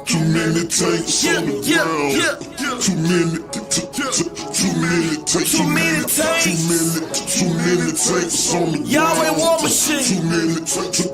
Too many tanks on the ground. Too many tanks. Too many tanks on the ground. Yahweh war machine. Too many tanks.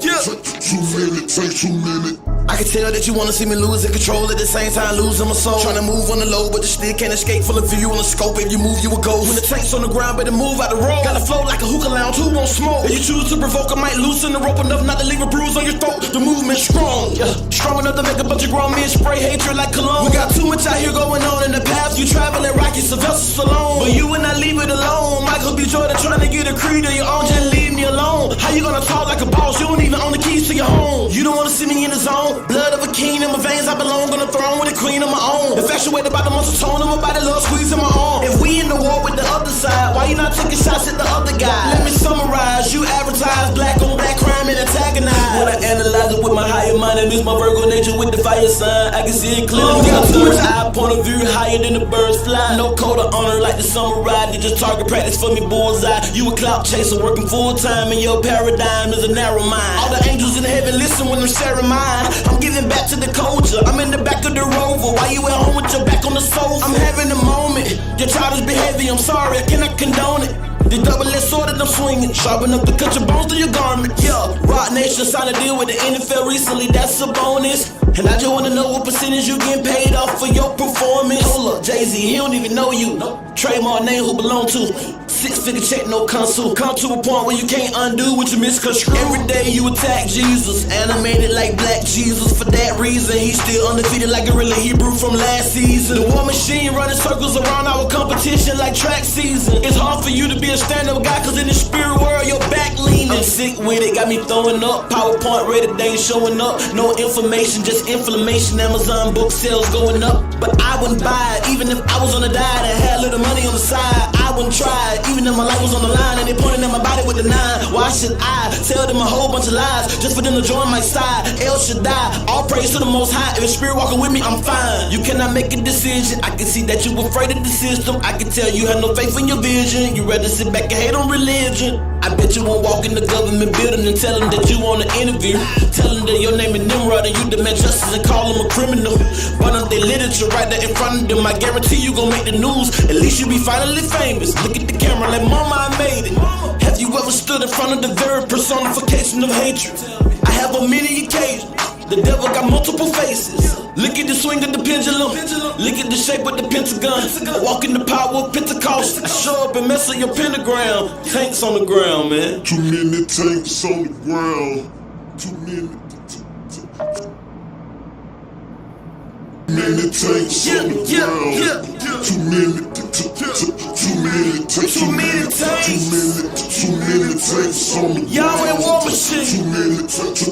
Too many. I can tell that you wanna see me losing control, at the same time losing my soul. Tryna move on the low, but the still can't escape. Full of view on the scope, if you move, you will go. When the tank's on the ground, better move out the road. Gotta flow like a hookah lounge, who won't smoke? If you choose to provoke, I might loosen the rope enough not to leave a bruise on your throat. The movement's strong, strong enough to make a bunch of grown men spray hatred like cologne. We got too much out here going on in the path you traveling, Rocky Sylvester Stallone. But you and I leave it alone. Michael B. Jordan trying to get a creed of your own, just leave me alone. How you gonna talk like a boss? You don't even own the keys to your home. You don't wanna see me in the zone. Blood of a king in my veins, I belong on the throne with a queen of my own. Infatuated by the muscle tone of my body, love squeezing my arm. If we in the war with the other side, why you not taking shots at the other guy? Let me summarize, you advertise black on black crime and antagonize. When I analyze it with my higher mind and mix my Virgo nature with the fire sign, I can see it clearly. Got too much eye point of view higher than the birds fly. No code of honor like the samurai, they just target practice for me bullseye. You a clout chaser working full time and your paradigm is a narrow mind. All the angels in heaven listen when I'm sharing mine. I'm giving back to the culture, I'm in the back of the Rover. Why you at home with your back on the sofa? I'm having a moment, your childish behavior, I'm sorry, I cannot condone it. The double-edged sword that I'm swinging, sharp enough to cut your bones through your garment. Yeah, Rock Nation signed a deal with the NFL recently, that's a bonus. And I just wanna know what percentage you getting paid off for your performance. Hold up, Jay-Z, he don't even know you. Trademark name who belong to. 6-figure check, no console. Come to a point where you can't undo what you misconstrue. Every day you attack Jesus, animated like Black Jesus. For that reason, he's still undefeated like Gorilla Hebrew from last season. The war machine running circles around our competition like track season. It's hard for you to be a stand-up guy, cause in the spirit world, your back leaning. I'm sick with it, got me throwing up. PowerPoint ready, they ain't showing up. No information, just inflammation. Amazon book sales going up. But I wouldn't buy it, even if I was on a diet and had a little money on the side. I wouldn't try it, even if my life was on the line and they pointing at my body with a 9. Why should I tell them a whole bunch of lies just for them to join my side? El Shaddai, all praise to the Most High. If the spirit walking with me, I'm fine. You cannot make a decision. I can see that you afraid of the system. I can tell you have no faith in your vision. You rather sit back and hate on religion. I bet you won't walk in the government building and tell them that you want an interview. Tell them that your name is Nimrod and you demand justice and call them a criminal. Run up their literature right there in front of them. I guarantee you gon' make the news. At least you be finally famous. Look at the camera like, mama, I made it. Have you ever stood in front of the very personification of hatred? I have on many occasions. The devil got multiple faces. Look at the swing of the pendulum. Look at the shape of the pentagon. I walk in the power of Pentecost. I show up and mess up your pentagram. Tanks on the ground, man. Too many tanks on the ground. Too many tanks on the ground. Too many tanks. Too many tanks on the ground. Yahweh war machine. Too many tanks.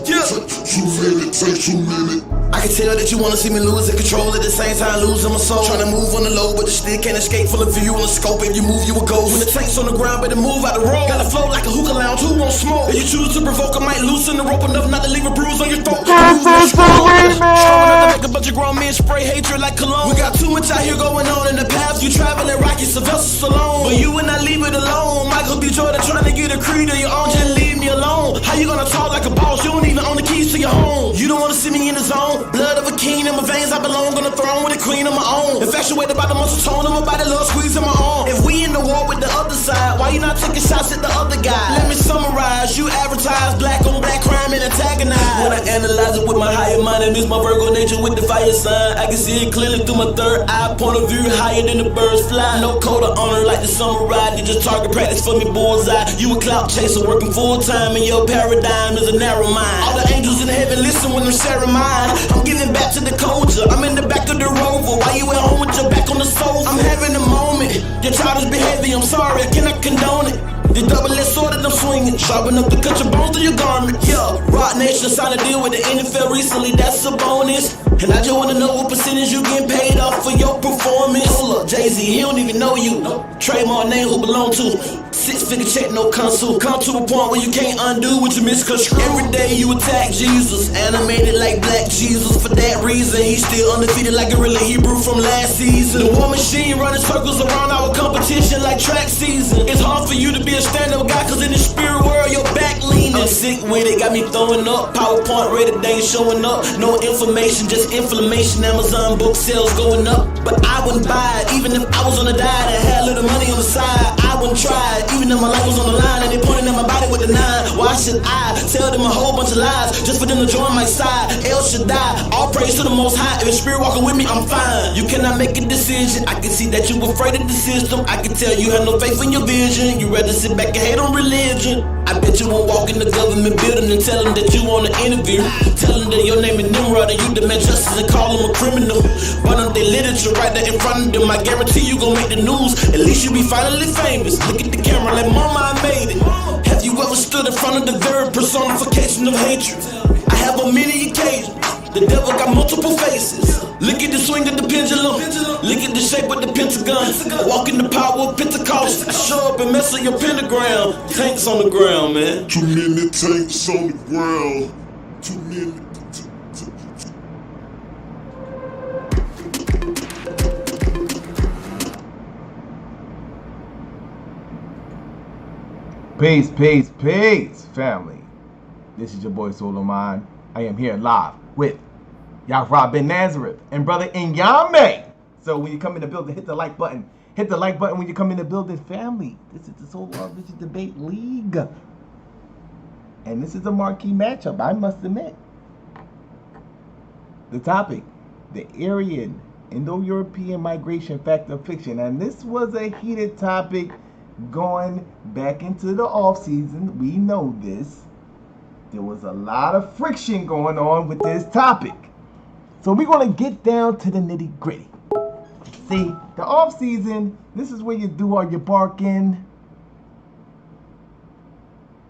I can tell that you wanna see me losing control, at the same time losing my soul. Tryna move on the low, but the still can't escape. Full of view on the scope, if you move, you will go. When the tank's on the ground, better move out the road. Gotta flow like a hookah lounge, who won't smoke? If you choose to provoke, I might loosen the rope enough not to leave a bruise on your throat. The movement's strong enough to make a bunch of grown men spray hatred like cologne. We got too much out here going on in the path you traveling, Rocky Sylvester Stallone. But you and I leave it alone. Michael B. Jordan trying to get a creed of your own, just leave me alone. How you gonna talk like a boss? You don't even own the keys to your home. You don't wanna see me in the zone. Blood of a king in my veins, I belong on the throne with a queen of my own. Infatuated by the muscle tone of my body, love squeezing my arm. If we in the war with the other side, why you not taking shots at the other guy? Let me summarize, you advertise black on black crime and antagonize. When I analyze it with my higher mind and mix my Virgo nature with the fire sign, I can see it clearly through my third eye, point of view higher than the birds fly. No code of honor like the samurai, they just target practice for me bullseye. You a clout chaser working full time and your paradigm is a narrow mind. All the angels in heaven listen when I'm sharing mine. I'm giving back to the culture, I'm in the back of the Rover. Why you at home with your back on the sofa? I'm having a moment, your childish behavior, I'm sorry, I cannot condone it. The double-edged sword that I'm swinging, sharp enough to cut your bones through your garment. Yeah, Rock Nation signed a deal with the NFL recently, that's a bonus. And I just wanna know what percentage you getting paid off for your performance. Hold up, Jay-Z, he don't even know you. Trademark name who belong to. 6-figure check, no console. Come to a point where you can't undo what you misconstrue. Every day you attack Jesus, animated like Black Jesus. For that reason, he's still undefeated like Gorilla Hebrew from last season. The war machine running circles around our competition like track season. It's hard for you to be a stand-up guy, cause in the spirit world, your back leaning. sick with it, got me throwing up. PowerPoint ready, they ain't showing up. No information, just inflammation. Amazon book sales going up. But I wouldn't buy it, even if I was on a diet and had a little money on the side. I wouldn't try it, even if my life was on the line and they pointing at my body with a 9. Why should I tell them a whole bunch of lies just for them to join my side? El Shaddai, all praise to the Most High. If the Spirit walking with me, I'm fine. You cannot make a decision. I can see that you afraid of the system. I can tell you have no faith in your vision. You rather sit back and hate on religion. I bet you won't walk in the government building and tell them that you want to interview. Tell them that your name is Nimrod and you demand justice and call them a criminal. But on their literature right there in front of them, I guarantee you gon' make the news. At least you be finally famous. Look at the camera like, mama, I made it. Have you ever stood in front of the very personification of hatred? I have on many occasions. The devil got multiple faces. Look at the swing of the pendulum. Look at the shape of the pentagon. Walk in the power of Pentecost. Show up and mess up your pentagram. Tanks on the ground, man. Too many tanks on the ground. Too many. Peace, family. This is your boy Solomon. I am here live with Yarah bin Nazareth and brother Nyame. So when you come in the building, hit the like button. Hit the like button when you come in the building, family. This is the Solar Vision Debate League. And this is a marquee matchup, I must admit. The topic, the Aryan Indo-European migration factor fiction. And this was a heated topic going back into the off season. We know this. There was a lot of friction going on with this topic. So we're going to get down to the nitty gritty. See, the off season, this is where you do all your barking.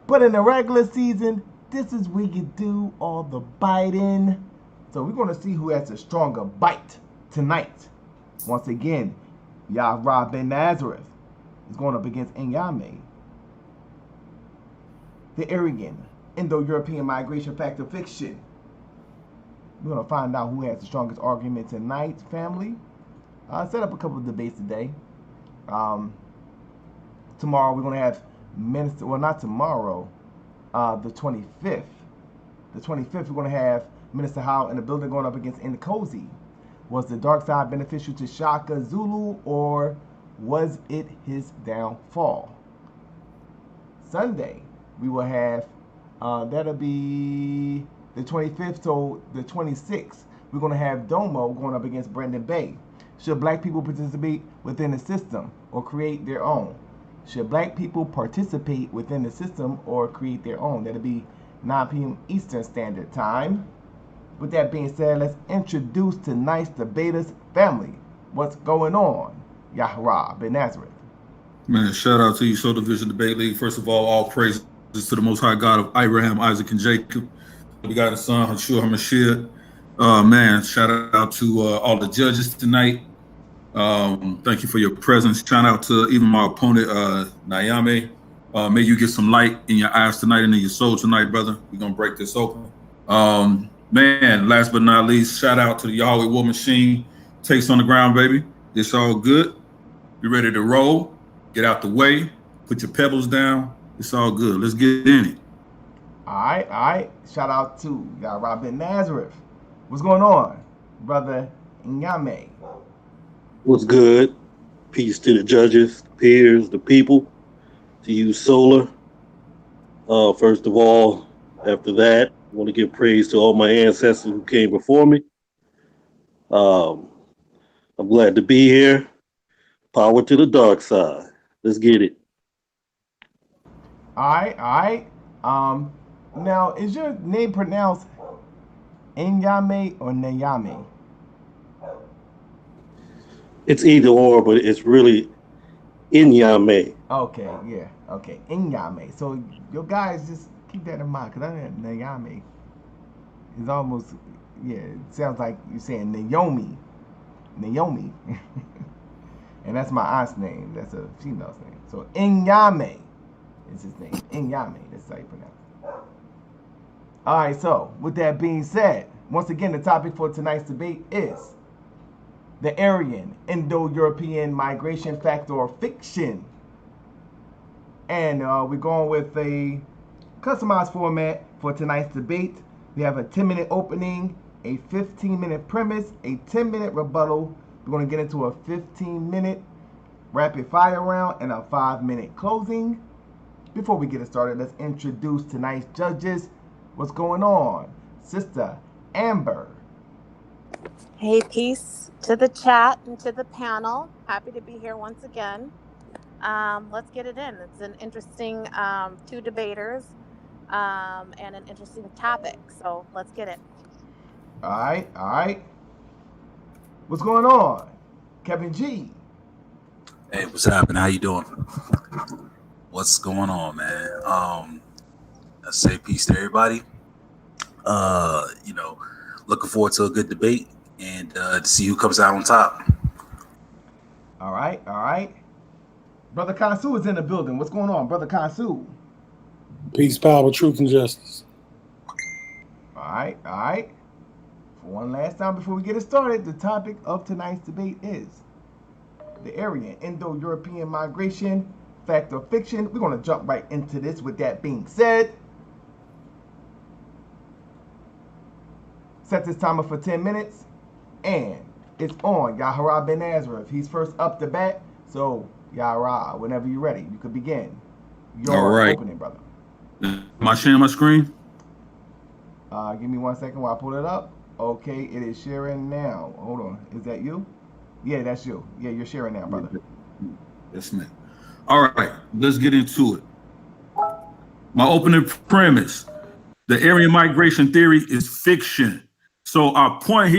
But in the regular season, this is where you do all the biting. So we're going to see who has a stronger bite tonight. Once again, Yarah bin Nazareth is going up against Nyame The Aryan Indo-European migration factor fiction. We're going to find out who has the strongest argument tonight, family. I set up a couple of debates today. Tomorrow we're going to have minister, well, not tomorrow, the 25th. The 25th we're going to have Minister Howe in the building going up against Nkosi. Was the dark side beneficial to Shaka Zulu, or was it his downfall? Sunday we will have that'll be the 25th to the 26th. We're going to have Domo going up against Brendan Bay. Should black people participate within the system or create their own? Should black people participate within the system or create their own? That'll be 9 p.m. Eastern Standard Time. With that being said, let's introduce tonight's debaters, family. What's going on? Yarah bin Nazareth. Man, shout out to you, Soul Division Debate League. First of all praises to the Most High God of Abraham, Isaac, and Jacob. We got a son, Hashua HaMashiach. Man, shout out to all the judges tonight. Thank you for your presence. Shout out to even my opponent, Nyame. May you get some light in your eyes tonight and in your soul tonight, brother. We're going to break this open. Man, last but not least, shout out to the Yahweh War Machine. Takes on the ground, baby. It's all good. You ready to roll? Get out the way. Put your pebbles down. It's all good. Let's get in it. All right. Shout out to Yarah bin Nazareth. What's going on, brother Nyame? What's good? Peace to the judges, the peers, the people, to you, Solar. First of all, after that, I want to give praise to all my ancestors who came before me. I'm glad to be here. Power to the dark side. Let's get it. All right. Now, is your name pronounced Nyame or Nyame? It's either or, but it's really Nyame. Okay, yeah. Okay, Nyame. So your guys just keep that in mind, because I know Nyame is almost, yeah, it sounds like you're saying Naomi. And that's my aunt's name. That's a female's name. So Nyame is his name. Nyame, that's how you pronounce it. All right, so with that being said, once again, the topic for tonight's debate is the Aryan Indo-European migration factor or fiction. And we're going with a customized format for tonight's debate. We have a 10-minute opening, a 15-minute premise, a 10-minute rebuttal. We're going to get into a 15-minute rapid fire round and a 5-minute closing. Before we get it started, let's introduce tonight's judges. What's going on? Sister Amber. Hey, peace to the chat and to the panel. Happy to be here once again. Let's get it in. It's an interesting two debaters and an interesting topic. So let's get it. All right. What's going on? Kevin G. Hey, what's happening? How you doing? What's going on, man? I say peace to everybody. Looking forward to a good debate and to see who comes out on top. All right. Brother Kansu is in the building. What's going on, Brother Kansu? Peace, power, truth, and justice. All right. For one last time before we get it started, the topic of tonight's debate is the Aryan Indo-European migration, fact or fiction. We're going to jump right into this. With that being said, set this timer for 10 minutes, and it's on. Yarah bin Nazareth. He's first up the bat, so Yarah, whenever you're ready, you could begin. All right. Opening, brother. Am I sharing my screen? Give me 1 second while I pull it up. Okay, it is sharing now. Hold on. Is that you? Yeah, that's you. Yeah, you're sharing now, brother. That's me. All right, let's get into it. My opening premise: the Aryan migration theory is fiction. So our point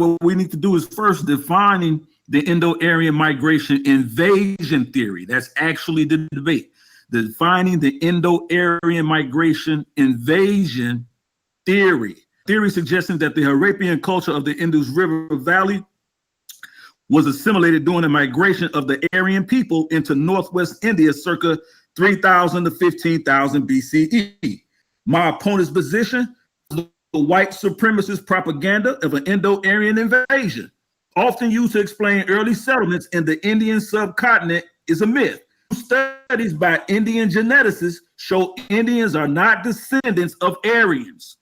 what we need to do is first defining the Indo-Aryan migration invasion theory. That's actually the debate. Defining the Indo-Aryan migration invasion theory. Theory suggesting that the Arabian culture of the Indus River Valley was assimilated during the migration of the Aryan people into Northwest India circa 3000 to 15,000 BCE. My opponent's position: the white supremacist propaganda of an Indo-Aryan invasion, often used to explain early settlements in the Indian subcontinent, is a myth. Studies by Indian geneticists show Indians are not descendants of Aryans.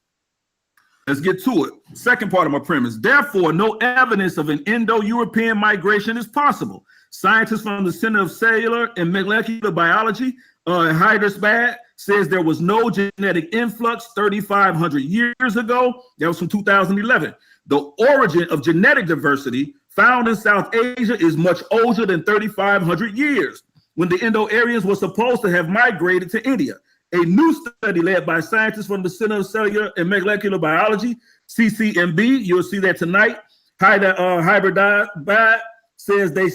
Let's get to it. Second part of my premise: therefore, no evidence of an Indo-European migration is possible. Scientists from the Center of Cellular and Molecular Biology in Hyderabad says there was no genetic influx 3,500 years ago. That was from 2011. The origin of genetic diversity found in South Asia is much older than 3,500 years, when the Indo-Aryans were supposed to have migrated to India. A new study led by scientists from the Center of Cellular and Molecular Biology, CCMB, you'll see that tonight, Hyderabad, says the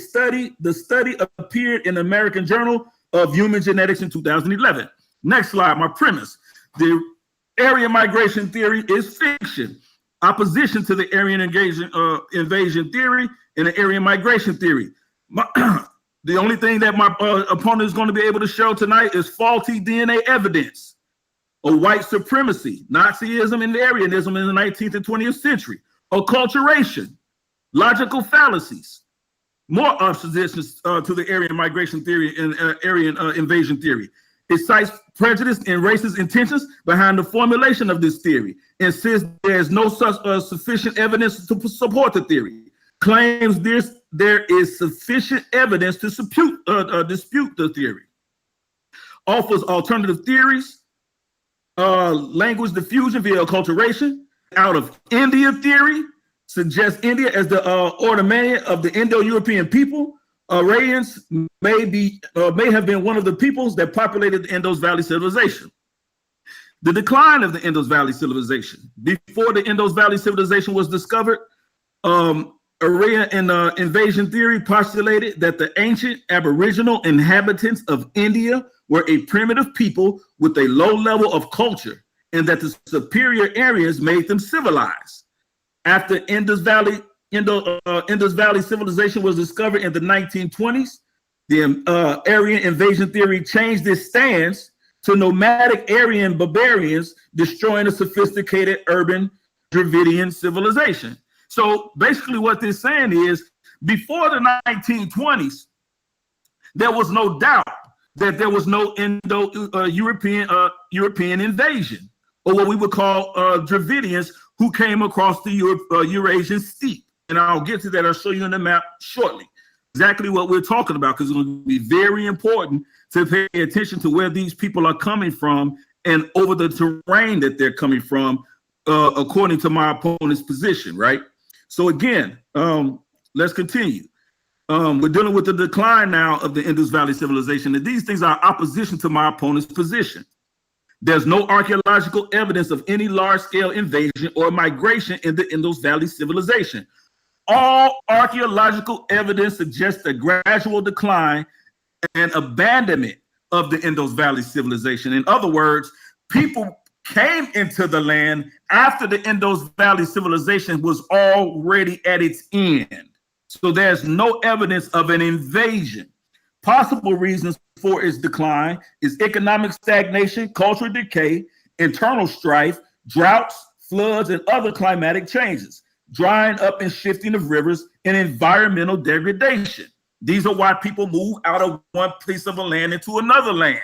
study appeared in the American Journal of Human Genetics in 2011. Next slide, my premise: the Aryan migration theory is fiction. Opposition to the Aryan invasion theory and the Aryan migration theory. The only thing that my opponent is going to be able to show tonight is faulty DNA evidence of white supremacy, Nazism, and Aryanism in the 19th and 20th century, acculturation, logical fallacies, more oppositions to the Aryan migration theory and Aryan invasion theory. It cites prejudice and racist intentions behind the formulation of this theory, and says there is no such sufficient evidence to support the theory. Claims there is sufficient evidence to dispute the theory. Offers alternative theories, language diffusion via acculturation. Out of India theory suggests India as the origin of the Indo-European people. Aryans may have been one of the peoples that populated the Indus Valley civilization. The decline of the Indus Valley civilization. Before the Indus Valley civilization was discovered, Aryan invasion theory postulated that the ancient Aboriginal inhabitants of India were a primitive people with a low level of culture, and that the superior Aryans made them civilized. After Indus Valley civilization was discovered in the 1920s, the Aryan invasion theory changed its stance to nomadic Aryan barbarians destroying a sophisticated urban Dravidian civilization. So basically what they're saying is, before the 1920s, there was no doubt that there was no Indo-European European invasion, or what we would call Dravidians, who came across the Eurasian steppe. And I'll get to that. I'll show you on the map shortly exactly what we're talking about, because it's going to be very important to pay attention to where these people are coming from and over the terrain that they're coming from, according to my opponent's position, right? So again, let's continue. We're dealing with the decline now of the Indus Valley civilization, and these things are opposition to my opponent's position. There's no archaeological evidence of any large-scale invasion or migration in the Indus Valley civilization. All archaeological evidence suggests a gradual decline and abandonment of the Indus Valley civilization. In other words, people came into the land after the Indus Valley civilization was already at its end. So there's no evidence of an invasion. Possible reasons for its decline is economic stagnation, cultural decay, internal strife, droughts, floods, and other climatic changes, drying up and shifting of rivers, and environmental degradation. These are why people move out of one piece of a land into another land.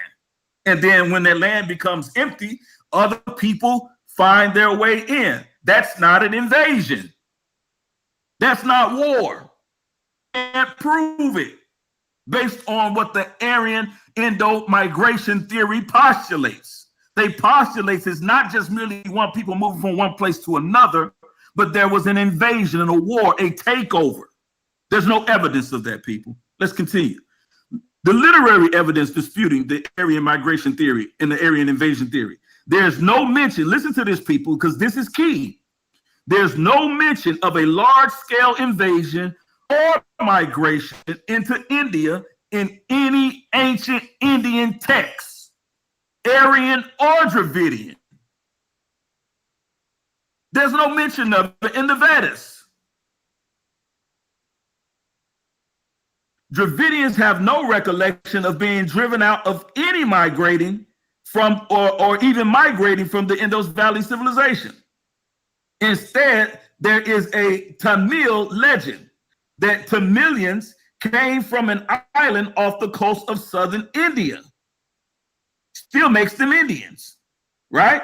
And then when that land becomes empty, other people find their way in. That's not an invasion. That's not war. Can't prove it based on what the Aryan Indo-migration theory postulates. They postulate it's not just merely one people moving from one place to another, but there was an invasion and a war, a takeover. There's no evidence of that, people. Let's continue. The literary evidence disputing the Aryan migration theory and the Aryan invasion theory. There's no mention, listen to this, people, because this is key. There's no mention of a large-scale invasion or migration into India in any ancient Indian texts, Aryan or Dravidian. There's no mention of it in the Vedas. Dravidians have no recollection of being driven out of any migrating from or even migrating from the Indus Valley civilization. Instead, there is a Tamil legend that Tamilians came from an island off the coast of southern India. Still makes them Indians, right?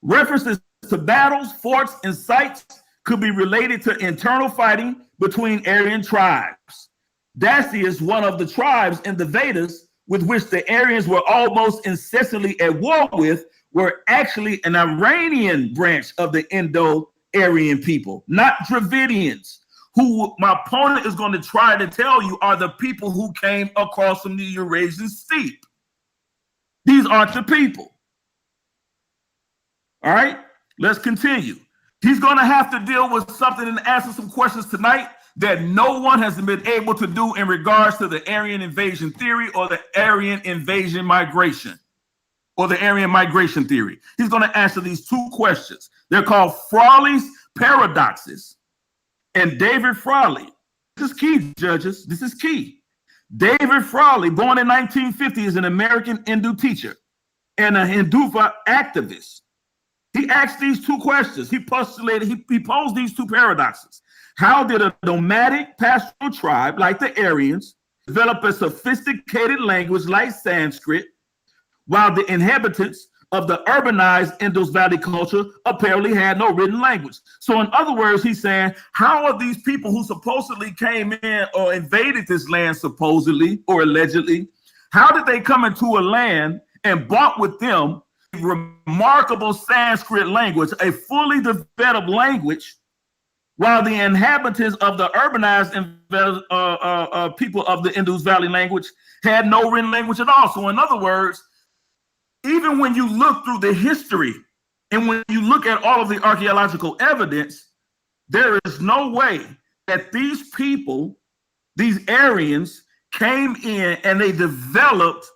References to battles, forts, and sites could be related to internal fighting between Aryan tribes. Dasi is one of the tribes in the Vedas with which the Aryans were almost incessantly at war with, were actually an Iranian branch of the Indo-Aryan people, not Dravidians, who my opponent is going to try to tell you are the people who came across from the Eurasian steppe. These aren't the people. All right, let's continue. He's going to have to deal with something and answer some questions tonight that no one has been able to do in regards to the Aryan invasion theory or the Aryan invasion migration or the Aryan migration theory. He's going to answer these two questions. They're called Frawley's paradoxes. And David Frawley, this is key, judges, this is key. David Frawley, born in 1950, is an American Hindu teacher and a Hinduva activist. He asked these two questions. He postulated, he posed these two paradoxes. How did a nomadic pastoral tribe like the Aryans develop a sophisticated language like Sanskrit, while the inhabitants of the urbanized Indus Valley culture apparently had no written language? So in other words, he's saying, how are these people who supposedly came in or invaded this land supposedly or allegedly, how did they come into a land and brought with them a remarkable Sanskrit language, a fully developed language, while the inhabitants of the urbanized people of the Indus Valley language had no written language at all? So in other words, even when you look through the history and when you look at all of the archaeological evidence, there is no way that these people, these Aryans, came in and they developed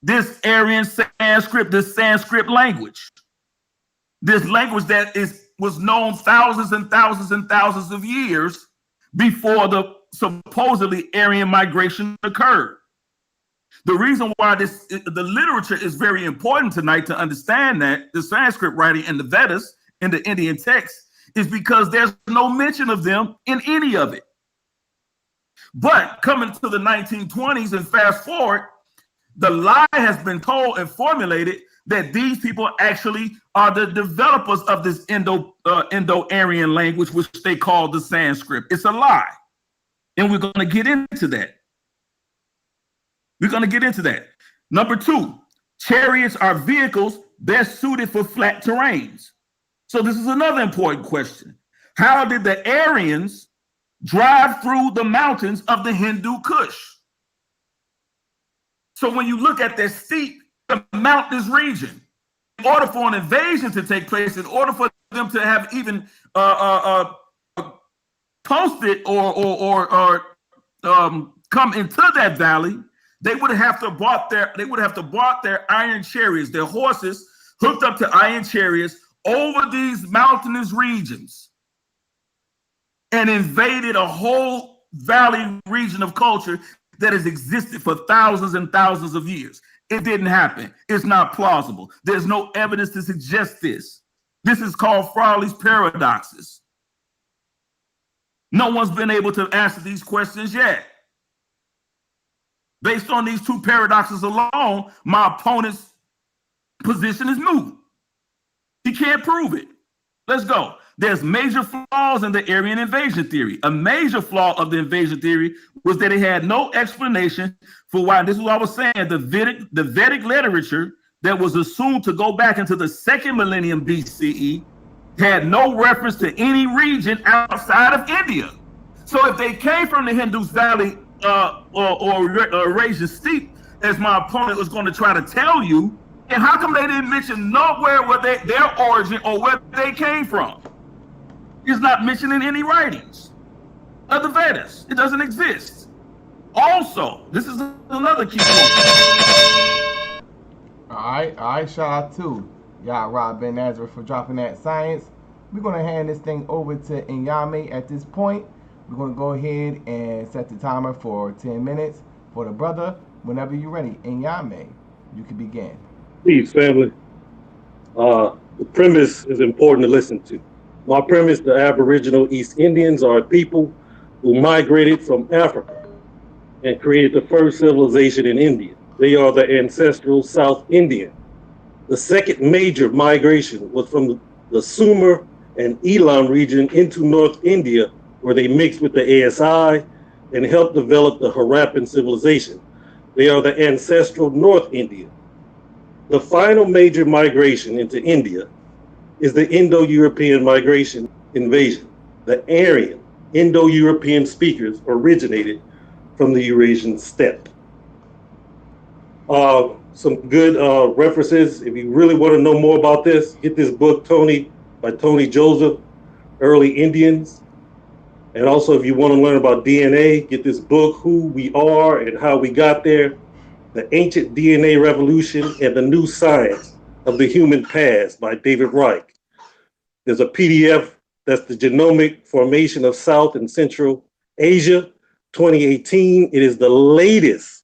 this Aryan Sanskrit, this Sanskrit language, this language that was known thousands and thousands and thousands of years before the supposedly Aryan migration occurred. The reason why the literature is very important tonight to understand that the Sanskrit writing in the Vedas, in the Indian text, is because there's no mention of them in any of it. But coming to the 1920s and fast forward, the lie has been told and formulated that these people actually are the developers of this Indo-Aryan language, which they call the Sanskrit. It's a lie. And we're going to get into that. We're going to get into that. Number two, chariots are vehicles best suited for flat terrains. So this is another important question. How did the Aryans drive through the mountains of the Hindu Kush? So when you look at that steep, the mountainous region, in order for an invasion to take place, in order for them to have even posted or come into that valley, they would have to bought their iron chariots, their horses hooked up to iron chariots over these mountainous regions and invaded a whole valley region of culture that has existed for thousands and thousands of years. It didn't happen. It's not plausible. There's no evidence to suggest this. This is called Frawley's paradoxes. No one's been able to answer these questions yet. Based on these two paradoxes alone, my opponent's position is moot. He can't prove it. Let's go. There's major flaws in the Aryan invasion theory. A major flaw of the invasion theory was that it had no explanation for why, this is what I was saying, the Vedic literature that was assumed to go back into the second millennium BCE had no reference to any region outside of India. So if they came from the Indus Valley or Eurasian steppe, as my opponent was going to try to tell you, and how come they didn't mention nowhere where their origin or where they came from? It's not mentioned in any writings of the Vedas. It doesn't exist. Also, this is another key point. All right, shout out to Yarah Ben Nazareth for dropping that science. We're going to hand this thing over to Nyame at this point. We're going to go ahead and set the timer for 10 minutes for the brother. Whenever you're ready, Nyame, you can begin. Peace, family. The premise is important to listen to. My premise, the Aboriginal East Indians are a people who migrated from Africa and created the first civilization in India. They are the ancestral South Indian. The second major migration was from the Sumer and Elam region into North India, where they mixed with the ASI and helped develop the Harappan civilization. They are the ancestral North Indian. The final major migration into India is the Indo-European migration invasion. The Aryan Indo-European speakers originated from the Eurasian steppe. Some good references. If you really want to know more about this, get this book, by Tony Joseph, Early Indians. And also, if you want to learn about DNA, get this book, Who We Are and How We Got There, The Ancient DNA Revolution and the New Science of the Human Past by David Reich. There's a PDF that's the genomic formation of South and Central Asia, 2018. It is the latest,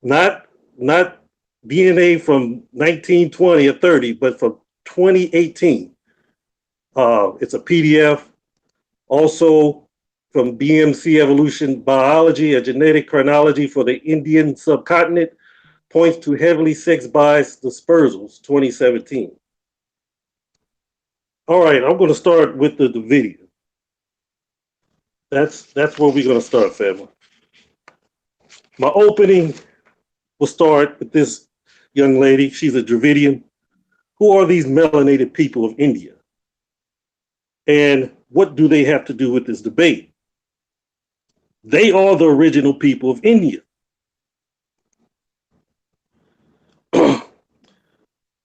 not DNA from 1920 or 30, but from 2018. It's a PDF. Also from BMC Evolution Biology, a genetic chronology for the Indian subcontinent, points to heavily sex-biased dispersals, 2017. All right, I'm going to start with the video. That's where we're going to start, family. My opening will start with this young lady. She's a Dravidian. Who are these melanated people of India? And what do they have to do with this debate? They are the original people of India.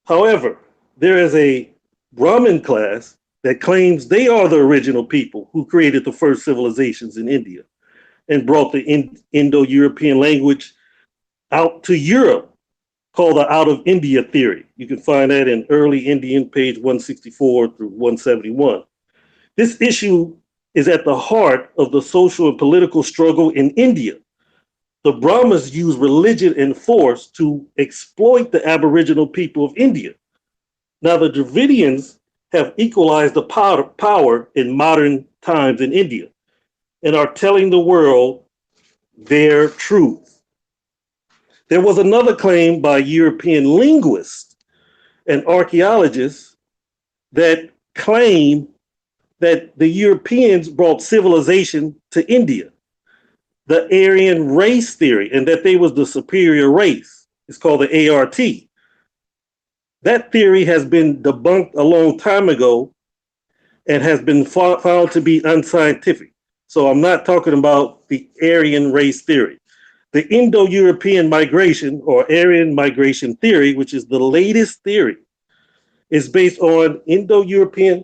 However, there is a Brahmin class that claims they are the original people who created the first civilizations in India and brought the Indo-European language out to Europe, called the Out of India theory. You can find that in Early Indian, page 164 through 171. This issue is at the heart of the social and political struggle in India. The Brahmins use religion and force to exploit the Aboriginal people of India. Now, the Dravidians have equalized the power in modern times in India and are telling the world their truth. There was another claim by European linguists and archaeologists that claim that the Europeans brought civilization to India, the Aryan race theory, and that they was the superior race. It's called the ART. That theory has been debunked a long time ago and has been found to be unscientific. So I'm not talking about the Aryan race theory. The Indo-European migration or Aryan migration theory, which is the latest theory, is based on Indo-European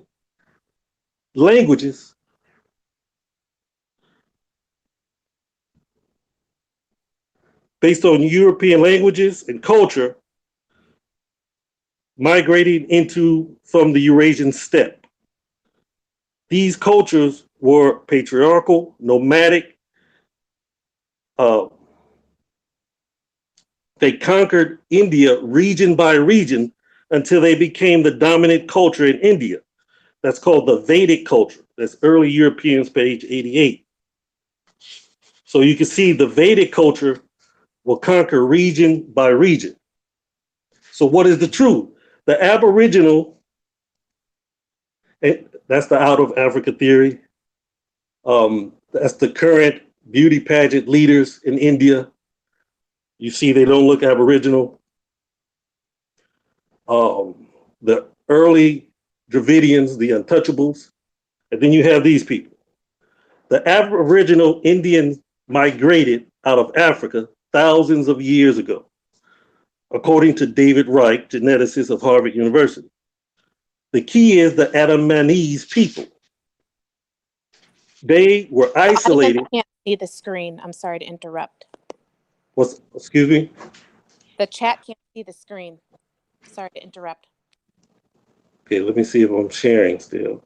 languages and culture migrating from the Eurasian steppe. These cultures were patriarchal, nomadic. They conquered India region by region until they became the dominant culture in India. That's called the Vedic culture. That's early Europeans, page 88. So you can see the Vedic culture will conquer region by region. So what is the truth? The Aboriginal, that's the out of Africa theory. That's the current beauty pageant leaders in India. You see they don't look Aboriginal. The early Dravidians, the untouchables. And then you have these people. The Aboriginal Indians migrated out of Africa thousands of years ago, according to David Reich, geneticist of Harvard University. The key is the Adamanese people. They were isolated. I can't see the screen. I'm sorry to interrupt. Excuse me? The chat can't see the screen. Sorry to interrupt. Okay, let me see if I'm sharing still.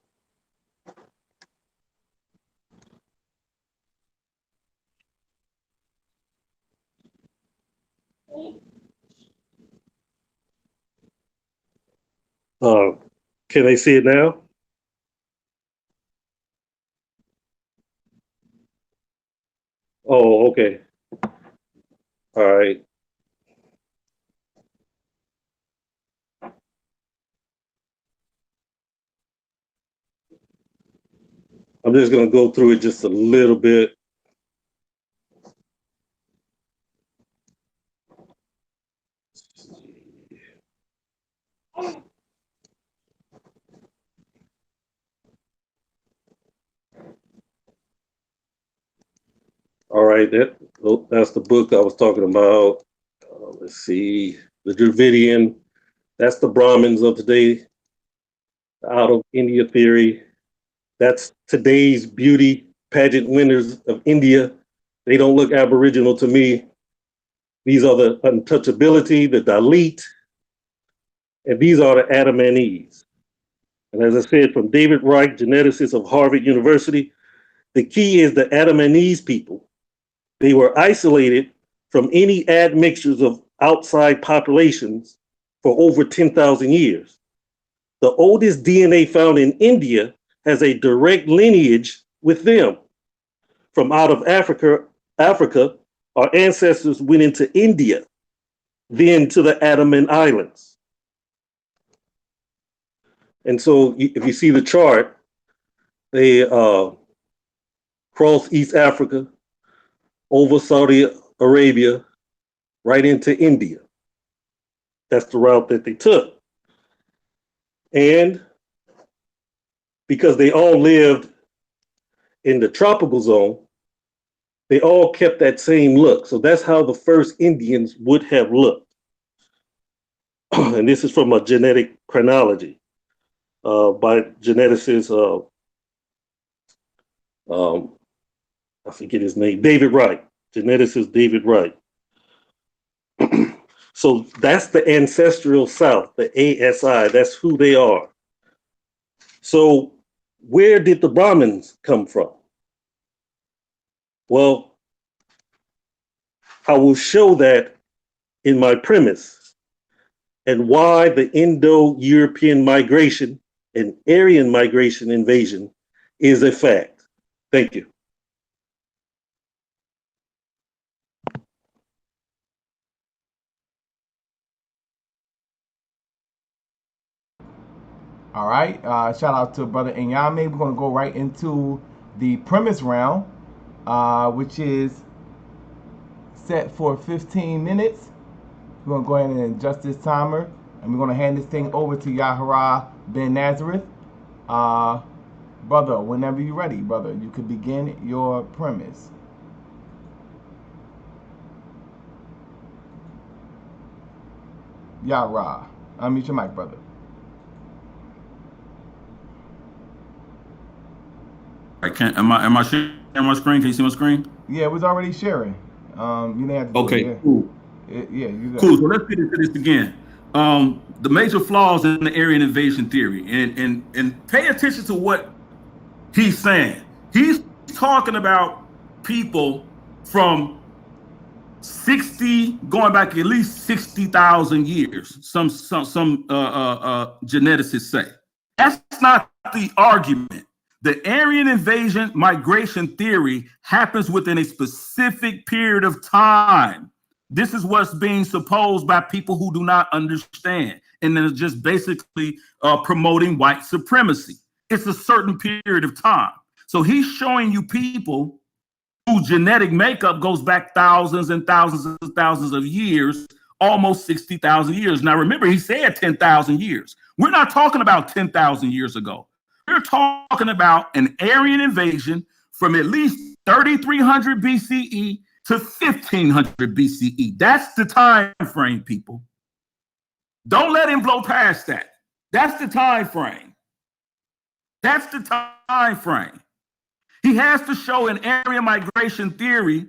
Can they see it now? Oh, okay. All right. I'm just going to go through it just a little bit. All right, that's the book I was talking about. Let's see, the Dravidian. That's the Brahmins of today, out of India theory. That's today's beauty pageant winners of India. They don't look Aboriginal to me. These are the untouchability, the Dalit, and these are the Adamanese. And as I said, from David Reich, geneticist of Harvard University, the key is the Adamanese people. They were isolated from any admixtures of outside populations for over 10,000 years. The oldest DNA found in India has a direct lineage with them. From out of Africa, our ancestors went into India, then to the Andaman Islands. And so if you see the chart, they crossed East Africa, over Saudi Arabia, right into India. That's the route that they took. And because they all lived in the tropical zone, they all kept that same look. So that's how the first Indians would have looked. And this is from a genetic chronology by geneticist, I forget his name, David Wright, geneticist David Wright. So that's the ancestral South, the ASI, that's who they are. So where did the Brahmins come from? Well, I will show that in my premise and why the Indo-European migration and Aryan migration invasion is a fact. Thank you. All right. Shout out to Brother Nyame. We're going to go right into the premise round, which is set for 15 minutes. We're going to go ahead and adjust this timer, and we're going to hand this thing over to Yarah Ben Nazareth. Brother, whenever you're ready, brother, you can begin your premise. Yarah, unmute your mic, brother. Am I sharing my screen? Can you see my screen? Yeah, it was already sharing. You didn't have to do Okay, it. cool. Yeah, you got Cool. So let's get into this again. The major flaws in the Aryan invasion theory, and pay attention to what he's saying. He's talking about people from 60, going back at least 60,000 years. Some geneticists say that's not the argument. The Aryan invasion migration theory happens within a specific period of time. This is what's being supposed by people who do not understand, and then it's just basically promoting white supremacy. It's a certain period of time. So he's showing you people whose genetic makeup goes back thousands and thousands and thousands of years, almost 60,000 years. Now, remember, he said 10,000 years. We're not talking about 10,000 years ago. We're talking about an Aryan invasion from at least 3,300 BCE to 1,500 BCE. That's the time frame, people. Don't let him blow past that. That's the time frame. That's the time frame. He has to show an Aryan migration theory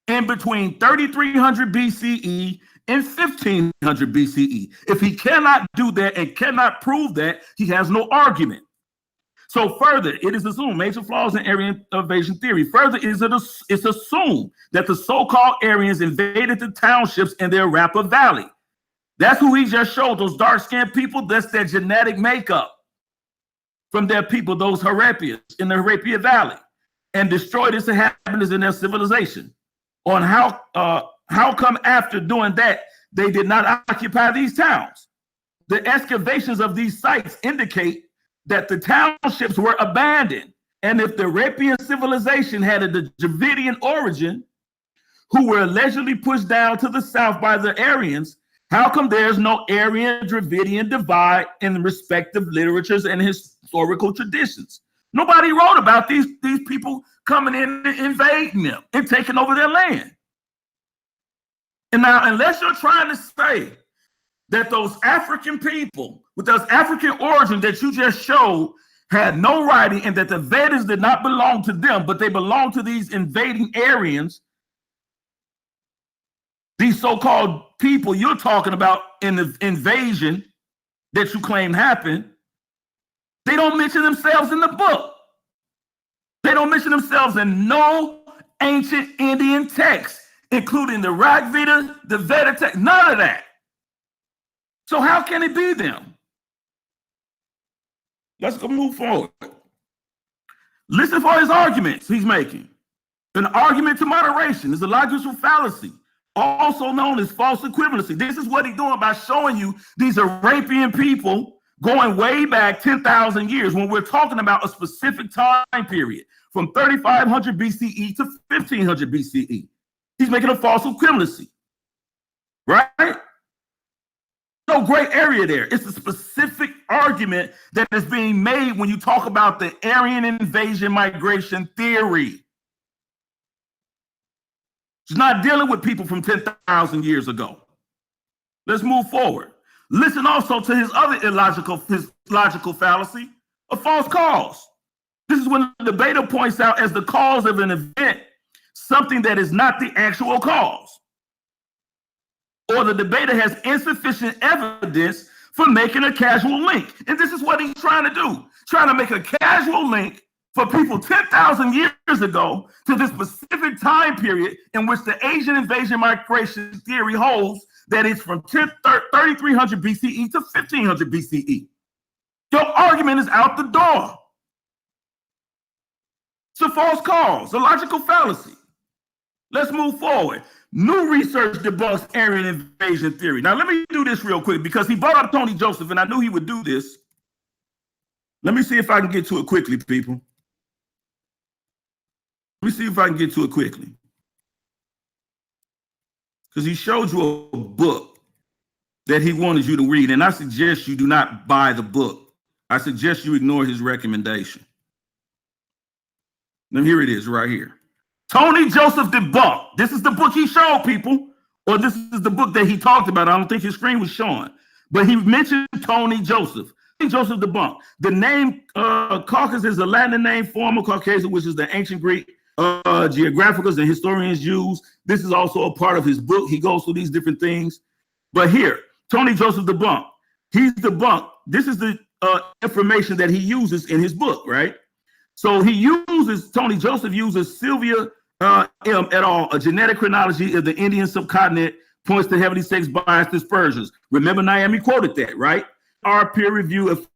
in between 3,300 BCE and 1,500 BCE. If he cannot do that and cannot prove that, he has no argument. So further, it is assumed, major flaws in Aryan invasion theory. Further, it's assumed that the so-called Aryans invaded the townships in the Yarah Valley. That's who he just showed, those dark-skinned people. That's their genetic makeup from their people, those Harapians in the Yarah Valley, and destroyed its inhabitants in their civilization. On how come after doing that, they did not occupy these towns? The excavations of these sites indicate that the townships were abandoned. And if the Arabian civilization had a Dravidian origin, who were allegedly pushed down to the south by the Aryans, how come there's no Aryan-Dravidian divide in the respective literatures and historical traditions? Nobody wrote about these people coming in and invading them and taking over their land. And now, unless you're trying to say that those African people with those African origins that you just showed had no writing, and that the Vedas did not belong to them, but they belong to these invading Aryans, these so-called people you're talking about in the invasion that you claim happened, they don't mention themselves in the book. They don't mention themselves in no ancient Indian text, including the Rig Veda, the Veda text, none of that. So how can it be them? Let's go move forward. Listen for his arguments he's making. An argument to moderation is a logical fallacy, also known as false equivalency. This is what he's doing by showing you these Arabian people going way back 10,000 years when we're talking about a specific time period from 3,500 BCE to 1,500 BCE. He's making a false equivalency, right? No gray area there. It's a specific argument that is being made when you talk about the Aryan invasion migration theory. It's not dealing with people from 10,000 years ago. Let's move forward. Listen also to his other logical fallacy, a false cause. This is when the debater points out as the cause of an event something that is not the actual cause, or the debater has insufficient evidence for making a casual link. And this is what he's trying to do, trying to make a casual link for people 10,000 years ago to this specific time period in which the Asian invasion migration theory holds that it's from 3,300 BCE to 1,500 BCE. Your argument is out the door. It's a false cause, a logical fallacy. Let's move forward. New research debunks Aryan invasion theory. Now, let me do this real quick because he brought up Tony Joseph, and I knew he would do this. Let me see if I can get to it quickly, people. Let me see if I can get to it quickly. Because he showed you a book that he wanted you to read, and I suggest you do not buy the book. I suggest you ignore his recommendation. Now here it is right here. Tony Joseph Debunked. This is the book he showed people, or this is the book that he talked about. I don't think his screen was showing, but he mentioned Tony Joseph. Tony Joseph Debunked. The name Caucasus is a Latin name, former Caucasus, which is the ancient Greek geographicals and historians use. This is also a part of his book. He goes through these different things. But here, Tony Joseph Debunked. He's debunked. This is the information that he uses in his book, right? So Tony Joseph uses Sylvia M. et al., a genetic chronology of the Indian subcontinent, points to heavily sex bias dispersions. Remember, Nyame quoted that, right? Peer review,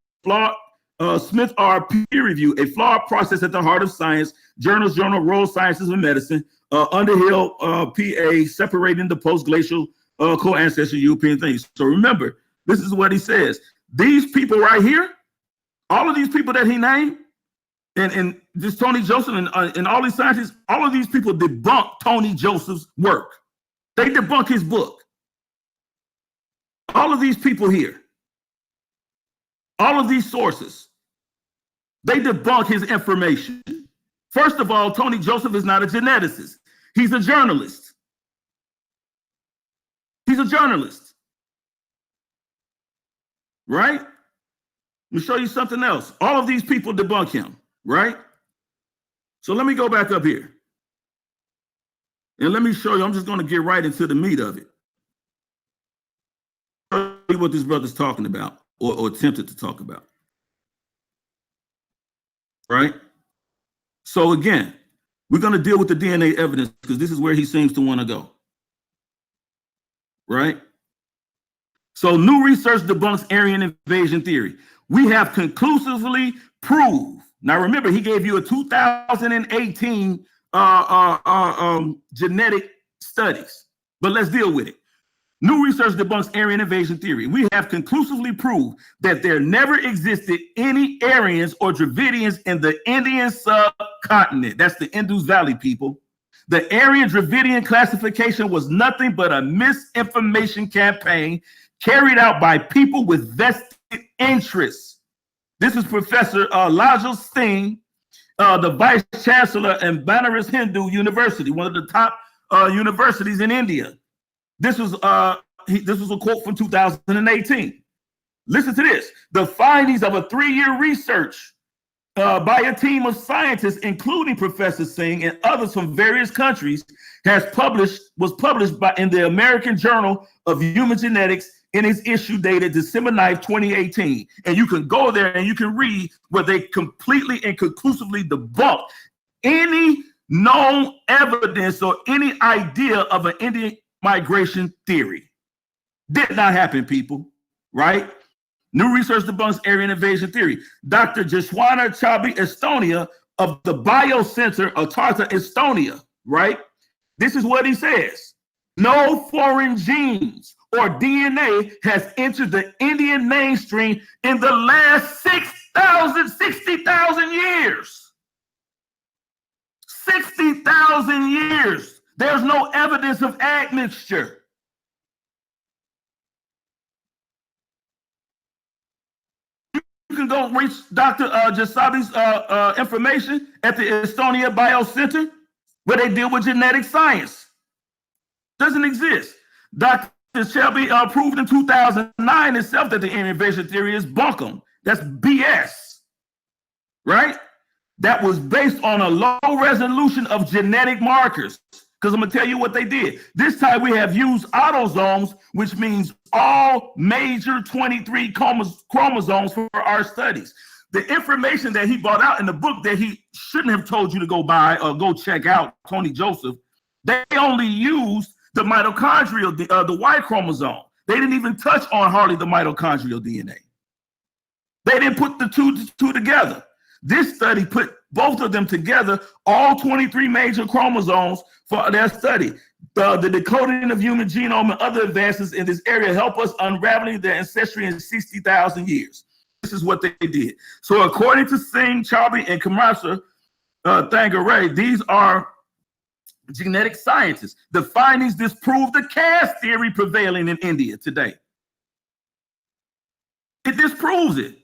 Smith peer review, a flawed process at the heart of science, Journal, Royal Sciences of Medicine, Underhill, PA, separating the post-glacial co-ancestral European things. So remember, this is what he says. These people right here, all of these people that he named, and this Tony Joseph and all these scientists, all of these people debunk Tony Joseph's work. They debunk his book. All of these people here, all of these sources, they debunk his information. First of all, Tony Joseph is not a geneticist. He's a journalist. He's a journalist. Right? Let me show you something else. All of these people debunk him. Right? So let me go back up here. And let me show you, I'm just going to get right into the meat of it. Show you what this brother's talking about, or attempted to talk about. Right? So again, we're going to deal with the DNA evidence because this is where he seems to want to go. Right? So new research debunks Aryan invasion theory. We have conclusively proved. Now remember, he gave you a 2018 genetic studies, but let's deal with it. New research debunks Aryan invasion theory. We have conclusively proved that there never existed any Aryans or Dravidians in the Indian subcontinent. That's the Indus Valley people. The Aryan Dravidian classification was nothing but a misinformation campaign carried out by people with vested interests. This is Professor Lajal Singh, the Vice Chancellor in Banaras Hindu University, one of the top universities in India. This was a quote from 2018. Listen to this. The findings of a 3-year research by a team of scientists, including Professor Singh and others from various countries, was published in the American Journal of Human Genetics in its issue dated December 9th, 2018. And you can go there and you can read where they completely and conclusively debunk any known evidence or any idea of an Indian migration theory. Did not happen, people, right? New research debunks Aryan invasion theory. Dr. Jashwana Chabi Estonia of the Biocenter of Tartu, Estonia, right? This is what he says. No foreign genes or DNA has entered the Indian mainstream in the last 60,000 years. 60,000 years. There's no evidence of admixture. You can go reach Dr. Jasabi's information at the Estonia Biocenter where they deal with genetic science. Doesn't exist. Dr. Shelby proved in 2009 itself that the Aryan invasion theory is bunkum. That's BS, right? That was based on a low resolution of genetic markers. Because I'm going to tell you what they did. This time we have used autosomes, which means all major 23 chromosomes for our studies. The information that he brought out in the book that he shouldn't have told you to go buy or go check out, Tony Joseph, they only used the mitochondrial, the Y chromosome. They didn't even touch on hardly the mitochondrial DNA. They didn't put the two together. This study put both of them together, all 23 major chromosomes for their study. The decoding of human genome and other advances in this area help us unraveling their ancestry in 60,000 years. is what they did. So according to Singh, Chaubey, and Kamasa Thangaray, these are genetic scientists. The findings disprove the caste theory prevailing in India today. It disproves it.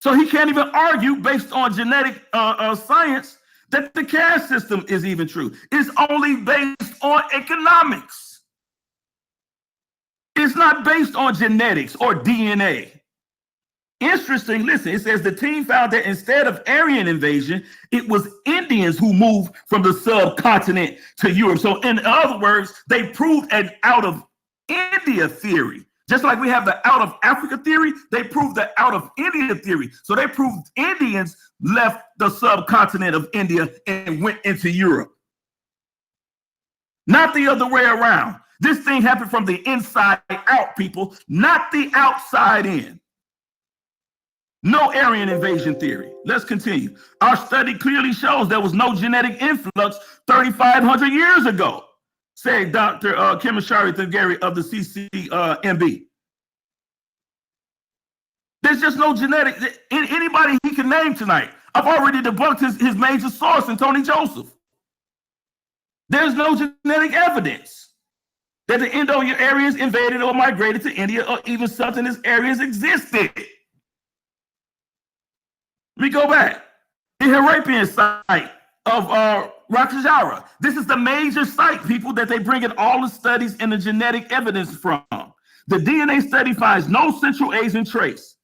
So he can't even argue based on genetic science that the caste system is even true. It's only based on economics. It's not based on genetics or DNA. Interesting, listen, it says the team found that instead of Aryan invasion, it was Indians who moved from the subcontinent to Europe. So in other words, they proved an out of India theory. Just like we have the out of Africa theory, they proved the out of India theory. So they proved Indians left the subcontinent of India and went into Europe. Not the other way around. This thing happened from the inside out, people, not the outside in. No Aryan invasion theory. Let's continue. Our study clearly shows there was no genetic influx 3,500 years ago, said Dr. Kimashari Thangari of the CCMB. There's just no genetic. Anybody he can name tonight. I've already debunked his major source in Tony Joseph. There's no genetic evidence that the Indo-Aryans invaded or migrated to India or even something as Aryans existed. Let me go back. The Harapian site of Yarah. This is the major site, people, that they bring in all the studies and the genetic evidence from. The DNA study finds no Central Asian trace.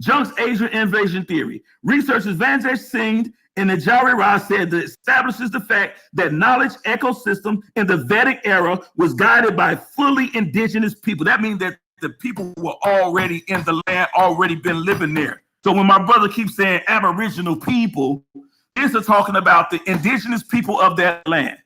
Junk's Asian invasion theory. Researchers Vanjesh Singh and the Yarah said that establishes the fact that knowledge ecosystem in the Vedic era was guided by fully indigenous people. That means that the people were already in the land, already been living there. So when my brother keeps saying Aboriginal people, this is talking about the indigenous people of that land.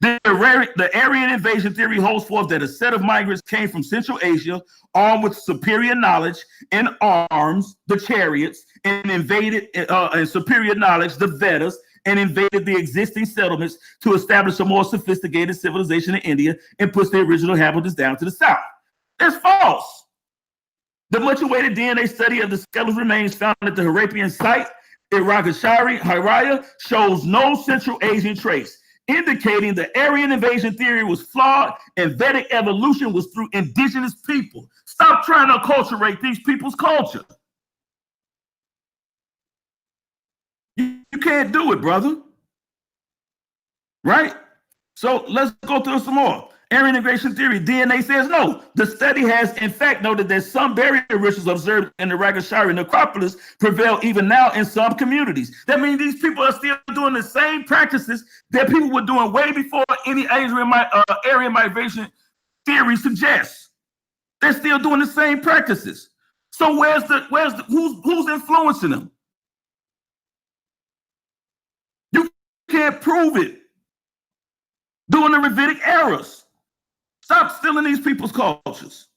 The Aryan invasion theory holds forth that a set of migrants came from Central Asia, armed with superior knowledge and arms, the chariots, and invaded and superior knowledge, the Vedas, and invaded the existing settlements to establish a more sophisticated civilization in India and push the original inhabitants down to the south. That's false. The much-awaited DNA study of the skeletal remains found at the Harapian site in Yarah shows no Central Asian trace, indicating the Aryan invasion theory was flawed and Vedic evolution was through indigenous people. Stop trying to acculturate these people's culture. You can't do it, brother. Right? So let's go through some more. Aryan integration theory, DNA says no. The study has, in fact, noted that some burial rituals observed in the Yarah necropolis prevail even now in some communities. That means these people are still doing the same practices that people were doing way before any Aryan migration theory suggests. They're still doing the same practices. So who's influencing them? You can't prove it. During the Rabbinic eras. Stop stealing these people's cultures.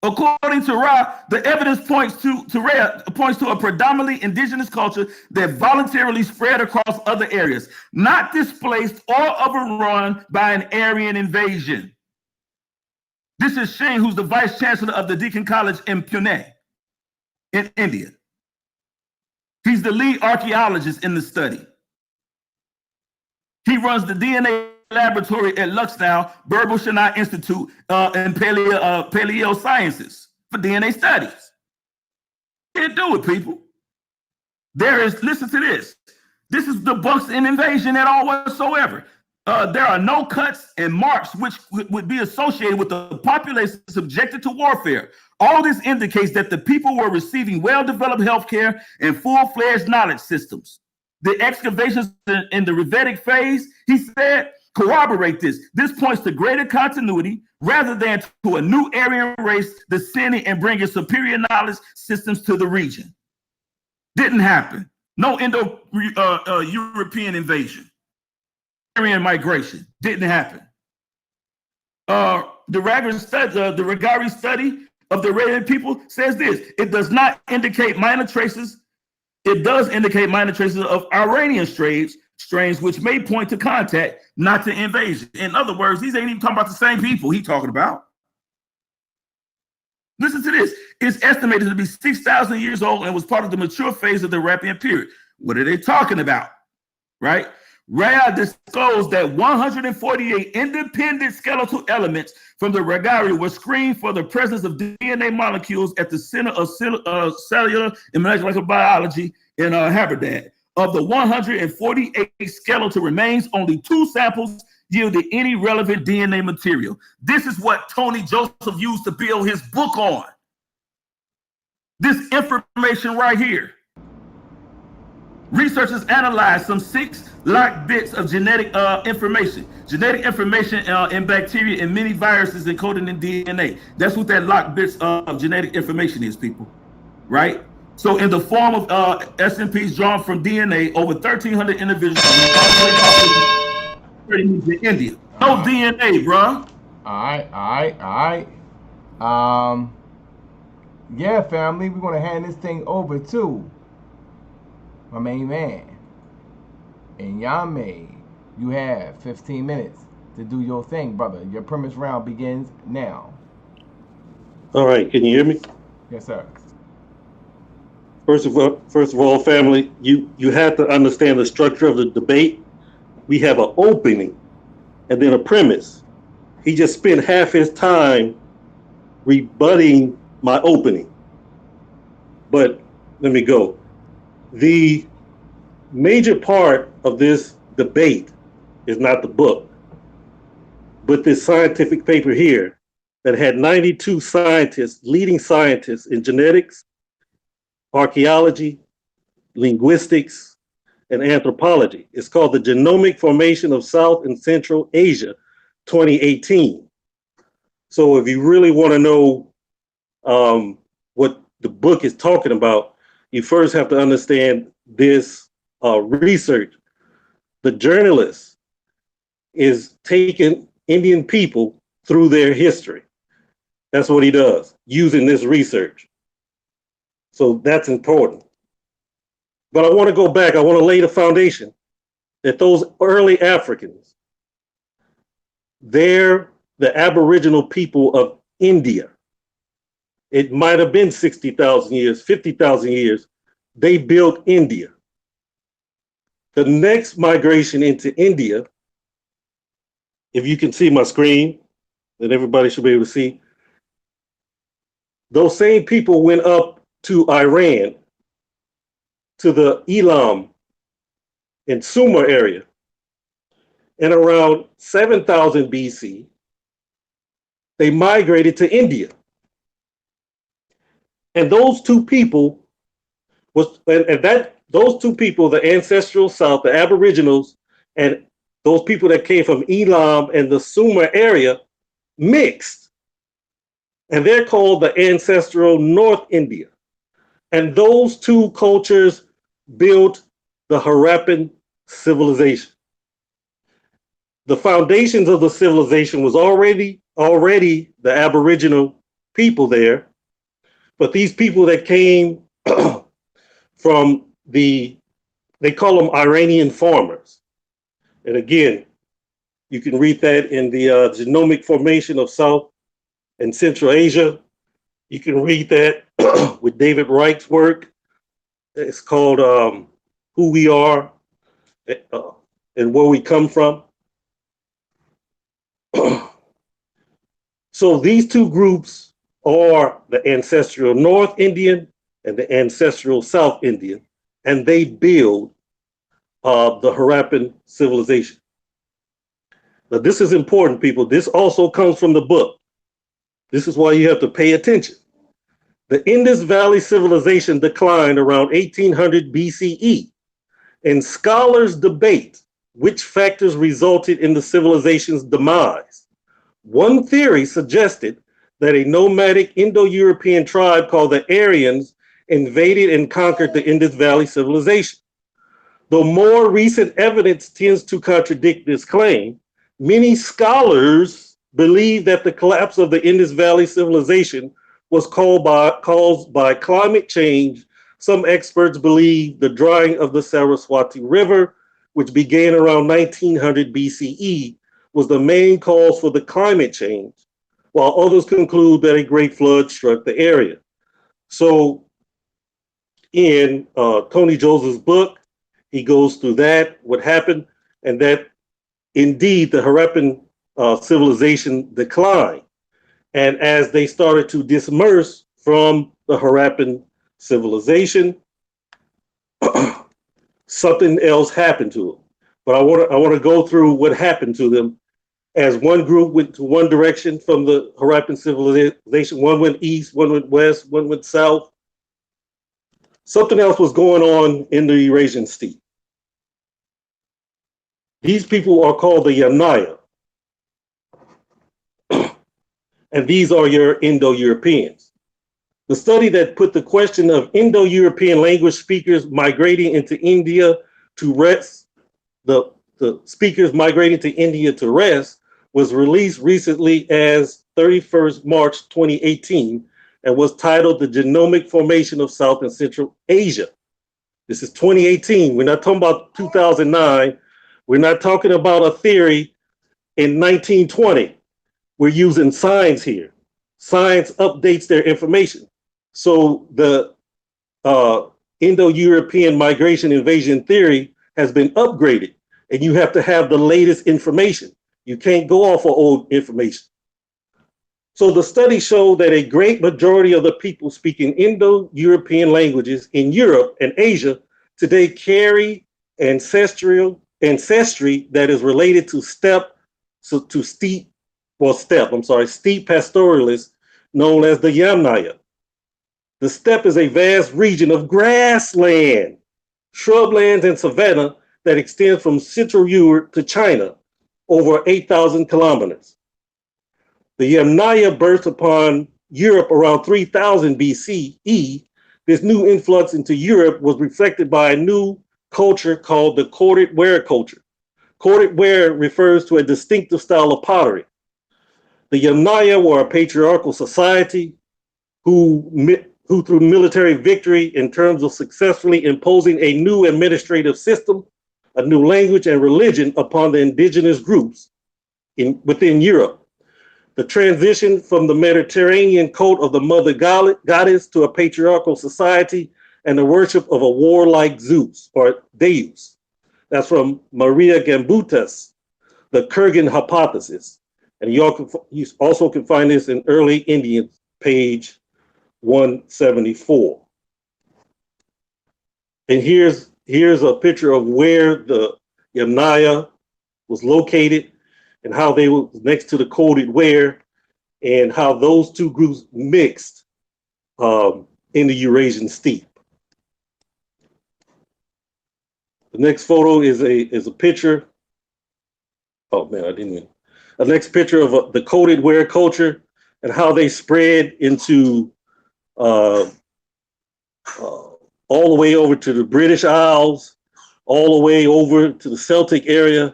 According to Ra, the evidence points to a predominantly indigenous culture that voluntarily spread across other areas, not displaced or overrun by an Aryan invasion. This is Shane, who's the vice chancellor of the Deakin College in Pune, in India. He's the lead archaeologist in the study. He runs the DNA laboratory at Lucknow Birbal Shana Institute in paleo sciences for DNA studies. Can't do it, people. Listen to this. This is debunks an invasion at all whatsoever. There are no cuts and marks which would be associated with the population subjected to warfare. All this indicates that the people were receiving well-developed healthcare and full-fledged knowledge systems. The excavations in the Vedic phase, he said, corroborate this. This points to greater continuity rather than to a new Aryan race descending and bringing superior knowledge systems to the region. Didn't happen. No Indo-European invasion. Aryan migration didn't happen. The Regari study of the Aryan people says this. It does not indicate minor traces. It does indicate minor traces of Iranian strains, which may point to contact, not to invasion. In other words, these ain't even talking about the same people he's talking about. Listen to this. is estimated to be 6,000 years old and was part of the mature phase of the Rappian period. What are they talking about? Right? Raya disclosed that 148 independent skeletal elements from the Ragari were screened for the presence of DNA molecules at the Center of Cellular and Molecular Biology in Haberdan. Of the 148 skeletal remains, only 2 samples yielded any relevant DNA material. This is what Tony Joseph used to build his book on. This information right here. Researchers analyzed some 6 locked bits of genetic information. Genetic information in bacteria and many viruses encoded in DNA. That's what that locked bits of genetic information is, people. Right? So in the form of SNPs drawn from DNA, over 1,300 individuals in India. No DNA, bro. All right. Yeah, family, we're gonna hand this thing over to my main man. And Nyame, you have 15 minutes to do your thing, brother. Your premise round begins now. All right, can you hear me? Yes, sir. First of all, family, you have to understand the structure of the debate. We have an opening and then a premise. He just spent half his time rebutting my opening. But let me go. The major part of this debate is not the book, but this scientific paper here that had 92 scientists, leading scientists in genetics, archaeology, linguistics, and anthropology. It's called The Genomic Formation of South and Central Asia, 2018. So if you really want to know what the book is talking about, you first have to understand this research. The journalist is taking Indian people through their history. That's what he does, using this research. So that's important. But I want to go back. I want to lay the foundation that those early Africans, they're the Aboriginal people of India. It might have been 60,000 years, 50,000 years. They built India. The next migration into India, if you can see my screen, that everybody should be able to see, those same people went up to Iran, to the Elam and Sumer area. And around 7,000 BC, they migrated to India. And those two people those two people, the ancestral South, the Aboriginals, and those people that came from Elam and the Sumer area mixed. And they're called the ancestral North India. And those two cultures built the Harappan civilization. The foundations of the civilization was already the Aboriginal people there, but these people that came from they call them Iranian farmers. And again, you can read that in the Genomic Formation of South and Central Asia. You can read that with David Reich's work. It's called Who We Are and Where We Come From. So these two groups are the ancestral North Indian and the ancestral South Indian, and they build the Harappan civilization. Now, this is important, people. This also comes from the book. This is why you have to pay attention. The Indus Valley civilization declined around 1800 BCE, and scholars debate which factors resulted in the civilization's demise. One theory suggested that a nomadic Indo-European tribe called the Aryans invaded and conquered the Indus Valley civilization. Though more recent evidence tends to contradict this claim, many scholars believe that the collapse of the Indus Valley civilization was caused by climate change. Some experts believe the drying of the Saraswati River, which began around 1900 BCE, was the main cause for the climate change, while others conclude that a great flood struck the area. So in Tony Joseph's book, he goes through that, what happened, and that indeed the Harappan civilization declined. And as they started to dismerse from the Harappan civilization, something else happened to them. But I want to go through what happened to them. As one group went to one direction from the Harappan civilization, one went east, one went west, one went south. Something else was going on in the Eurasian steppe. These people are called the Yamnaya. And these are your Indo-Europeans. The study that put the question of Indo-European language speakers migrating into India to rest, the speakers migrating to India to rest, was released recently as 31st March 2018 and was titled The Genomic Formation of South and Central Asia. This is 2018. We're not talking about 2009. We're not talking about a theory in 1920. We're using science here. Science updates their information. So the Indo-European migration invasion theory has been upgraded, and you have to have the latest information. You can't go off of old information. So the study showed that a great majority of the people speaking Indo-European languages in Europe and Asia today carry ancestry that is related to steppe pastoralists known as the Yamnaya. The steppe is a vast region of grassland, shrublands, and savanna that extends from Central Europe to China, over 8,000 kilometers. The Yamnaya burst upon Europe around 3000 BCE. This new influx into Europe was reflected by a new culture called the corded ware culture. Corded ware refers to a distinctive style of pottery. The Yamnaya were a patriarchal society who through military victory in terms of successfully imposing a new administrative system, a new language and religion upon the indigenous groups within Europe. The transition from the Mediterranean cult of the mother goddess to a patriarchal society and the worship of a warlike Zeus or Deus. That's from Maria Gambuta's The Kurgan Hypothesis. And you also can find this in Early Indians, page 174. And here's a picture of where the Yamnaya was located and how they were next to the coded ware and how those two groups mixed in the Eurasian steppe. The next photo is a picture. Oh man, a next picture of the coded ware culture and how they spread into all the way over to the British Isles, all the way over to the Celtic area,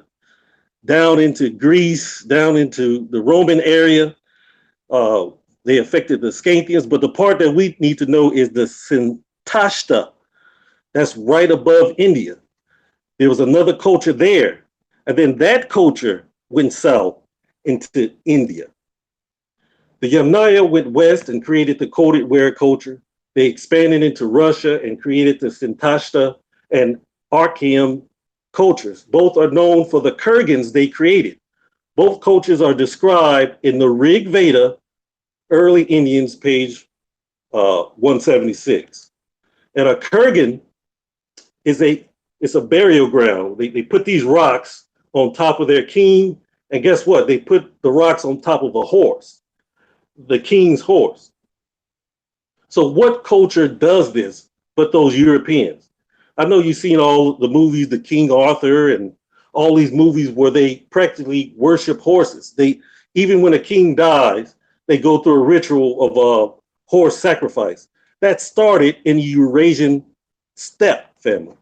down into Greece, down into the Roman area. They affected the Scythians, but the part that we need to know is the Sintashta. That's right above India. There was another culture there, and then that culture went south into India. The Yamnaya went west and created the coded ware culture. They expanded into Russia and created the Sintashta and Archean cultures. Both are known for the Kurgans they created. Both cultures are described in the Rig Veda, Early Indians, page 176. And a Kurgan is a burial ground. They put these rocks on top of their king, and guess what? They put the rocks on top of a horse, the king's horse. So what culture does this but those Europeans? I know you've seen all the movies, the King Arthur and all these movies where they practically worship horses. Even when a king dies, they go through a ritual of horse sacrifice. That started in the Eurasian steppe family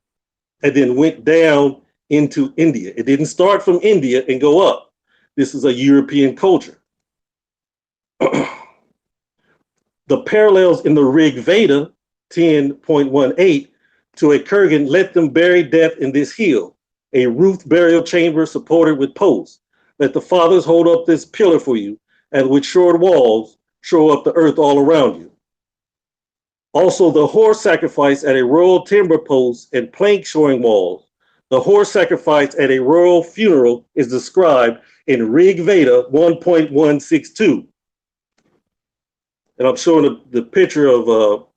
and then went down into India. It didn't start from India and go up. This is a European culture. The parallels in the Rig Veda 10.18 to a Kurgan, let them bury death in this hill, a roofed burial chamber supported with posts. Let the fathers hold up this pillar for you, and with short walls, show up the earth all around you. Also, the horse sacrifice at a royal timber post and plank shoring walls. The horse sacrifice at a royal funeral is described in Rig Veda 1.162. And I'm showing the picture of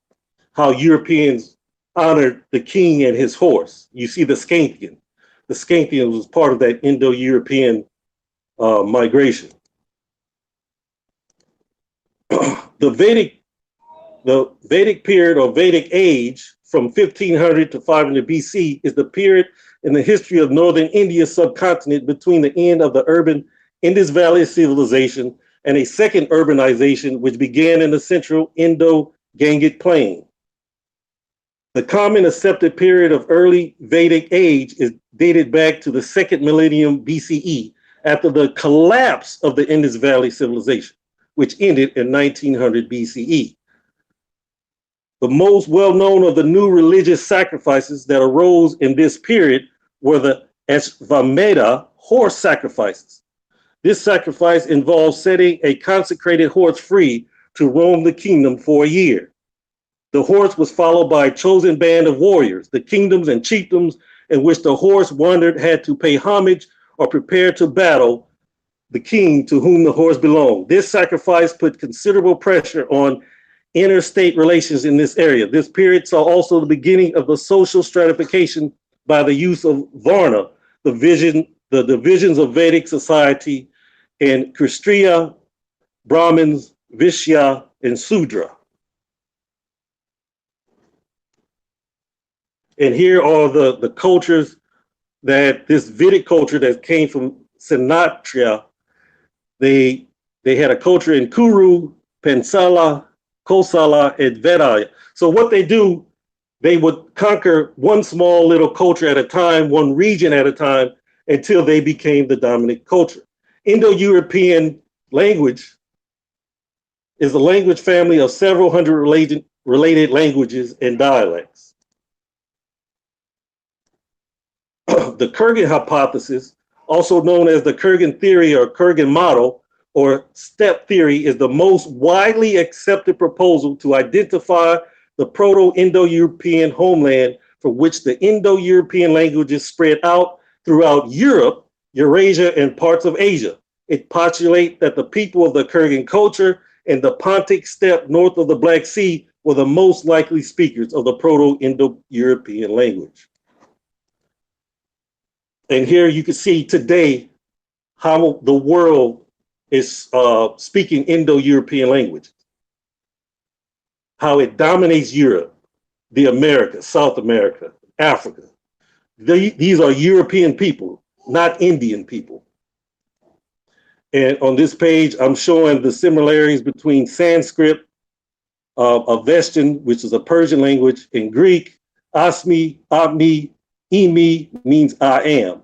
how Europeans honored the king and his horse. You see the Scythian. The Scythian was part of that Indo-European migration. The Vedic period or Vedic age from 1500 to 500 BC is the period in the history of northern India subcontinent between the end of the urban Indus Valley civilization and a second urbanization which began in the central Indo-Gangic plain. The common accepted period of early Vedic age is dated back to the second millennium BCE after the collapse of the Indus Valley civilization, which ended in 1900 BCE. The most well-known of the new religious sacrifices that arose in this period were the Ashvamedha horse sacrifices. This sacrifice involves setting a consecrated horse free to roam the kingdom for a year. The horse was followed by a chosen band of warriors. The kingdoms and chiefdoms in which the horse wandered had to pay homage or prepare to battle the king to whom the horse belonged. This sacrifice put considerable pressure on interstate relations in this area. This period saw also the beginning of the social stratification by the use of Varna, the divisions of Vedic society, and Kshatriya, Brahmins, Vishya, and Sudra. And here are the cultures that this Vedic culture that came from Sinatra. They had a culture in Kuru, Panchala, Kosala, and Vedaya. So what they do, they would conquer one small little culture at a time, one region at a time, until they became the dominant culture. Indo-European language is a language family of several hundred related languages and dialects. The Kurgan hypothesis, also known as the Kurgan theory or Kurgan model or step theory, is the most widely accepted proposal to identify the Proto-Indo-European homeland from which the Indo-European languages spread out throughout Europe, Eurasia, and parts of Asia. It postulates that the people of the Kurgan culture and the Pontic steppe north of the Black Sea were the most likely speakers of the Proto-Indo-European language. And here you can see today how the world is speaking Indo-European languages, how it dominates Europe, the Americas, South America, Africa. These are European people, not Indian people. And on this page, I'm showing the similarities between Sanskrit, Avestan, which is a Persian language, and Greek. Asmi, Abmi, Imi means I am.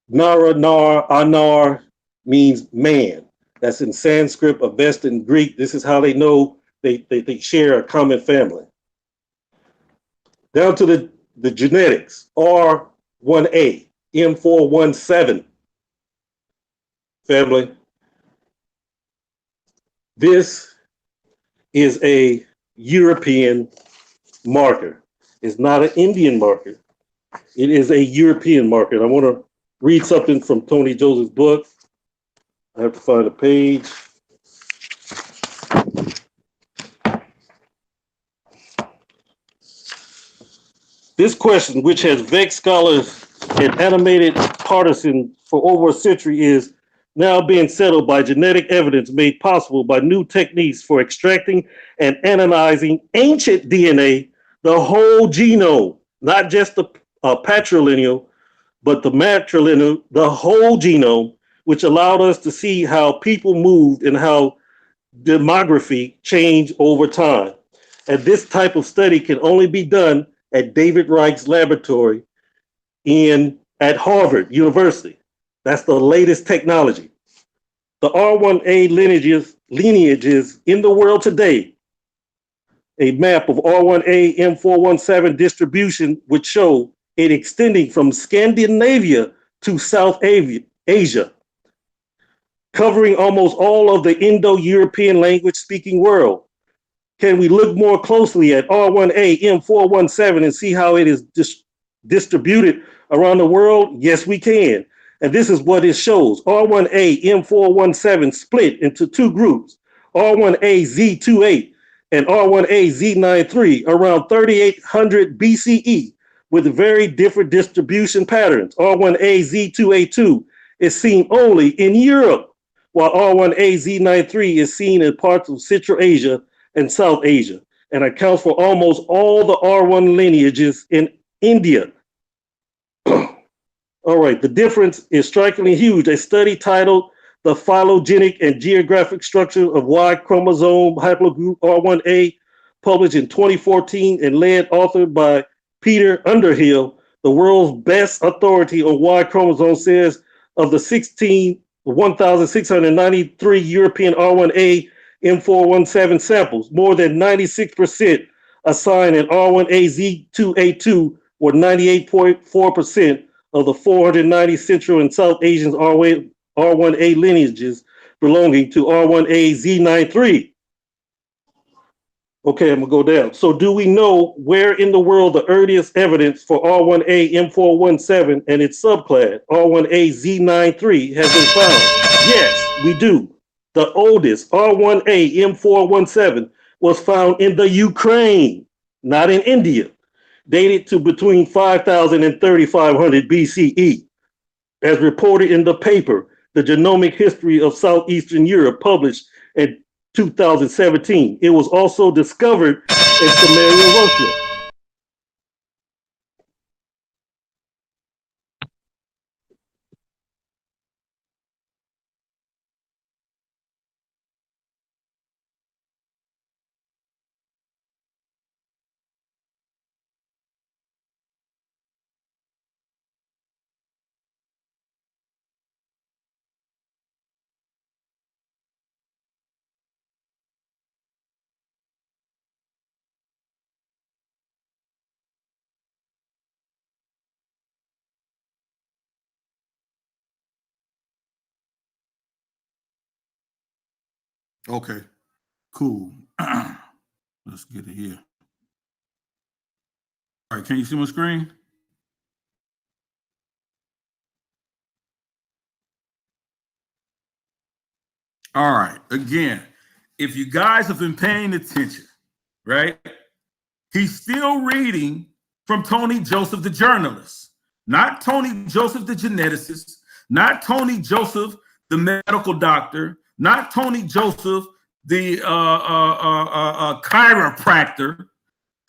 Nara, Nar, Anar means man. That's in Sanskrit, Avestan, Greek. This is how they know they share a common family. Down to the genetics, R1A, M417 family. This is a European marker. It's not an Indian marker. It is a European marker. I want to read something from Tony Joseph's book. I have to find a page. This question, which has vexed scholars and animated partisans for over a century, is now being settled by genetic evidence made possible by new techniques for extracting and analyzing ancient DNA, the whole genome, not just the patrilineal, but the matrilineal, the whole genome, which allowed us to see how people moved and how demography changed over time. And this type of study can only be done at David Reich's laboratory at Harvard University. That's the latest technology. The R1A lineages in the world today, a map of R1A M417 distribution would show it extending from Scandinavia to South Asia, covering almost all of the Indo-European language speaking world. Can we look more closely at R1A M417 and see how it is distributed around the world? Yes, we can. And this is what it shows. R1A M417 split into two groups, R1A Z28 and R1A Z93 around 3800 BCE with very different distribution patterns. R1A Z2A2 is seen only in Europe, while R1A Z93 is seen in parts of Central Asia and South Asia, and accounts for almost all the R1 lineages in India. All right, the difference is strikingly huge. A study titled The Phylogenetic and Geographic Structure of Y Chromosome Haplogroup R1A, published in 2014 and authored by Peter Underhill, the world's best authority on Y chromosome, says of the 1,693 European R1A M417 samples, more than 96% assigned an R1A Z2A2, or 98.4% of the 490 Central and South Asian R1A lineages belonging to R1A Z93. Okay, I'm gonna go down. So do we know where in the world the earliest evidence for R1A M417 and its subclass, R1A Z93, has been found? Yes, we do. The oldest R1A M417 was found in the Ukraine, not in India, dated to between 5,000 and 3,500 BCE, as reported in the paper, The Genomic History of Southeastern Europe, published in 2017. It was also discovered in Samaria, Russia. Okay, cool. Let's get it here. All right, can you see my screen? All right, again, if you guys have been paying attention, right? He's still reading from Tony Joseph, the journalist, not Tony Joseph, the geneticist, not Tony Joseph, the medical doctor, not Tony Joseph, the chiropractor,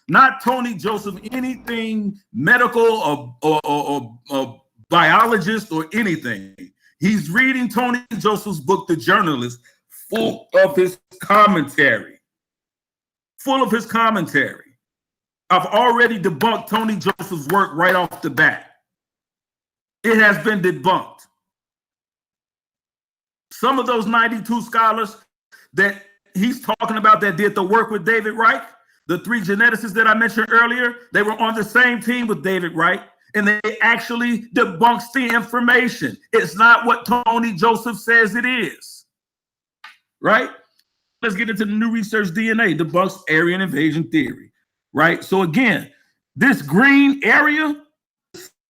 not Tony Joseph, anything medical or biologist or anything. He's reading Tony Joseph's book, The Journalist, full of his commentary. Full of his commentary. I've already debunked Tony Joseph's work right off the bat. It has been debunked. Some of those 92 scholars that he's talking about that did the work with David Reich, the three geneticists that I mentioned earlier, they were on the same team with David Reich, and they actually debunks the information. It's not what Tony Joseph says it is, right? Let's get into the new research. DNA debunks Aryan invasion theory, right? So again, this green area,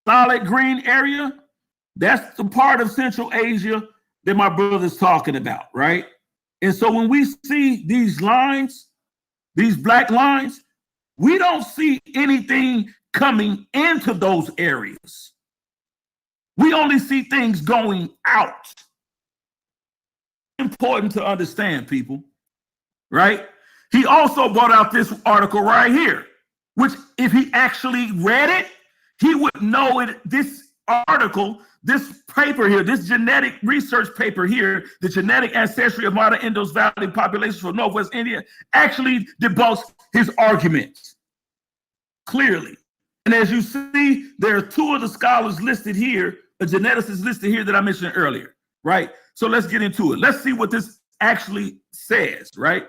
solid green area, that's the part of Central Asia that my brother's talking about, right? And so when we see these lines, these black lines, we don't see anything coming into those areas. We only see things going out. Important to understand, people, right? He also brought out this article right here, which if he actually read it, he would know it. This article, this paper here, this genetic research paper here, the genetic ancestry of modern Indus Valley populations from Northwest India, actually debunks his arguments clearly. And as you see, there are two of the scholars listed here, a geneticist listed here that I mentioned earlier, right? So let's get into it. Let's see what this actually says, right?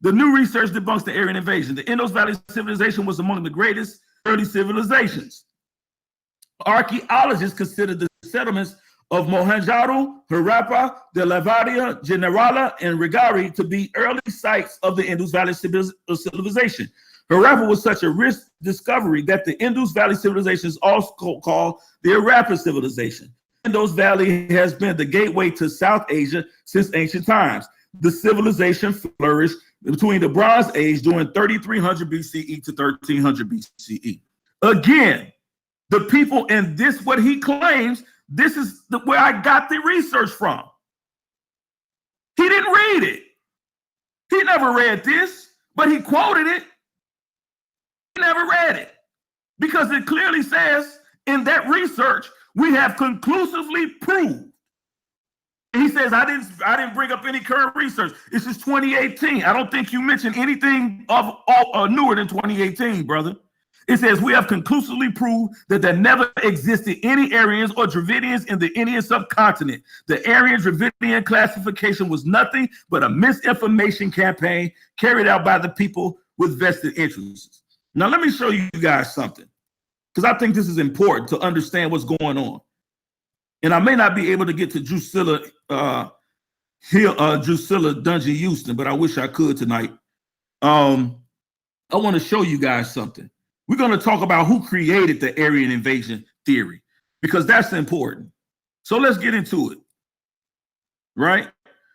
The new research debunks the Aryan invasion. The Indus Valley civilization was among the greatest early civilizations. Archaeologists consider the settlements of Mohenjo-daro, Harappa, De La Vadia, Generala, and Rigari to be early sites of the Indus Valley civilization. Harappa was such a rich discovery that the Indus Valley civilization is also called the Harappa civilization. Indus Valley has been the gateway to South Asia since ancient times. The civilization flourished between the Bronze Age during 3300 BCE to 1300 BCE. Again, the people in this, what he claims, this is where I got the research from. He didn't read it. He never read this, but he quoted it. He never read it because it clearly says in that research, we have conclusively proved. He says, I didn't bring up any current research. This is 2018. I don't think you mentioned anything of newer than 2018, brother. It says, we have conclusively proved that there never existed any Aryans or Dravidians in the Indian subcontinent. The Aryan-Dravidian classification was nothing but a misinformation campaign carried out by the people with vested interests. Now, let me show you guys something, because I think this is important to understand what's going on. And I may not be able to get to Drusilla Dungy Houston, but I wish I could tonight. I want to show you guys something. We're going to talk about who created the Aryan invasion theory, because that's important. So let's get into it, right?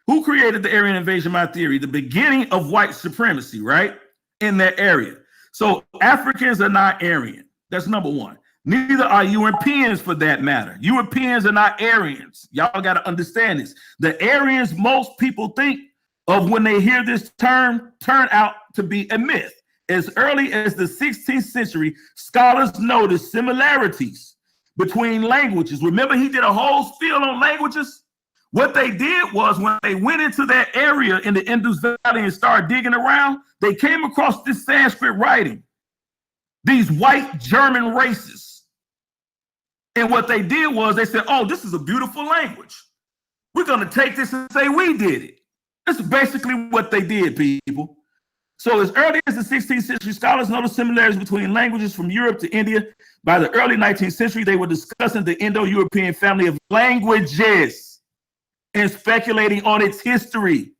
Who created the Aryan invasion, my theory? The beginning of white supremacy, right? In that area. So Africans are not Aryan. That's number one. Neither are Europeans for that matter. Europeans are not Aryans. Y'all got to understand this. The Aryans most people think of when they hear this term turn out to be a myth. As early as the 16th century, scholars noticed similarities between languages. Remember, he did a whole spiel on languages? What they did was when they went into that area in the Indus Valley and started digging around, they came across this Sanskrit writing, these white German races. And what they did was they said, oh, this is a beautiful language. We're going to take this and say we did it. This is basically what they did, people. So as early as the 16th century, scholars noticed similarities between languages from Europe to India. By the early 19th century, they were discussing the Indo-European family of languages and speculating on its history.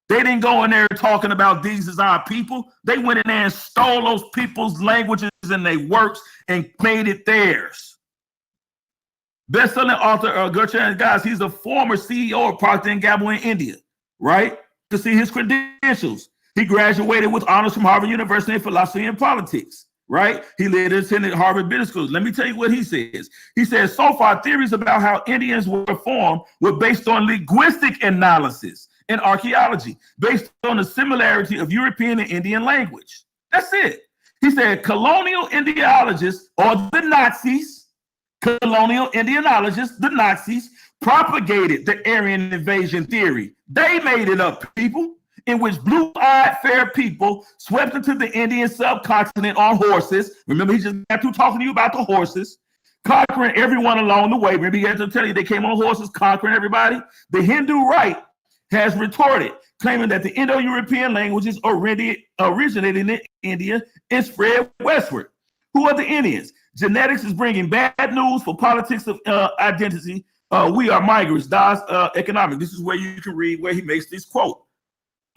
They didn't go in there talking about these as our people. They went in there and stole those people's languages and their works and made it theirs. Best-selling author Gurcharan Das, he's a former CEO of Procter & Gamble in India, right? To see his credentials. He graduated with honors from Harvard University in philosophy and politics, right? He later attended Harvard Business School. Let me tell you what he says. He says, so far, theories about how Indians were formed were based on linguistic analysis and archaeology, based on the similarity of European and Indian language. That's it. He said, colonial Indiologists, or the Nazis, the Nazis, propagated the Aryan invasion theory. They made it up, people, in which blue-eyed fair people swept into the Indian subcontinent on horses. Remember, he just got through talking to you about the horses, conquering everyone along the way. Remember, he had to tell you they came on horses, conquering everybody. The Hindu right has retorted, claiming that the Indo-European languages originated in India and spread westward. Who are the Indians? Genetics is bringing bad news for politics of identity. We are migrants. Das economic. This is where you can read where he makes this quote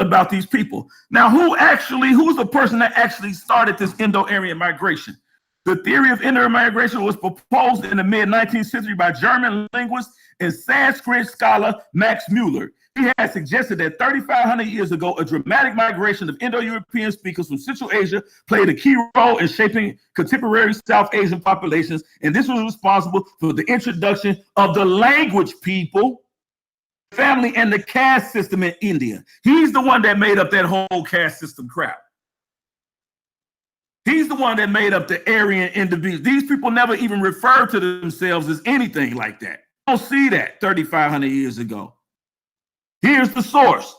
about these people. Now, who's the person that actually started this Indo-Aryan migration? The theory of Indo-Aryan migration was proposed in the mid-19th century by German linguist and Sanskrit scholar Max Muller. He had suggested that 3,500 years ago, a dramatic migration of Indo-European speakers from Central Asia played a key role in shaping contemporary South Asian populations, and this was responsible for the introduction of the language, people, family, and the caste system in India. He's the one that made up that whole caste system crap. He's the one that made up the Aryan individuals. These people never even referred to themselves as anything like that. You don't see that 3,500 years ago. Here's the source.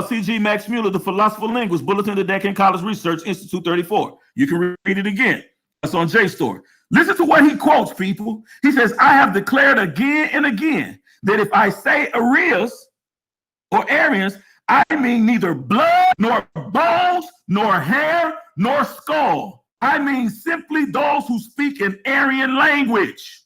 C.G. Max Muller, the philosopher linguist, Bulletin of the Deccan College Research Institute 34. You can read it again. That's on JSTOR. Listen to what he quotes, people. He says, I have declared again and again that if I say Aryans or Aryans, I mean neither blood, nor bones, nor hair, nor skull. I mean simply those who speak an Aryan language.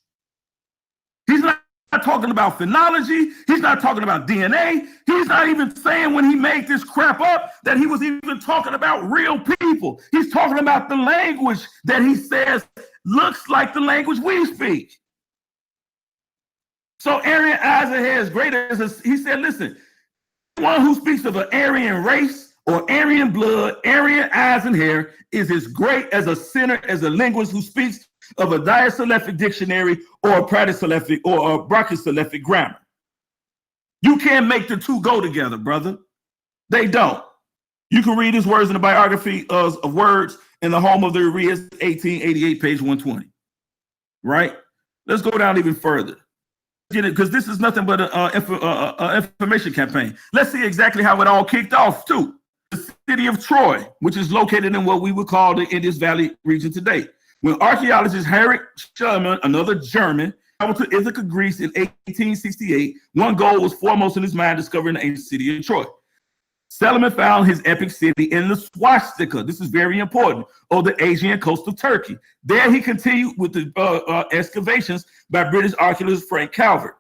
He's not talking about phenology. He's not talking about DNA. He's not even saying when he made this crap up that he was even talking about real people. He's talking about the language that he says looks like the language we speak. So Aryan eyes and hair is greater as he said, listen, one who speaks of an Aryan race or Aryan blood, Aryan eyes and hair is as great as a sinner as a linguist who speaks of a diasyllabic dictionary or a pratysyllabic or a brachysyllabic grammar. You can't make the two go together, brother. They don't. You can read his words in the biography of words in the home of the Arias, 1888, page 120. Right? Let's go down even further. Get it, because this is nothing but an information campaign. Let's see exactly how it all kicked off, too. The city of Troy, which is located in what we would call the Indus Valley region today. When archaeologist Harry Sherman, another German, traveled to Ithaca, Greece in 1868, one goal was foremost in his mind, discovering the ancient city of Troy. Solomon found his epic city in the swastika. This is very important, on the Aegean coast of Turkey. There he continued with the excavations by British archaeologist Frank Calvert.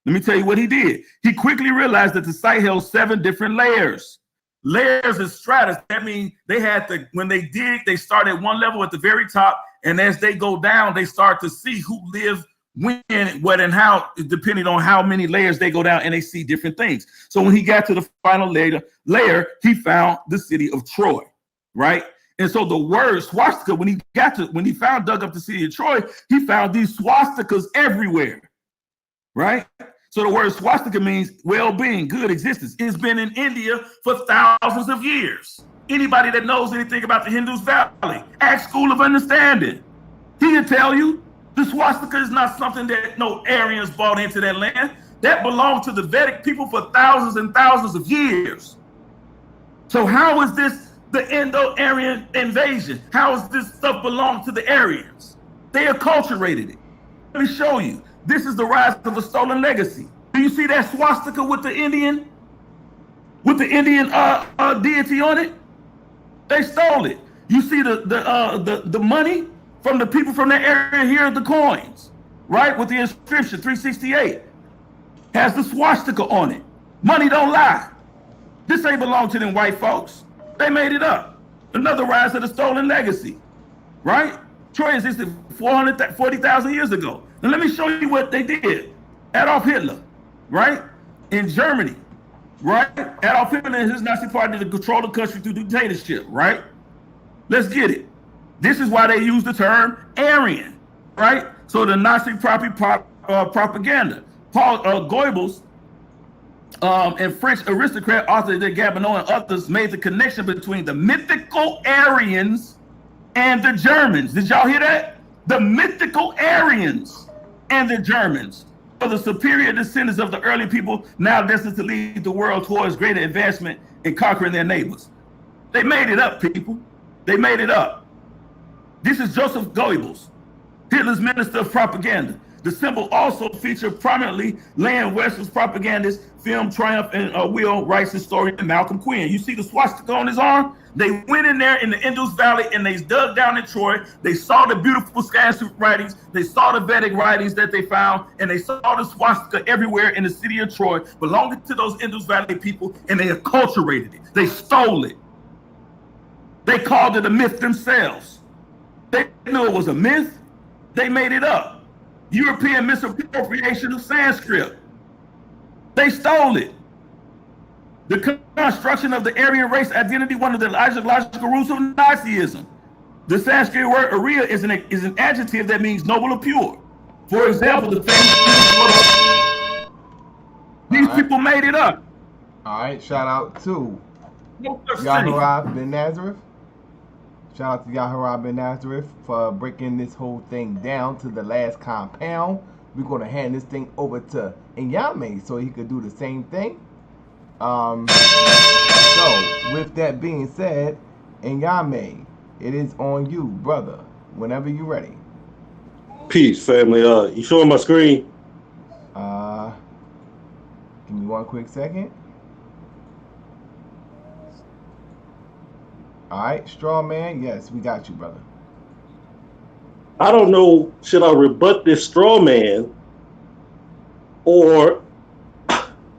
Let me tell you what he did. He quickly realized that the site held 7 different layers. Layers and stratus. That means they had to, when they dig, they start at one level at the very top, and as they go down, they start to see who lived when, what, and how, depending on how many layers they go down, and they see different things. So when he got to the final layer, he found the city of Troy, right? And so the word swastika, when he dug up the city of Troy, he found these swastikas everywhere, right? So the word swastika means well-being, good existence. It's been in India for thousands of years. Anybody that knows anything about the Indus Valley, ask School of Understanding. He can tell you the swastika is not something that no Aryans brought into that land. That belonged to the Vedic people for thousands and thousands of years. So how is this the Indo-Aryan invasion? How is this stuff belong to the Aryans? They acculturated it. Let me show you. This is the rise of a stolen legacy. Do you see that swastika with the Indian deity on it? They stole it. You see the money from the people from that area here, the coins, right? With the inscription 368 has the swastika on it. Money don't lie. This ain't belong to them white folks. They made it up. Another rise of the stolen legacy, right? Troy existed 40,000 years ago. And let me show you what they did. Adolf Hitler, right? In Germany, right? Adolf Hitler and his Nazi party to control the country through dictatorship, right? Let's get it. This is why they use the term Aryan, right? So the Nazi propaganda. Paul Goebbels and French aristocrat Arthur de Gabineau and others made the connection between the mythical Aryans and the Germans. Did y'all hear that? The mythical Aryans and the Germans are the superior descendants of the early people now destined to lead the world towards greater advancement in conquering their neighbors. They made it up, people. They made it up. This is Joseph Goebbels, Hitler's minister of propaganda. The symbol also featured prominently Land West's propagandist, film Triumph and Will Wright's historian Malcolm Quinn. You see the swastika on his arm? They went in there in the Indus Valley and they dug down in Troy. They saw the beautiful Sanskrit writings. They saw the Vedic writings that they found, and they saw the swastika everywhere in the city of Troy, belonging to those Indus Valley people, and they acculturated it. They stole it. They called it a myth themselves. They knew it was a myth. They made it up. European misappropriation of Sanskrit. They stole it. The construction of the Aryan race identity, one of the ideological roots of Nazism. The Sanskrit word Arya is an adjective that means noble or pure. For example, the famous these people made it up. All right, shout out to Yarah Ben Nazareth. Shout out to Yarah Ben Nazareth for breaking this whole thing down to the last compound. We're going to hand this thing over to Nyame so he could do the same thing. So, with that being said, Nyame, it is on you, brother, whenever you're ready. Peace, family. You showing my screen? Give me one quick second. All right, straw man. Yes, we got you, brother. I don't know. Should I rebut this straw man or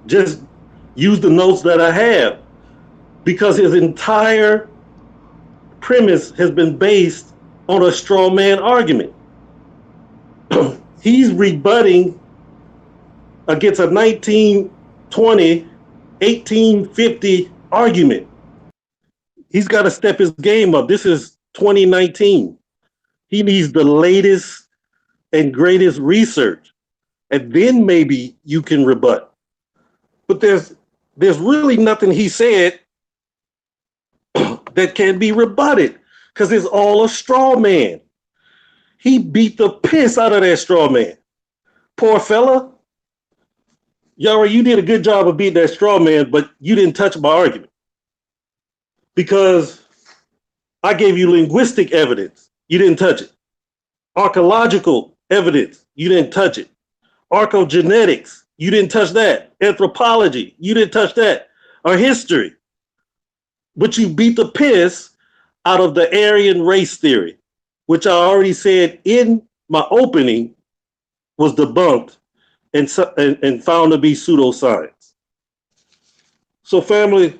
just use the notes that I have, because his entire premise has been based on a straw man argument. He's rebutting against a 1920, 1850 argument. He's got to step his game up. This is 2019. He needs the latest and greatest research, and then maybe you can rebut. But there's really nothing he said that can be rebutted, because it's all a straw man. He beat the piss out of that straw man. Poor fella. Yarah, you did a good job of beating that straw man, but you didn't touch my argument. Because I gave you linguistic evidence. You didn't touch it. Archaeological evidence. You didn't touch it. Archaeogenetics. You didn't touch that. Anthropology. You didn't touch that. Or history. But you beat the piss out of the Aryan race theory, which I already said in my opening was debunked and found to be pseudoscience. So family,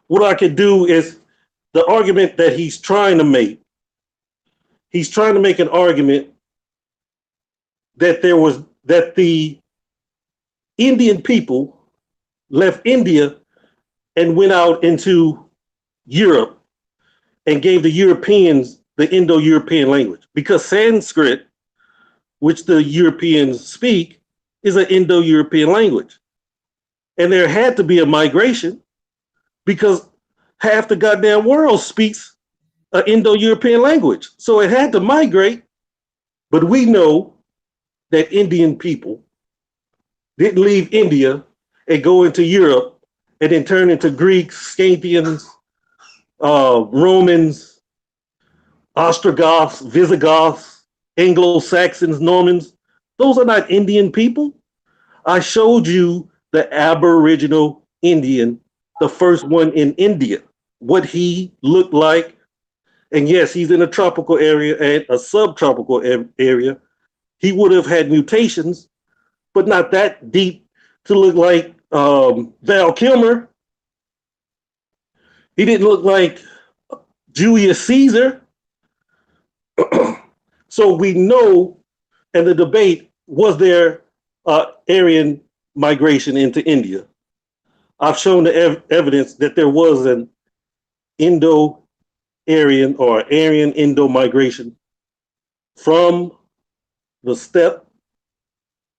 what I could do is the argument that he's trying to make an argument that the Indian people left India and went out into Europe and gave the Europeans the Indo-European language, because Sanskrit, which the Europeans speak, is an Indo-European language. And there had to be a migration, because half the goddamn world speaks an Indo-European language. So it had to migrate. But we know that Indian people didn't leave India and go into Europe and then turn into Greeks, Scythians, Romans, Ostrogoths, Visigoths, Anglo-Saxons, Normans. Those are not Indian people. I showed you the Aboriginal Indian, the first one in India, what he looked like. And yes, he's in a tropical area and a subtropical area. He would have had mutations, but not that deep to look like Val Kilmer. He didn't look like Julius Caesar. So we know, and the debate, was there Aryan migration into India? I've shown the evidence that there was an Indo-Aryan or Aryan-Indo migration from the steppe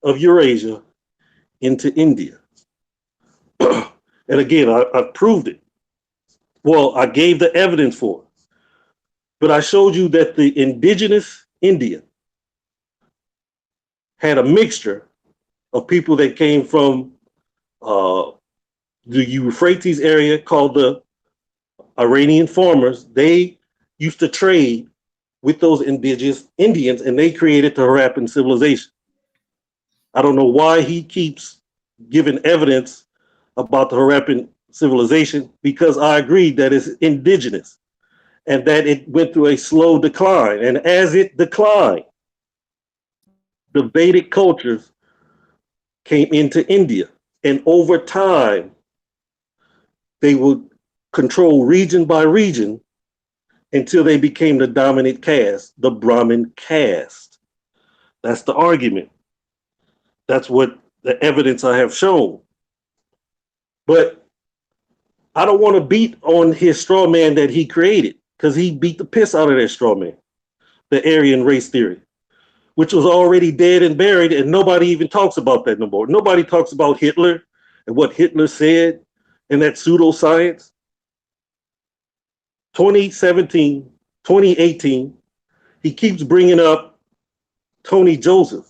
of Eurasia into India. And again, I proved it. Well, I gave the evidence for it. But I showed you that the indigenous Indian had a mixture of people that came from the Euphrates area, called the Iranian farmers. They used to trade with those indigenous Indians, and they created the Harappan civilization. I don't know why he keeps giving evidence about the Harappan civilization, because I agreed that it's indigenous and that it went through a slow decline. And as it declined, the Vedic cultures came into India, and over time, they would control region by region until they became the dominant caste, the Brahmin caste. That's the argument. That's what the evidence I have shown. But I don't want to beat on his straw man that he created, because he beat the piss out of that straw man, the Aryan race theory, which was already dead and buried, and nobody even talks about that no more. Nobody talks about Hitler and what Hitler said and that pseudoscience. 2017, 2018, he keeps bringing up Tony Joseph,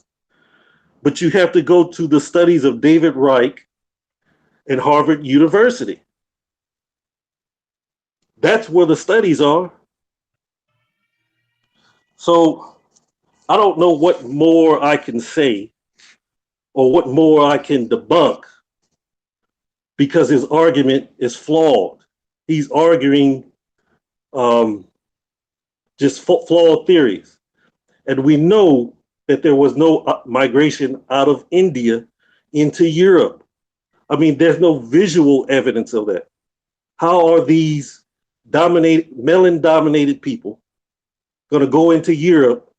but you have to go to the studies of David Reich and Harvard University. That's where the studies are. So I don't know what more I can say or what more I can debunk, because his argument is flawed. He's arguing just flawed theories. And we know that there was no migration out of India into Europe. I mean, there's no visual evidence of that. How are these melon-dominated people going to go into Europe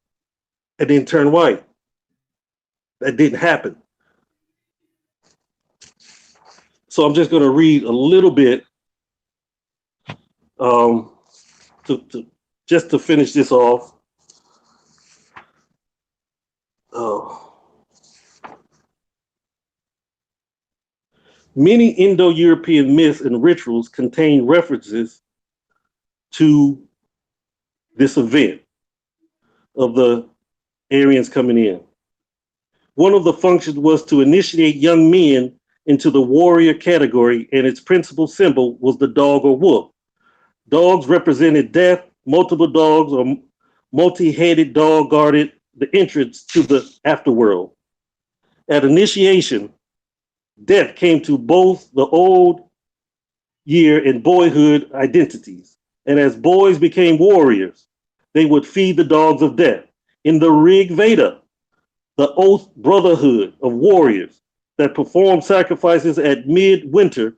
and then turn white? That didn't happen. So I'm just going to read a little bit just to finish this off. Many Indo-European myths and rituals contain references to this event of the Aryans coming in. One of the functions was to initiate young men into the warrior category, and its principal symbol was the dog or wolf. Dogs represented death. Multiple dogs or multi-headed dog guarded the entrance to the afterworld. At initiation, death came to both the old year and boyhood identities. And as boys became warriors, they would feed the dogs of death. In the Rig Veda, the oath brotherhood of warriors that performed sacrifices at midwinter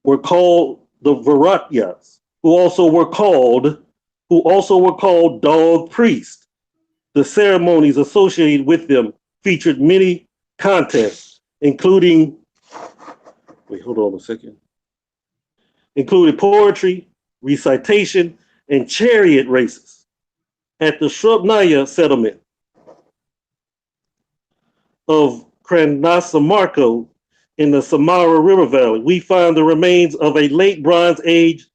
were called the Varatyas, who also were called dog priests. The ceremonies associated with them featured many contests, including poetry, recitation, and chariot races. At the Shrubnaya settlement of Kranasamarko in the Samara River Valley, we find the remains of a late Bronze Age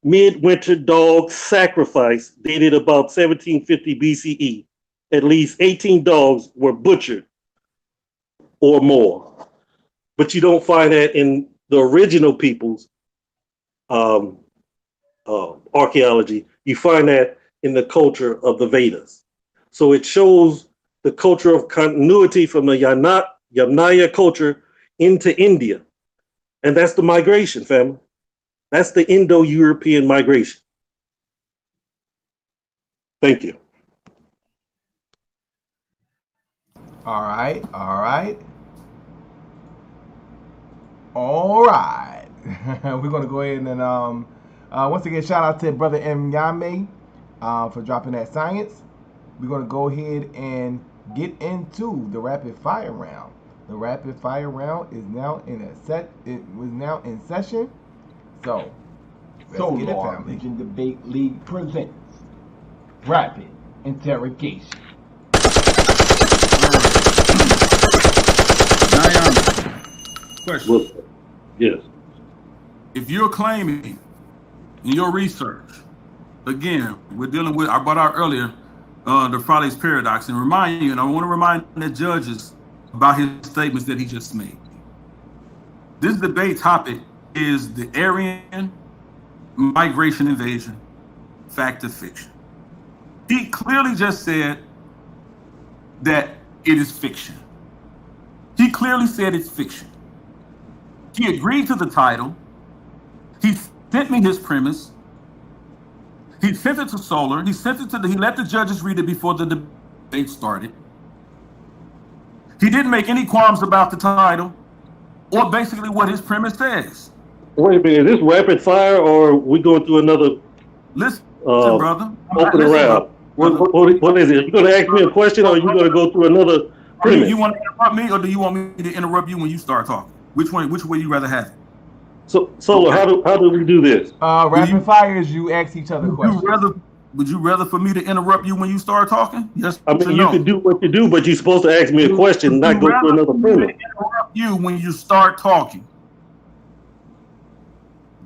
midwinter dog sacrifice dated about 1750 BCE. At least 18 dogs were butchered or more. But you don't find that in the original people's archaeology. You find that in the culture of the Vedas. So it shows the culture of continuity from the Yamnaya culture into India. And that's the migration, family. That's the Indo-European migration. Thank you. All right. We're gonna go ahead and once again shout out to brother Nyame for dropping that science. We're gonna go ahead and get into the rapid fire round. The rapid fire round is now in session. So let's get it, family. Religion Debate League presents Rapid Interrogation. Question. Yes. If you're claiming in your research, again, we're dealing with, I brought out earlier, the Friday's paradox, and remind you, and I want to remind the judges about his statements that he just made. This debate topic is the Aryan migration invasion, fact or fiction. He clearly just said that it is fiction. He clearly said it's fiction. He agreed to the title. He sent me his premise. He sent it to Solar. He let the judges read it before the debate started. He didn't make any qualms about the title or basically what his premise says. Wait a minute, is this rapid fire or are we going through another Listen, brother. Open around? What is it? Are you going to ask me a question or are you going to go through another premise? You want to interrupt me or do you want me to interrupt you when you start talking? Which way you rather have it? So, Solar, how do we do this? Rapid fire is you ask each other questions. Would you rather for me to interrupt you when you start talking? Yes. I mean, you can do what you do, but you're supposed to ask me a question, not go through another premise. Interrupt you when you start talking.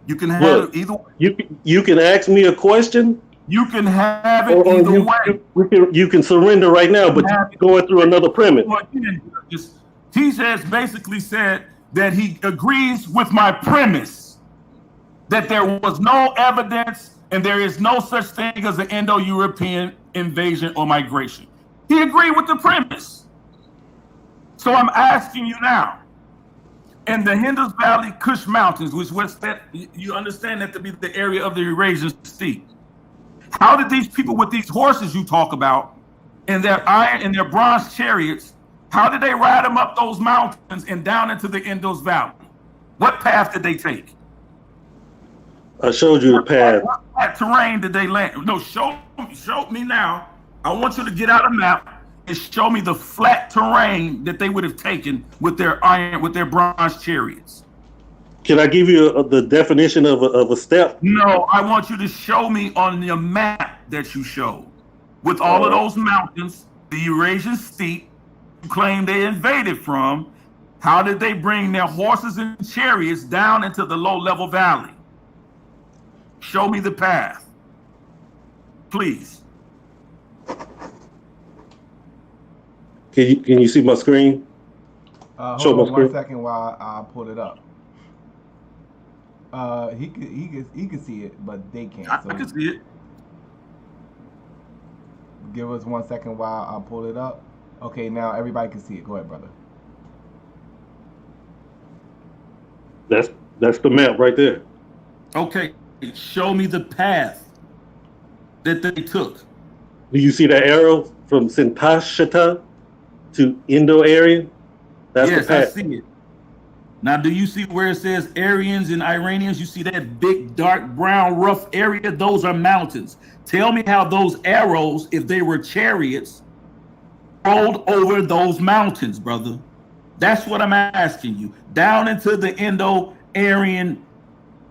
You can have it either way. You can ask me a question. You can have it either way. You can surrender right now, but you're going through another premise. He basically said that he agrees with my premise that there was no evidence and there is no such thing as an Indo-European invasion or migration. He agreed with the premise. So I'm asking you now, in the Indus Valley Kush Mountains, which was that you understand that to be the area of the Eurasian steppe, how did these people with these horses you talk about in their iron and their bronze chariots, how did they ride them up those mountains and down into the Indus Valley? What path did they take? I showed you the path. What terrain did they land? No, show me now. I want you to get out a map and show me the flat terrain that they would have taken with their bronze chariots. Can I give you the definition of a step? No, I want you to show me on your map that you showed with all of those mountains, the Eurasian steppe you claim they invaded from. How did they bring their horses and chariots down into the low-level valley? Show me the path, please. Can you see my screen? Hold on 1 second while I pull it up. He could see it, but they can't. I can see it. Give us 1 second while I pull it up. Okay, now everybody can see it. Go ahead, brother. That's the map right there. Okay, show me the path that they took. Do you see that arrow from Sintashta to Indo-Aryan? That's yes, the path. I see it. Now, do you see where it says Aryans and Iranians? You see that big, dark, brown, rough area? Those are mountains. Tell me how those arrows, if they were chariots, rolled over those mountains, brother. That's what I'm asking you. Down into the Indo-Aryan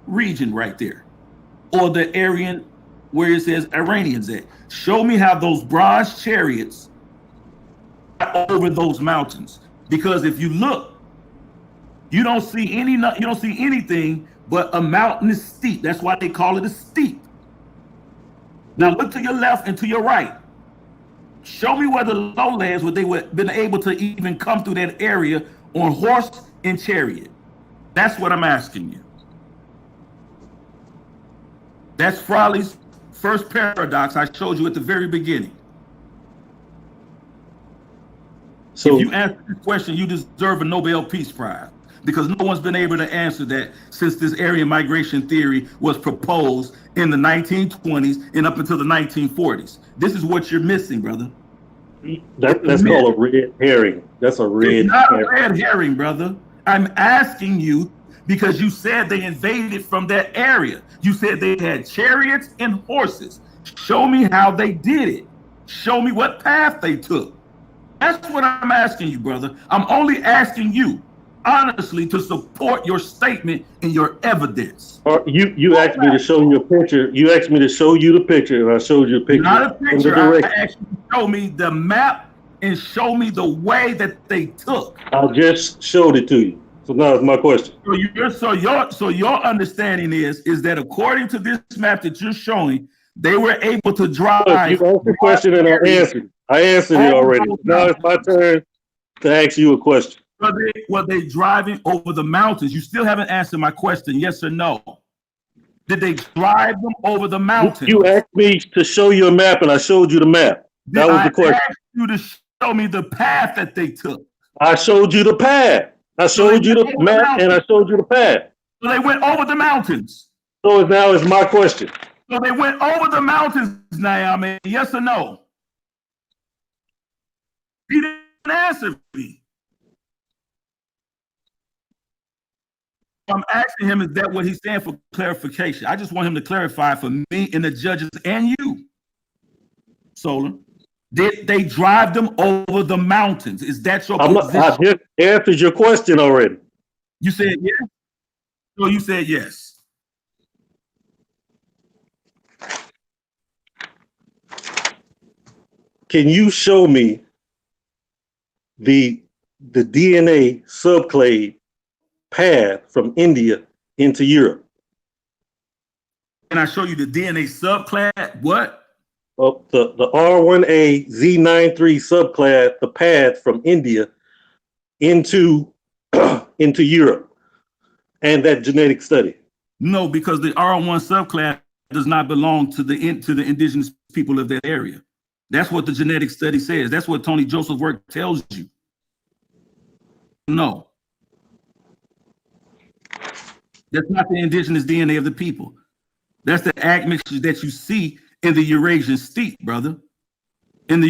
region right there. Or the Aryan, where it says Iranians at. Show me how those bronze chariots got over those mountains. Because if you look, you don't see anything but a mountainous steep. That's why they call it a steep. Now look to your left and to your right. Show me where the lowlands where they would been able to even come through that area on horse and chariot. That's what I'm asking you. That's Frawley's first paradox I showed you at the very beginning. So if you answer this question, you deserve a Nobel Peace Prize, because no one's been able to answer that since this Aryan migration theory was proposed in the 1920s and up until the 1940s. This is what you're missing, brother. That's called a red herring. That's a red herring. It's not a red herring, brother. I'm asking you because you said they invaded from that area. You said they had chariots and horses. Show me how they did it. Show me what path they took. That's what I'm asking you, brother. I'm only asking you, honestly, to support your statement and your evidence. You asked me to show you a picture. You asked me to show you the picture, and I showed you a picture. Not a picture. I asked you to show me the map and show me the way that they took. I just showed it to you. So now it's my question. So your understanding is that according to this map that you're showing, they were able to drive. Look, you asked the question and I answered. I answered it already. Now it's my turn to ask you a question. Were they driving over the mountains? You still haven't answered my question, yes or no. Did they drive them over the mountains? You asked me to show you a map, and I showed you the map. That was the question. I asked you to show me the path that they took. I showed you the path. I showed you the map, and I showed you the path. So they went over the mountains. So now it's my question. So they went over the mountains, Nyame, yes or no? He didn't answer me. I'm asking him, is that what he's saying for clarification? I just want him to clarify for me and the judges and you, Solar. Did they drive them over the mountains? Is that your position? I just answered your question already. You said yes? So you said yes. Can you show me the DNA subclade path from India into Europe? Can I show you the DNA subclad? What? The R1A Z93 subclad, the path from India into Europe, and that genetic study. No, because the R1 subclad does not belong to the indigenous people of that area. That's what the genetic study says. That's what Tony Joseph's work tells you. No. That's not the indigenous DNA of the people. That's the admixture that you see in the Eurasian steppe, brother. in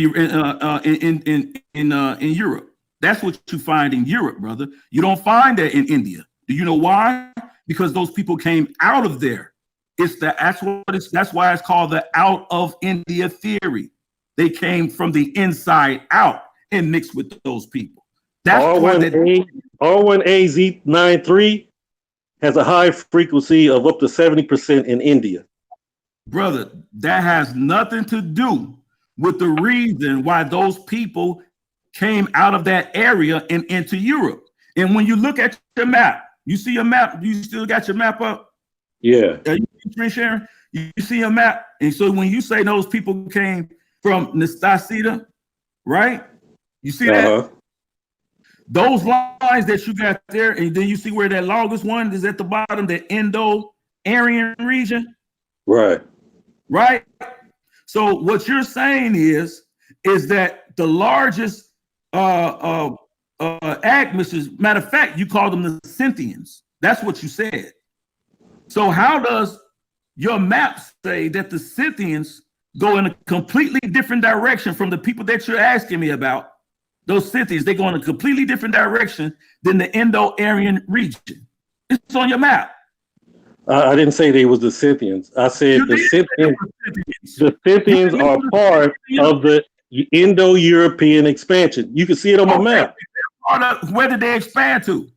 Europe. That's what you find in Europe, brother. You don't find that in India. Do you know why? Because those people came out of there. That's why it's called the out of India theory. They came from the inside out and mixed with those people. That's R1AZ93 has a high frequency of up to 70% in India. Brother, that has nothing to do with the reason why those people came out of that area and into Europe. And when you look at your map, you see a map, you still got your map up? Yeah. You screen sharing? You see a map? And so when you say those people came from Nastasita, right? You see that? Those lines that you got there, and then you see where that longest one is at the bottom, the Indo-Aryan region. Right. Right. So what you're saying is that the largest Agmists, matter of fact, you call them the Scythians. That's what you said. So how does your map say that the Scythians go in a completely different direction from the people that you're asking me about? Those Scythians, they go in a completely different direction than the Indo-Aryan region. It's on your map. I didn't say they was the Scythians. I said the Scythians are part of the Indo-European expansion. You can see it on my map. Where did they expand to?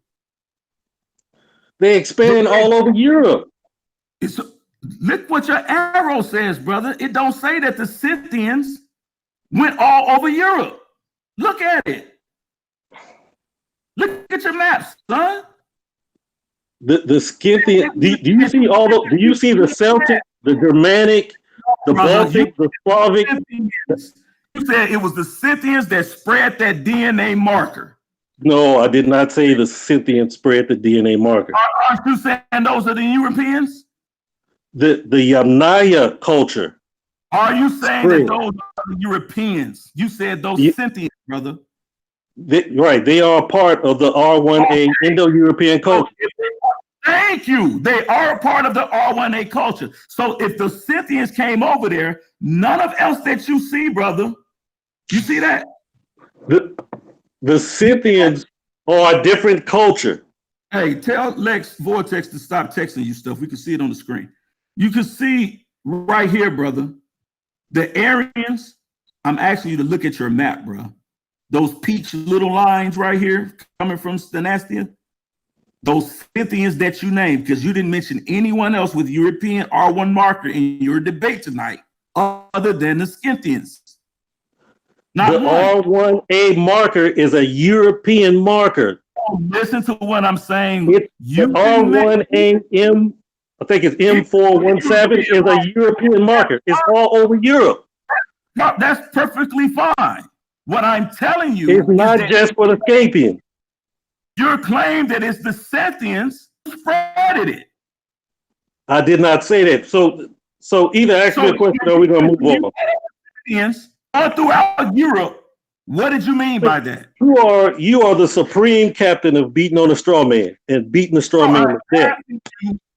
They expand all over Europe. Look what your arrow says, brother. It don't say that the Scythians went all over Europe. Look at it. Look at your maps, son. The Scythian. Do you see all the? Do you see the Celtic, the Germanic, the Baltic, the Slavic? You said it was the Scythians that spread that DNA marker. No, I did not say the Scythians spread the DNA marker. Aren't you saying those are the Europeans? The Yamnaya culture. Are you saying that those are the Europeans? You said those Scythians, brother. Right, they are part of the R1A Indo-European culture. Thank you. They are a part of the R1A culture. So if the Scythians came over there, none of else that you see, brother, you see that? The Scythians are a different culture. Hey, tell Lex Vortex to stop texting you stuff. We can see it on the screen. You can see right here, brother, the Aryans. I'm asking you to look at your map, bro. Those peach little lines right here coming from Stenastia, those Scythians that you named, because you didn't mention anyone else with European R1 marker in your debate tonight, other than the Scythians. The R1A marker is a European marker. Oh, listen to what I'm saying. The R1AM, I think it's M417, is a European marker. It's all over Europe. No, that's perfectly fine. What I'm telling you is not just for the Scapians. Your claim that it's the Scythians spreaded it. I did not say that. So either ask me a question or we're gonna move on. Scythians all throughout Europe. What did you mean by that? You are the supreme captain of beating on a straw man and beating the straw man to death.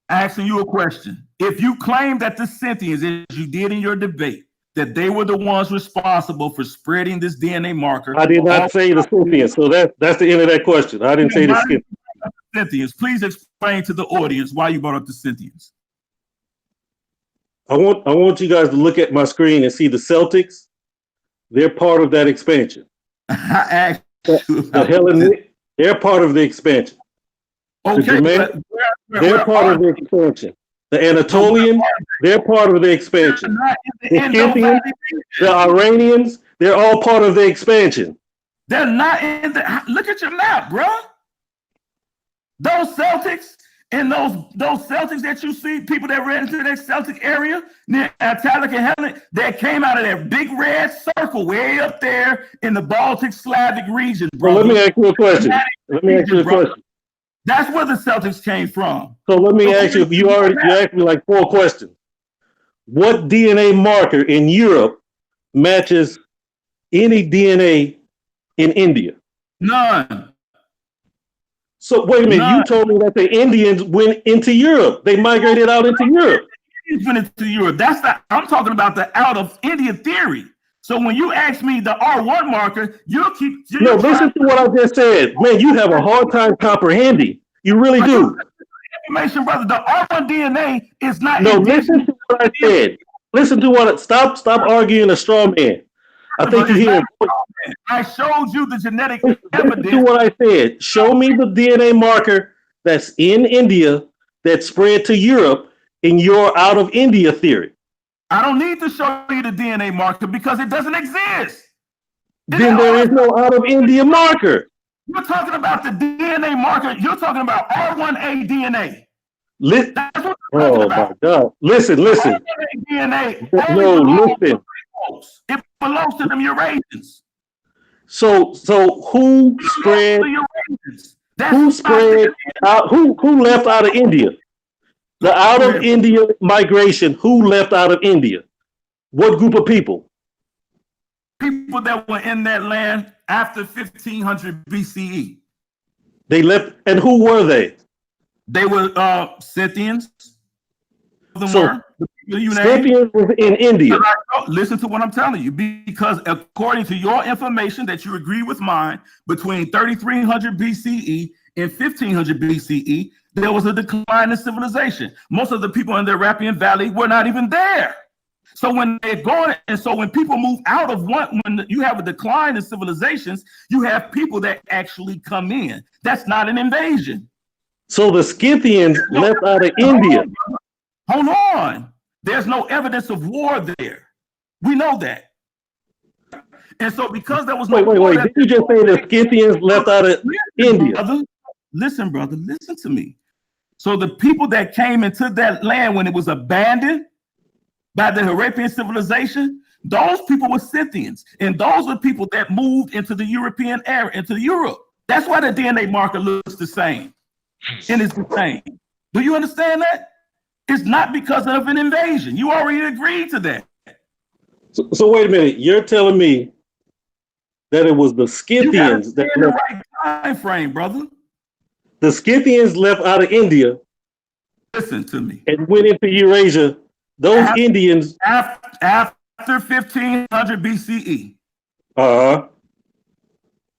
Asking you a question. If you claim that the Scythians, as you did in your debate, that they were the ones responsible for spreading this DNA marker. I did not say the Scythians, so that's the end of that question. I didn't say the Scythians. Please explain to the audience why you brought up the Scythians. I want you guys to look at my screen and see the Celtics. They're part of that expansion. They're part of the expansion. Okay, they're part of the expansion. The Anatolians, they're part of the expansion. The Scythians, the Iranians, they're all part of the expansion. They're not in the. Look at your map, bro. Those Celtics and those Celtics that you see, people that ran into that Celtic area near Italic and Hellenic, that came out of that big red circle way up there in the Baltic Slavic region, bro. Well, let me ask you a question. That's where the Celtics came from. So let me ask you, you asked me like 4 questions. What DNA marker in Europe matches any DNA in India? None. So wait a minute, you told me that the Indians went into Europe. They migrated out into Europe. Indians went into Europe. I'm talking about the out of India theory. So when you ask me the R1 marker, you'll keep. No, listen to what I just said. Man, you have a hard time comprehending. You really do. Information, brother. The R1 DNA is not. No, listen to what I said. Listen to what. Stop arguing a straw man. I think you hear. I showed you the genetic evidence. Listen to what I said. Show me the DNA marker that's in India that spread to Europe in your out of India theory. I don't need to show you the DNA marker because it doesn't exist. Then there is no out of India marker. You're talking about the DNA marker. You're talking about R1A DNA. Oh my God! Listen. DNA. No, listen. It belongs to them Eurasians. So who spread? Who spread out? Who left out of India? The out of India migration. Who left out of India? What group of people? People that were in that land after 1500 BCE. They left, and who were they? They were Scythians. So Scythians was in India. Listen to what I'm telling you, because according to your information that you agree with mine, between 3300 BCE and 1500 BCE, there was a decline in civilization. Most of the people in the Arabian Valley were not even there. So when they're going, and so when people move out of when you have a decline in civilizations, you have people that actually come in. That's not an invasion. So the Scythians left out of India. Hold on. There's no evidence of war there. We know that. And so because there was no war, wait. Did you just say the Scythians left out of India? Brother, listen to me. So the people that came into that land when it was abandoned by the Arabian civilization, those people were Scythians. And those are people that moved into the European area, into Europe. That's why the DNA marker looks the same. And it's the same. Do you understand that? It's not because of an invasion. You already agreed to that. So wait a minute. You're telling me that it was the Scythians that left the right time frame, brother. The Scythians left out of India. Listen to me. And went into Eurasia. Those Indians after 1500 BCE.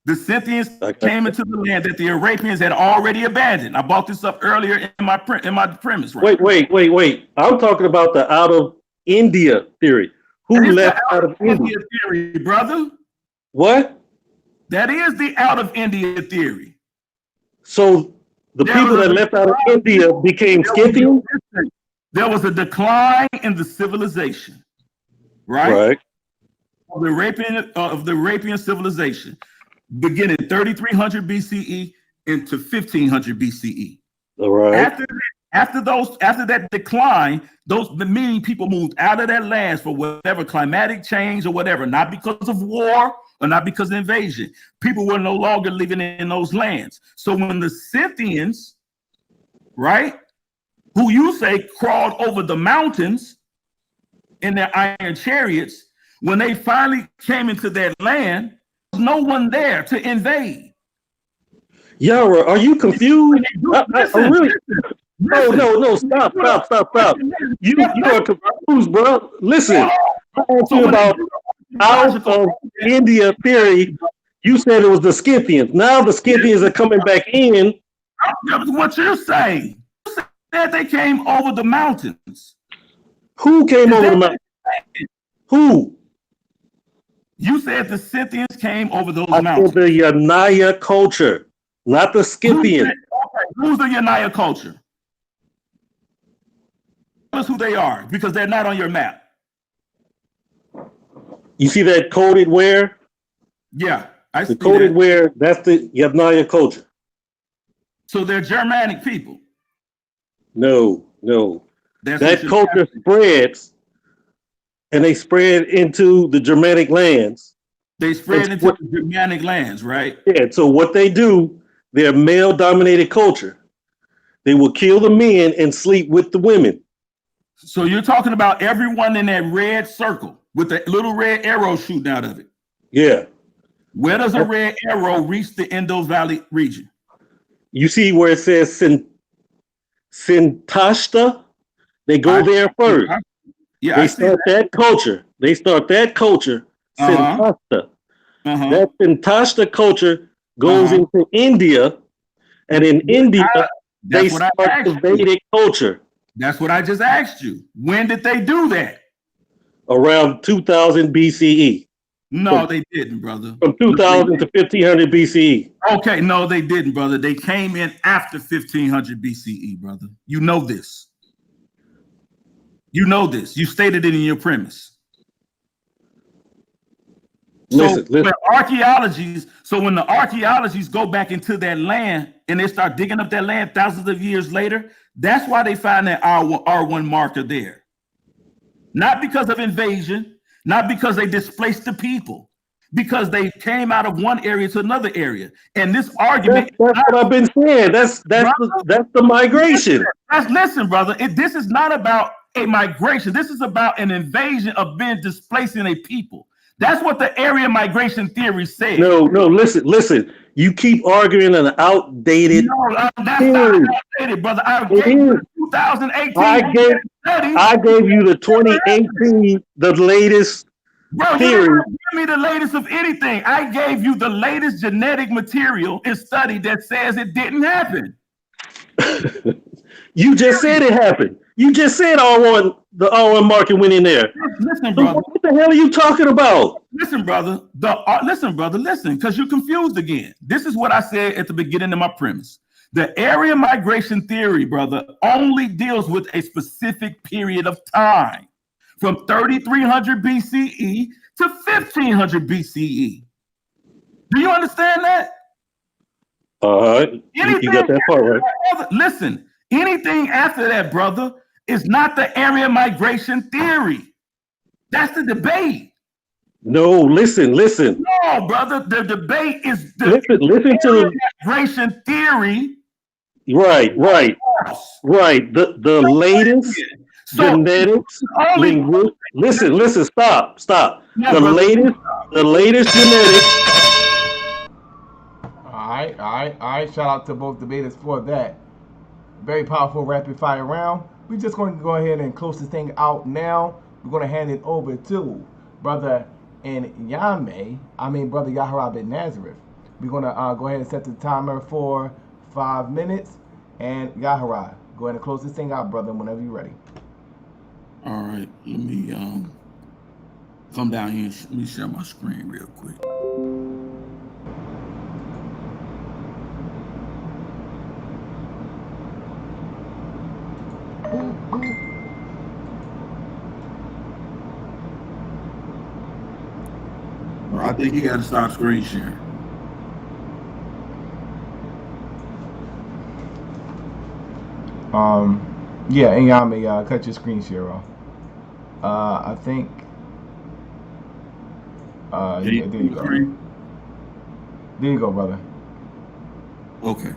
The Scythians came into the land that the Arabians had already abandoned. I brought this up earlier in my premise. Right? Wait. I'm talking about the out of India theory. Who left out of India theory, brother? What? That is the out of India theory. So the people that left out of India became Scythians? There was a decline in the civilization, right? Of the Arabian civilization, beginning 3300 BCE into 1500 BCE. All right. After that decline, the many people moved out of that land for whatever climatic change or whatever, not because of war or not because of invasion. People were no longer living in those lands. So when the Scythians, right, who you say crawled over the mountains in their iron chariots, when they finally came into that land, there was no one there to invade. Yarah, are you confused? Really? No, stop. You are confused, bro. Listen, I'm asking about out of India theory. You said it was the Scythians. Now the Scythians are coming back in. That's what you're saying. You said they came over the mountains. Who came over the mountains? Who? You said the Scythians came over those mountains. The Yanaya culture, not the Scythians. Who's the Yanaya culture? Tell us who they are, because they're not on your map. You see that coded where? Yeah, I see the coded that. where. That's the Yanaya culture. So they're Germanic people. No. That culture spreads, and they spread into the Germanic lands. They spread into the Germanic lands, right? Yeah. So what they do, they're male-dominated culture. They will kill the men and sleep with the women. So you're talking about everyone in that red circle with the little red arrow shooting out of it. Yeah. Where does a red arrow reach the Indus Valley region? You see where it says Sintashta? They go there first. Yeah, they start that culture. They start that culture Santashta. That Santashta culture goes into India, and in India, they start the Vedic culture. That's what I just asked you. When did they do that? Around 2000 BCE. No, they didn't, brother. From 2000 to 1500 BCE. Okay, no, they didn't, brother. They came in after 1500 BCE, brother. You know this. You know this. You stated it in your premise. Listen. When the archaeologies go back into that land and they start digging up that land thousands of years later, that's why they find that R1 marker there. Not because of invasion, not because they displaced the people, because they came out of one area to another area. And this argument— That's what I've been saying. That's the migration. Listen, brother, this is not about a migration. This is about an invasion of being displacing a people. That's what the area migration theory says. No, listen. You keep arguing an outdated that's theory. not outdated, brother. I gave you 2018. I gave you the 2018, the latest theory. You didn't give me the latest of anything. I gave you the latest genetic material and study that says it didn't happen. You just said it happened. You just said the R1 market went in there. Listen, brother. What the hell are you talking about? Listen, brother. Listen, because you're confused again. This is what I said at the beginning of my premise. The area migration theory, brother, only deals with a specific period of time, from 3300 BCE to 1500 BCE. Do you understand that? All right. You got that part right. Listen, anything after that, brother, is not the area migration theory. That's the debate. No, listen. No, brother, the debate is the listen to migration theory. Right. The latest genetics, linguistics. Listen, stop. Yeah, the latest genetics. All right. Shout out to both debaters for that. Very powerful rapid fire round. We're just going to go ahead and close this thing out now. We're going to hand it over to Brother Brother Yarah bin Nazareth. We're going to go ahead and set the timer for 5 minutes. And Yarah, go ahead and close this thing out, brother, whenever you're ready. All right. Let me come down here and let me share my screen real quick. I think you got to stop screen sharing. Yeah, and Nyame, cut your screen share off. I think. There you go. There you go, brother. Okay.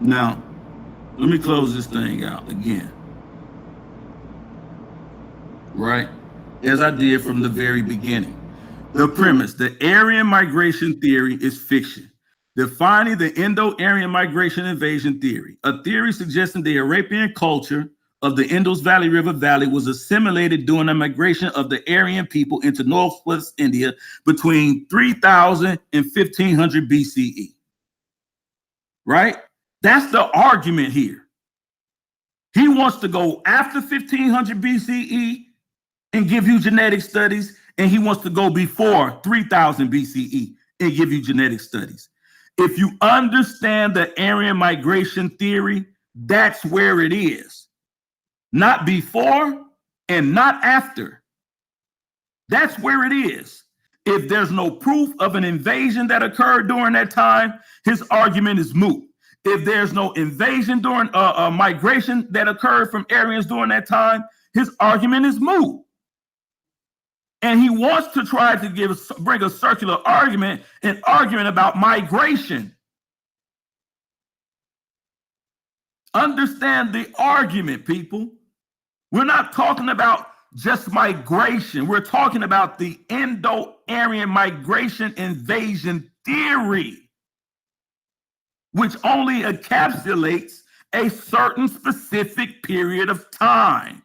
Now, let me close this thing out again. Right? As I did from the very beginning. The premise, the Aryan migration theory is fiction. Defining the Indo-Aryan migration invasion theory, a theory suggesting the Arabian culture of the Indus Valley River Valley was assimilated during the migration of the Aryan people into northwest India between 3000 and 1500 BCE. Right? That's the argument here. He wants to go after 1500 BCE and give you genetic studies, and he wants to go before 3000 BCE and give you genetic studies. If you understand the Aryan migration theory, that's where it is. Not before and not after. That's where it is. If there's no proof of an invasion that occurred during that time, his argument is moot. If there's no invasion during migration that occurred from Aryans during that time, his argument is moot. And he wants to try to bring a circular argument, an argument about migration. Understand the argument, people. We're not talking about just migration. We're talking about the Indo-Aryan migration invasion theory, which only encapsulates a certain specific period of time.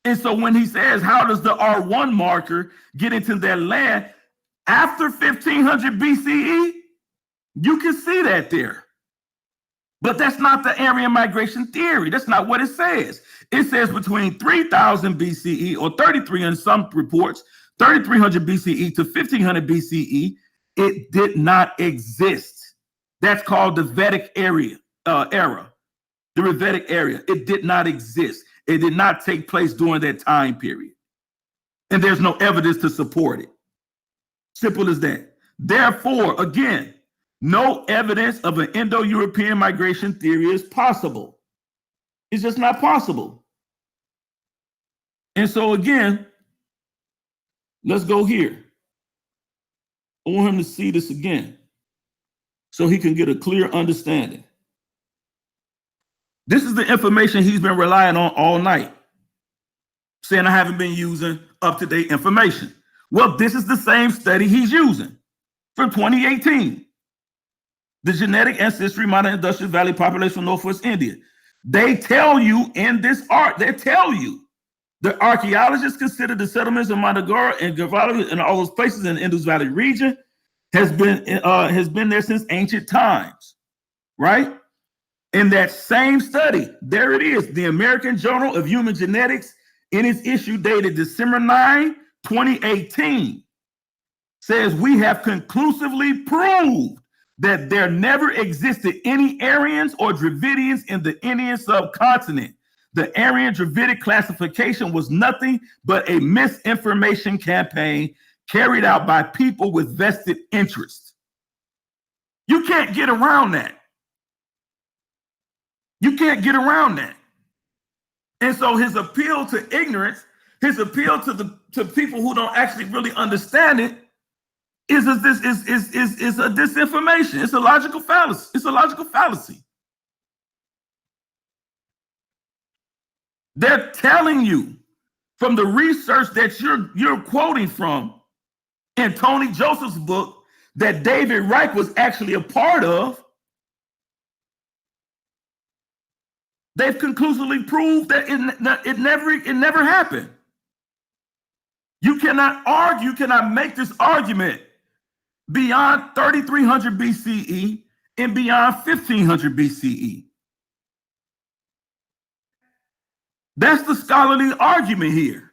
And so when he says, how does the R1 marker get into their land after 1500 BCE? You can see that there. But that's not the Aryan migration theory. That's not what it says. It says between 3000 BCE or 33 in some reports, 3300 BCE to 1500 BCE, it did not exist. That's called the Vedic era. The Vedic era. It did not exist. It did not take place during that time period. And there's no evidence to support it. Simple as that. Therefore, again, no evidence of an Indo-European migration theory is possible. It's just not possible. And so again, let's go here. I want him to see this again so he can get a clear understanding. This is the information he's been relying on all night, saying I haven't been using up-to-date information. Well, this is the same study he's using from 2018. The genetic ancestry modern industrial valley population of Northwest India. They tell you in this art, they tell you the archaeologists consider the settlements of Mandagara and Gavalia and all those places in the Indus Valley region has been there since ancient times, right? In that same study, there it is, the American Journal of Human Genetics, in its issue dated December 9, 2018, says we have conclusively proved that there never existed any Aryans or Dravidians in the Indian subcontinent. The Aryan Dravidic classification was nothing but a misinformation campaign carried out by people with vested interests. You can't get around that. You can't get around that. And so his appeal to ignorance, his appeal to people who don't actually really understand it, is a disinformation. It's a logical fallacy. It's a logical fallacy. They're telling you from the research that you're quoting from in Tony Joseph's book that David Reich was actually a part of. They've conclusively proved that it never happened. You cannot argue, you cannot make this argument beyond 3300 BCE and beyond 1500 BCE. That's the scholarly argument here.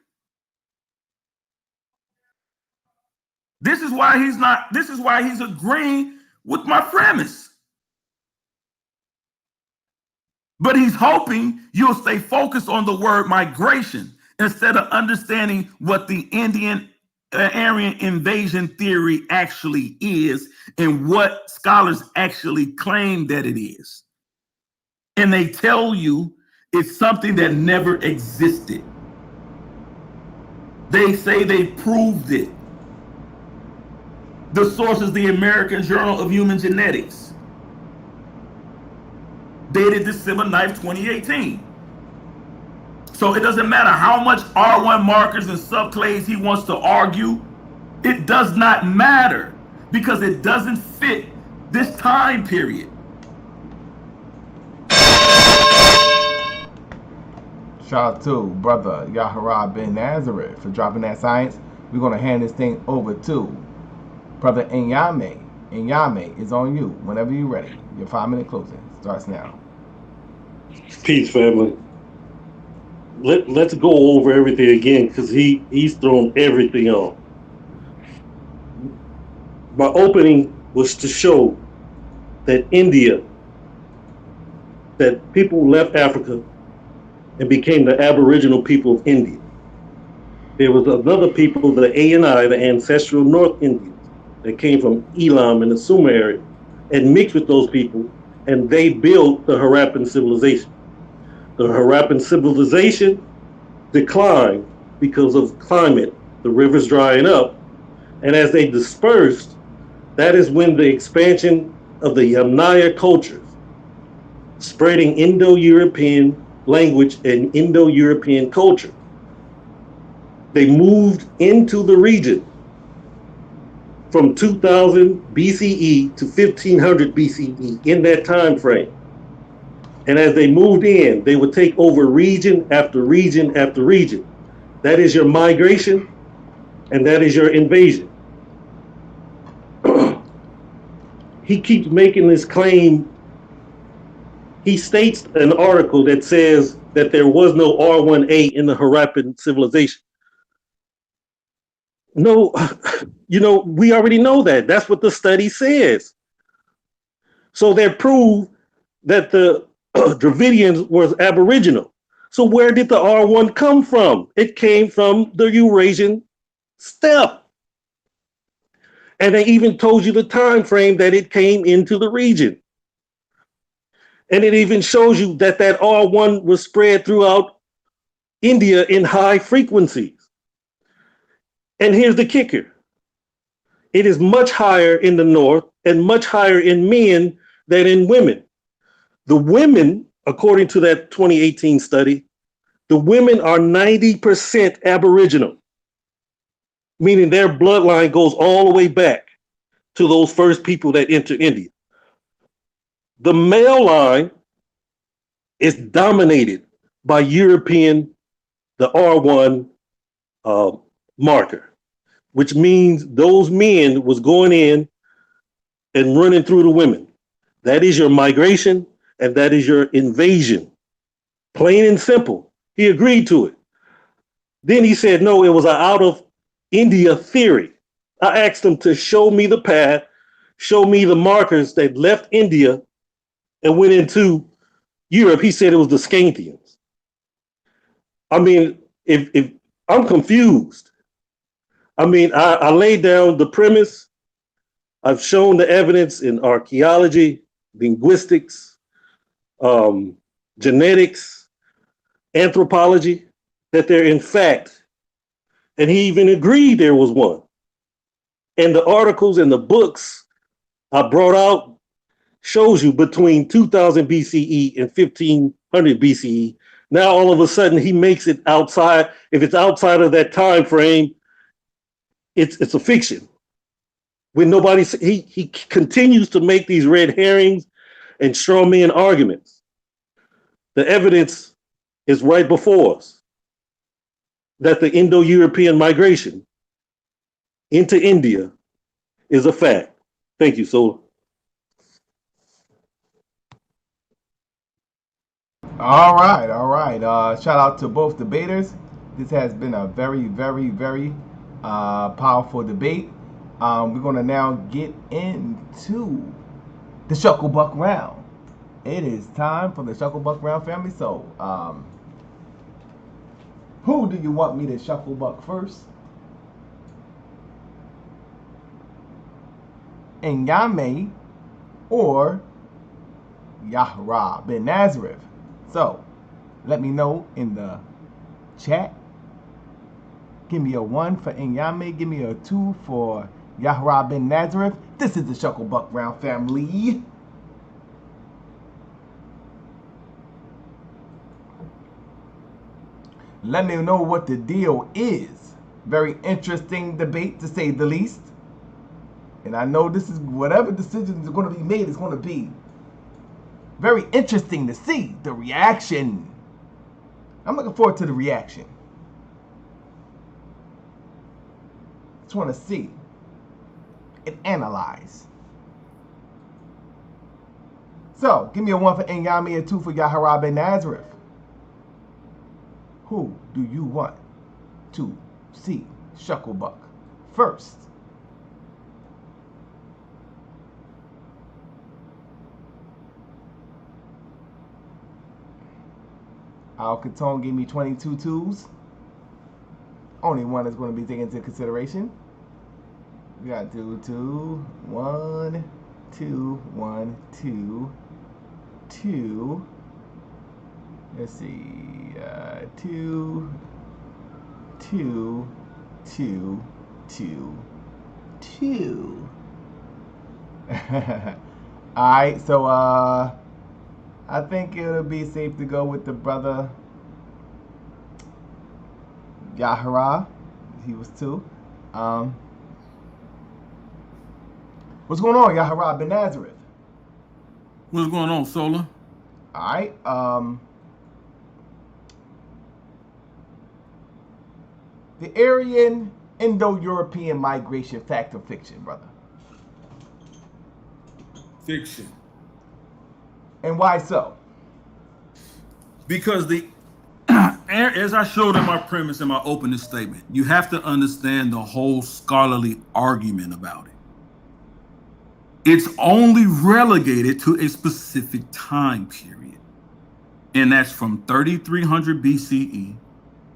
This is why he's agreeing with my premise. But he's hoping you'll stay focused on the word migration instead of understanding what the Indian Aryan invasion theory actually is and what scholars actually claim that it is. And they tell you it's something that never existed. They say they proved it. The source is the American Journal of Human Genetics, dated December 9th, 2018. So it doesn't matter how much R1 markers and subclades he wants to argue. It does not matter because it doesn't fit this time period. Shout out to brother Yarah bin Nazareth for dropping that science. We're going to hand this thing over to brother Nyame. Nyame is on you whenever you're ready. Your 5-minute closing starts now. Peace, family. Let's go over everything again because he's thrown everything on. My opening was to show that India, that people left Africa and became the Aboriginal people of India. There was another people, the ANI, the ancestral North Indians, that came from Elam and the Sumer area and mixed with those people, and they built the Harappan civilization. The Harappan civilization declined because of climate, the rivers drying up, and as they dispersed, that is when the expansion of the Yamnaya cultures, spreading Indo-European language and Indo-European culture. They moved into the region from 2000 BCE to 1500 BCE in that time frame. And as they moved in, they would take over region after region after region. That is your migration, and that is your invasion. He keeps making this claim. He states an article that says that there was no R1A in the Harappan civilization. No, we already know that. That's what the study says. So they prove that the Dravidians was Aboriginal. So where did the R1 come from? It came from the Eurasian steppe. And they even told you the time frame that it came into the region. And it even shows you that R1 was spread throughout India in high frequencies. And here's the kicker. It is much higher in the north and much higher in men than in women. The women, according to that 2018 study, the women are 90% Aboriginal, meaning their bloodline goes all the way back to those first people that entered India. The male line is dominated by European, the R1 marker, which means those men was going in and running through the women. That is your migration, and that is your invasion. Plain and simple. He agreed to it. Then he said, no, it was an out of India theory. I asked him to show me the path, show me the markers that left India and went into Europe. He said it was the Scythians. I mean, if I'm confused. I mean, I laid down the premise. I've shown the evidence in archaeology, linguistics, genetics, anthropology, that there in fact, and he even agreed there was one. And the articles and the books I brought out shows you between 2000 BCE and 1500 BCE. Now all of a sudden he makes it outside. If it's outside of that time frame, it's a fiction. When he continues to make these red herrings and straw man arguments. The evidence is right before us that the Indo-European migration into India is a fact. Thank you, Sola. All right. Shout out to both debaters. This has been a very, very, very powerful debate. We're going to now get into the Shucklebuck round. It is time for the Shucklebuck round, family. So, who do you want me to Shucklebuck first? Nyame or Yarah bin Nazareth? So, let me know in the chat. Give me a 1 for Nyame. Give me a 2 for Yarah bin Nazareth. This is the Shucklebuck round, family. Let me know what the deal is. Very interesting debate, to say the least. And I know this is whatever decisions are going to be made is going to be very interesting to see the reaction. I'm looking forward to the reaction. Just want to see and analyze. So, give me a 1 for Nyame, a 2 for Yarah bin Nazareth. Who do you want to see Shucklebuck first? Al Catone gave me 22 twos. Only one is going to be taken into consideration. We got 2, 2, 1, 2, 1, 2, 2. Let's see, 2, 2, 2, 2, 2. Alright, so I think it'll be safe to go with the brother Yarah. He was 2. What's going on, Yarah bin Nazareth? What's going on, Sola? Alright, The Aryan Indo-European migration, fact or fiction, brother? Fiction. And why so? Because as I showed in my premise in my opening statement, you have to understand the whole scholarly argument about it. It's only relegated to a specific time period, and that's from 3300 BCE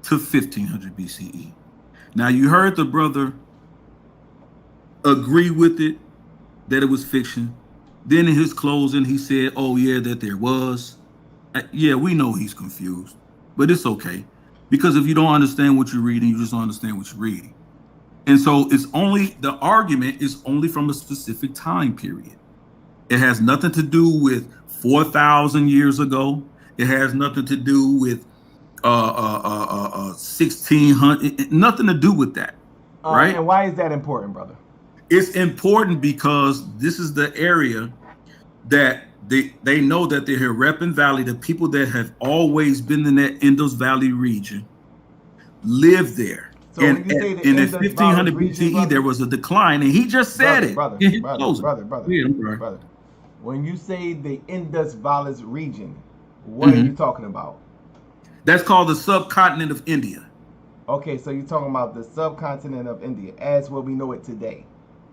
to 1500 BCE. Now, you heard the brother agree with it, that it was fiction. Then in his closing, he said, oh, yeah, that there was. Yeah, we know he's confused, but it's okay. Because if you don't understand what you're reading, you just don't understand what you're reading. And so the argument is only from a specific time period. It has nothing to do with 4,000 years ago. It has nothing to do with 1600, nothing to do with that, right? And why is that important, brother? It's important because this is the area that they know that the Harappan Valley, the people that have always been in that Indus Valley region, live there. So and when you say the in Indus 1500 Valley BCE, region, there was a decline, and he just said it. Brother. Yeah, I'm sorry. Brother. When you say the Indus Valley region, what are you talking about? That's called the subcontinent of India. Okay, so you're talking about the subcontinent of India as what we know it today.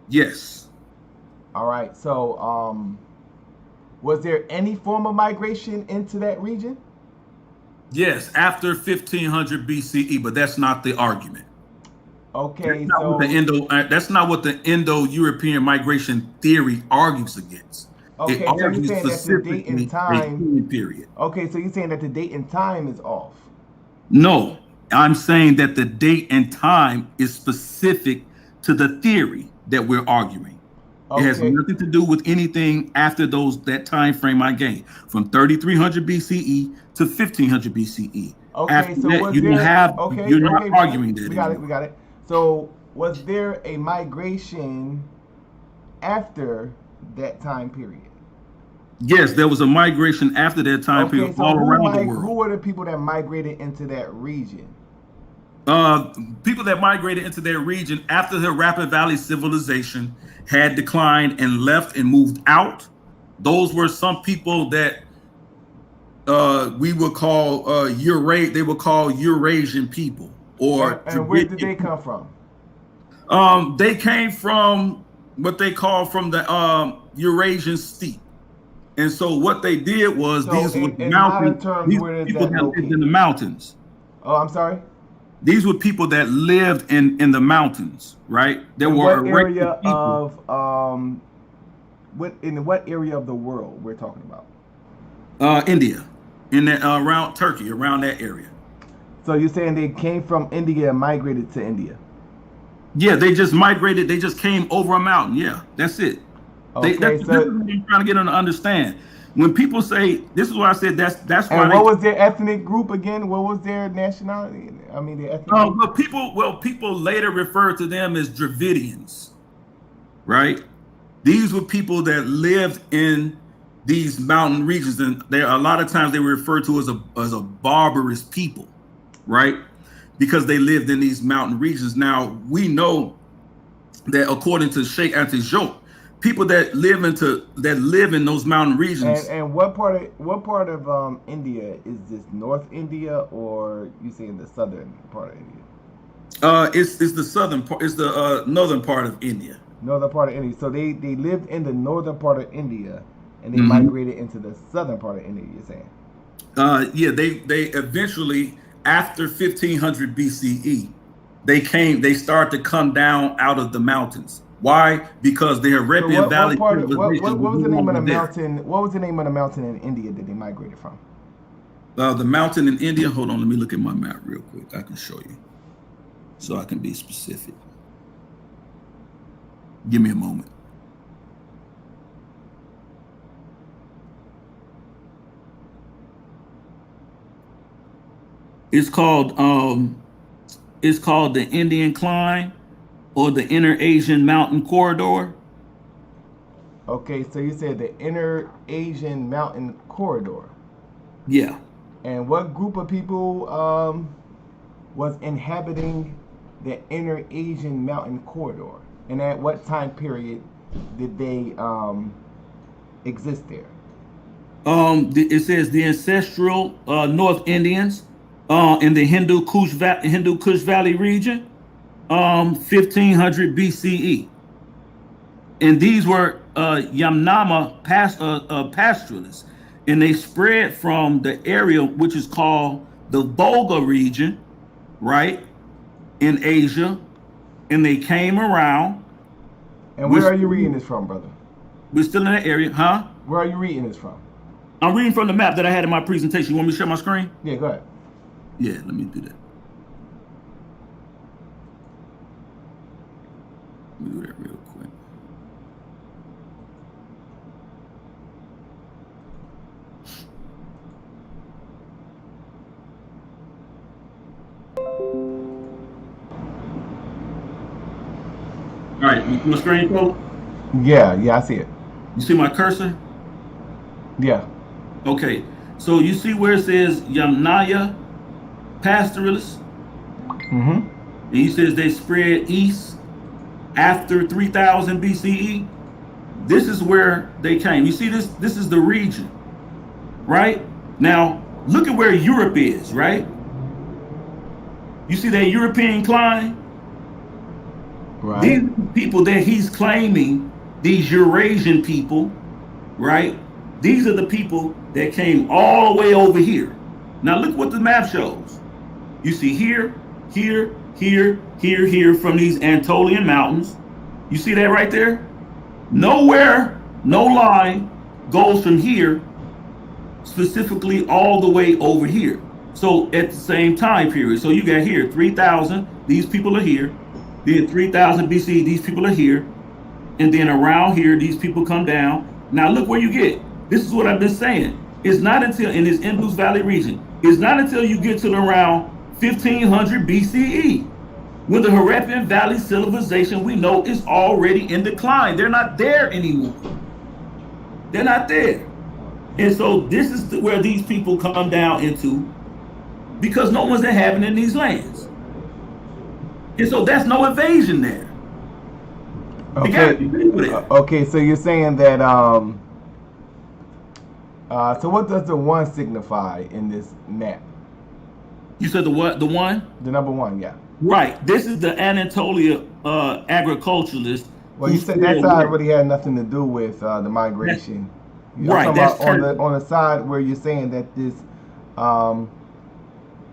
Yes. All right. So, was there any form of migration into that region? Yes, after 1500 BCE, but that's not the argument. Okay, that's not what the Indo-European migration theory argues against. Okay, it so you're argues saying that the date and time period. Okay, so you're saying that the date and time is off. No, I'm saying that the date and time is specific to the theory that we're arguing. Okay. It has nothing to do with anything after that time frame I gave, from 3300 BCE to 1500 BCE. Okay, after so that, you're not arguing that. We got it. So was there a migration after that time period? Yes, there was a migration after that time period all around the world. Who were the people that migrated into that region? People that migrated into their region after the Harappan Valley civilization had declined and left and moved out. Those were some people that we would call they would call Eurasian people. And where did they come from? They came from what they call from the Eurasian steppe. And so what they did was these were mountains. These were people that lived in the mountains. Oh, I'm sorry? These were people that lived in the mountains, right? There were what area of in what area of the world we're talking about? India, in that around Turkey, around that area. So you're saying they came from India and migrated to India? Yeah, they just migrated. They just came over a mountain. Yeah, that's it. Okay, this is what I'm trying to get them to understand. When people say, this is why I said that's why. And what was their ethnic group again? What was their nationality? I mean, their ethnic group? People later referred to them as Dravidians, right? These were people that lived in these mountain regions, and a lot of times they were referred to as a barbarous people, right? Because they lived in these mountain regions. Now we know that according to Sheikh Anta, people that live in those mountain regions. And what part of India is this? North India, or you saying the southern part of India? It's the southern part. It's the northern part of India. Northern part of India. So they lived in the northern part of India, and they migrated into the southern part of India. You're saying? Yeah, they eventually, after 1500 BCE, they started to come down out of the mountains. Why? Because the Harappan Valley. What was the name of the mountain? What was the name of the mountain in India that they migrated from? The mountain in India. Hold on, let me look at my map real quick. I can show you, so I can be specific. Give me a moment. It's called the Indian Climb, or the Inner Asian Mountain Corridor. Okay, so you said the Inner Asian Mountain Corridor. Yeah. And what group of people was inhabiting the Inner Asian Mountain Corridor, and at what time period did they exist there? It says the ancestral North Indians in the Hindu Kush Valley region, 1500 BCE, and these were Yamnama pastoralists, and they spread from the area which is called the Volga region, right, in Asia, and they came around. And where are you reading this from, brother? We're still in that area, huh? Where are you reading this from? I'm reading from the map that I had in my presentation. You want me to share my screen? Yeah, go ahead. Yeah, let me do that. Let me do that real quick. All right, you see my screen, Cole? Yeah, I see it. You see my cursor? Yeah. Okay, so you see where it says Yamnaya pastoralists? Mm-hmm. And he says they spread east after 3000 BCE. This is where they came. You see this? This is the region, right? Now, look at where Europe is, right? You see that European climb? Right. These people that he's claiming, these Eurasian people, right? These are the people that came all the way over here. Now look what the map shows. You see here, here, here, here, here from these Anatolian mountains. You see that right there? Nowhere, no line goes from here specifically all the way over here. So at the same time period. So you got here 3000, these people are here. Then 3000 BC, these people are here. And then around here, these people come down. Now look where you get. This is what I've been saying. It's not until in this Indus Valley region, it's not until you get to around 1500 BCE, when the Harappan Valley civilization we know is already in decline. They're not there anymore. They're not there. And so this is where these people come down into, because no one's inhabiting these lands. And so that's no invasion there. Okay, so you're saying that so what does the one signify in this map? You said the what? The one? The number one, yeah. Right. This is the Anatolia agriculturalist. Well, you said that side really had nothing to do with the migration. Right. That's on the side where you're saying that this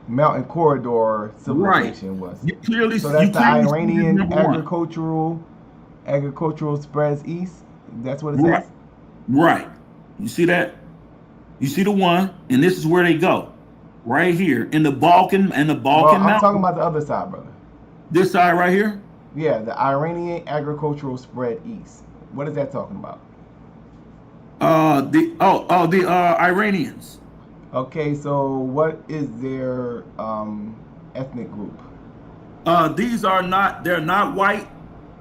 mountain corridor civilization was. You clearly, so that's you the Iranian agricultural spreads east. That's what it says. Right. You see that? You see the one, and this is where they go. Right here in the Balkan I'm mountain. talking about the other side, brother. This side right here? Yeah, the Iranian agricultural spread east. What is that talking about? The Iranians. Okay, so what is their ethnic group? They're not white,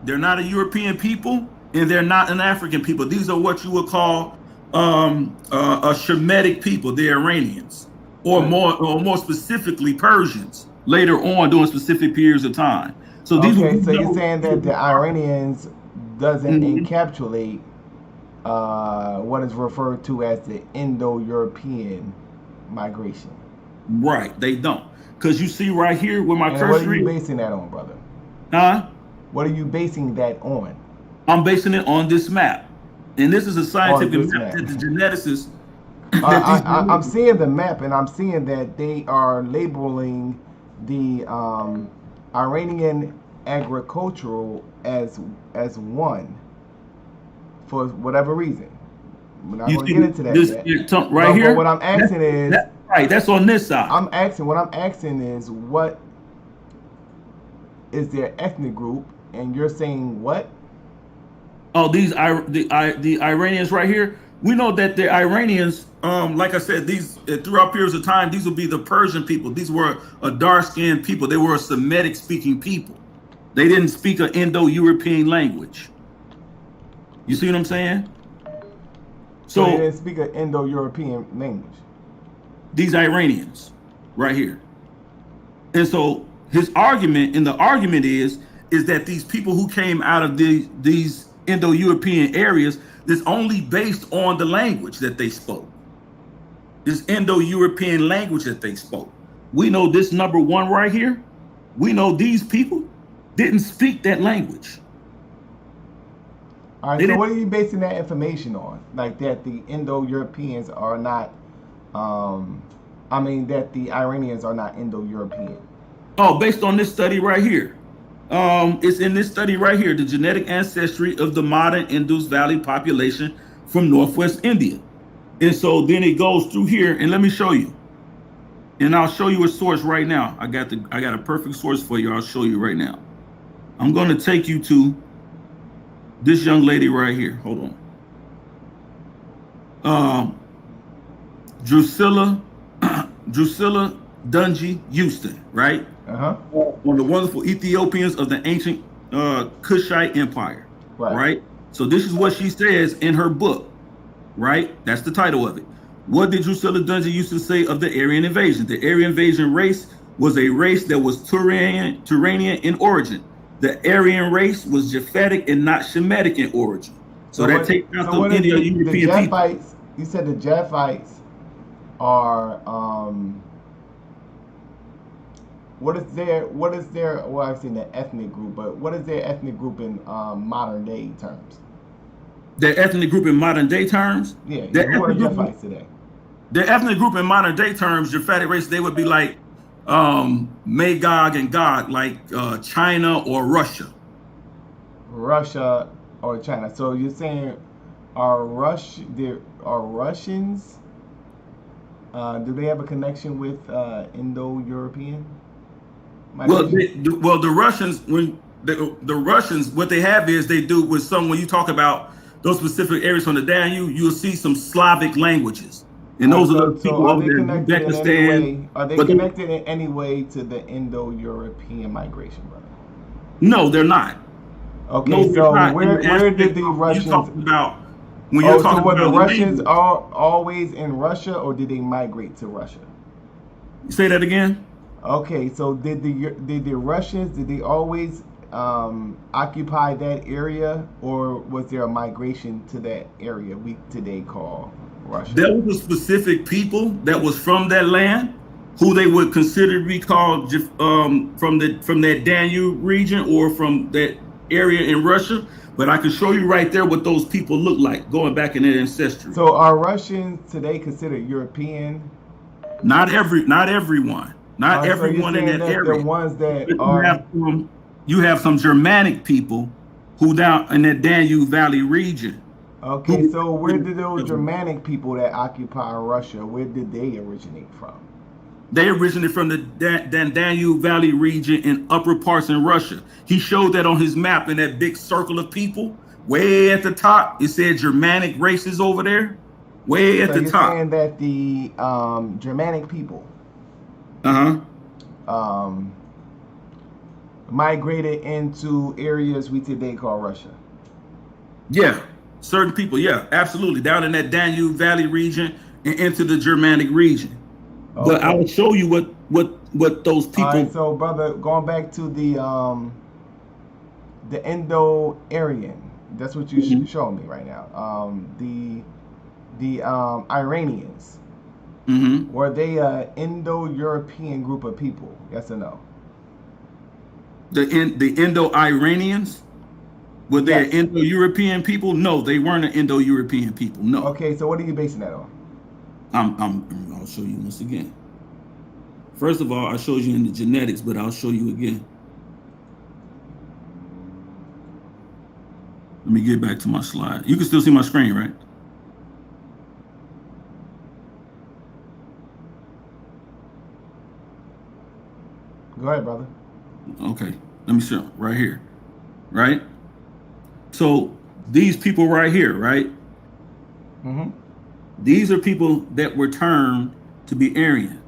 they're not a European people, and they're not an African people. These are what you would call a Shemitic people, the Iranians, or more specifically Persians, later on during specific periods of time. So these so you're saying that the Iranians doesn't encapsulate what is referred to as the Indo-European migration. Right, they don't. Because you see right here with my cursor. What are you basing that on, brother? Huh? What are you basing that on? I'm basing it on this map. And this is a scientific map that the geneticists. I'm seeing the map, and I'm seeing that they are labeling the Iranian agricultural as one for whatever reason. We're not going to get into that yet. Right here. But what I'm asking is, that's on this side. What I'm asking is, what is their ethnic group? And you're saying what? Oh, the Iranians right here. We know that the Iranians, like I said, these throughout periods of time, these will be the Persian people. These were a dark-skinned people. They were a Semitic-speaking people. They didn't speak an Indo-European language. You see what I'm saying? So they didn't speak an Indo-European language. These Iranians, right here. And so his argument, and the argument is that these people who came out of these Indo-European areas is only based on the language that they spoke. This Indo-European language that they spoke. We know this number one right here. We know these people didn't speak that language. All right, so what are you basing that information on? Like that the Indo-Europeans are not, that the Iranians are not Indo-European. Oh, based on this study right here. It's in this study right here, the genetic ancestry of the modern Indus Valley population from Northwest India. And so then it goes through here, and let me show you. And I'll show you a source right now. I got a perfect source for you. I'll show you right now. I'm going to take you to this young lady right here. Hold on. Drusilla Dungy Houston, right? One of the wonderful Ethiopians of the ancient Kushite Empire, right? So this is what she says in her book, right? That's the title of it. What did Drusilla Dungy used to say of the Aryan invasion? The Aryan invasion race was a race that was Turanian in origin. The Aryan race was Japhetic and not Shemitic in origin. So that takes out the Indo-European people. You said the Japhites are what is their well, I've seen the ethnic group, but what is their ethnic group in modern day terms? Their ethnic group in modern day terms? Yeah, who are Japhites today? Their ethnic group in modern day terms, Japhetic race, they would be like Magog and Gog, like China or Russia. Russia or China. So you're saying are Russians? Do they have a connection with Indo-European? Well, the Russians, when the Russians, what they have is they do with some. When you talk about those specific areas from the Danube, you'll see some Slavic languages, and those are the people over there. Are they connected in any way to the Indo-European migration, brother? No, they're not. Okay, no, so where did the Russians? Were the Russians always in Russia, or did they migrate to Russia? Say that again. Okay, so did the Russians, did they always occupy that area, or was there a migration to that area we today call Russia? There was a specific people that was from that land who they would consider to be called from that Danube region or from that area in Russia. But I can show you right there what those people look like going back in their ancestry. So are Russians today considered European? Not everyone. Not everyone in that area. The ones that you have some Germanic people who down in that Danube Valley region. Okay, so where did those Germanic people that occupy Russia, where did they originate from? They originated from the Danube Valley region in upper parts in Russia. He showed that on his map in that big circle of people. Way at the top, it said Germanic races over there. Way at the top. So you're saying that the Germanic people migrated into areas we today call Russia? Yeah, certain people, yeah, absolutely. Down in that Danube Valley region and into the Germanic region. Okay. But I will show you what those people. All right, so brother, going back to the Indo-Aryan, that's what you showing me right now. The Iranians, were they an Indo-European group of people? Yes or no? The Indo-Iranians, were they Indo-European people? No, they weren't an Indo-European people. No. Okay, so what are you basing that on? I'll show you once again. First of all, I showed you in the genetics, but I'll show you again. Let me get back to my slide. You can still see my screen, right? Go ahead, brother. Okay, let me show right here, right? So these people right here, right? These are people that were termed to be Aryan,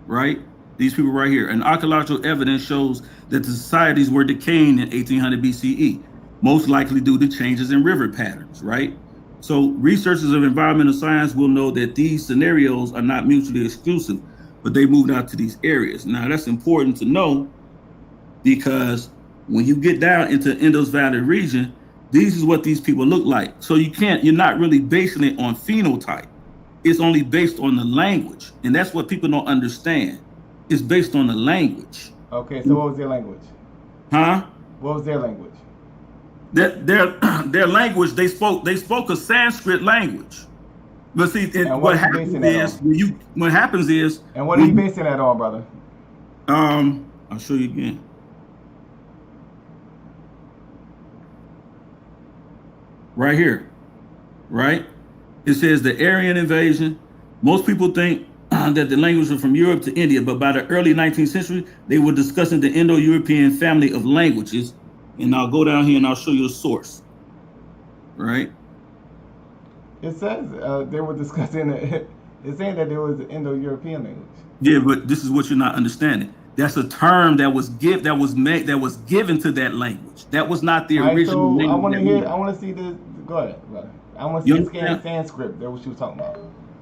right? These people right here. And archaeological evidence shows that the societies were decaying in 1800 BCE, most likely due to changes in river patterns, right? So researchers of environmental science will know that these scenarios are not mutually exclusive, but they moved out to these areas. Now that's important to know because when you get down into Indus Valley region, these is what these people look like. So you're not really basing it on phenotype. It's only based on the language. And that's what people don't understand. It's based on the language. Okay, so what was their language? Huh? What was their language? Their language, they spoke a Sanskrit language. But see, what happens is and what are you basing that on, brother? I'll show you again. Right here, right? It says the Aryan invasion. Most people think that the languages are from Europe to India, but by the early 19th century, they were discussing the Indo-European family of languages. And I'll go down here and I'll show you the source, right? It says they were discussing it. It's saying that there was an Indo-European language. Yeah, but this is what you're not understanding. That's a term that was given to that language. That was not the original language. I want to see this. Go ahead, brother. I want to see the Sanskrit. That's what she was talking about.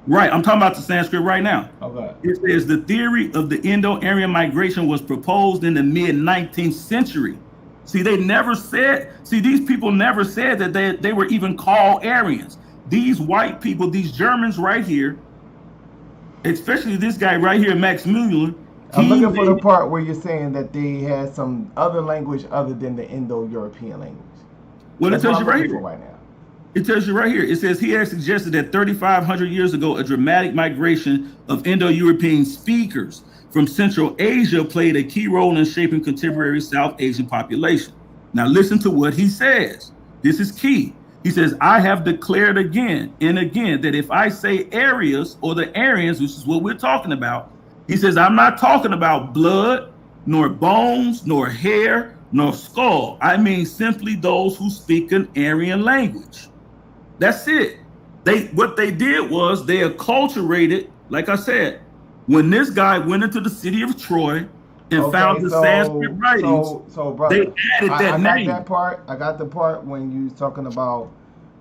Right, I'm talking about the Sanskrit right now. Okay. It says the theory of the Indo-Aryan migration was proposed in the mid-19th century. See, these people never said that they were even called Aryans. These white people, these Germans right here, especially this guy right here, Max Muller. I'm looking for the part where you're saying that they had some other language other than the Indo-European language. Well, it tells you right here. Right now. It tells you right here. It says he had suggested that 3,500 years ago, a dramatic migration of Indo-European speakers from Central Asia played a key role in shaping contemporary South Asian population. Now listen to what he says. This is key. He says, I have declared again and again that if I say Aryans or the Aryans, which is what we're talking about, he says, I'm not talking about blood, nor bones, nor hair, nor skull. I mean simply those who speak an Aryan language. That's it. What they did was they acculturated, like I said, when this guy went into the city of Troy and found the Sanskrit writings, so brother, they added that name. I got the part when you was talking about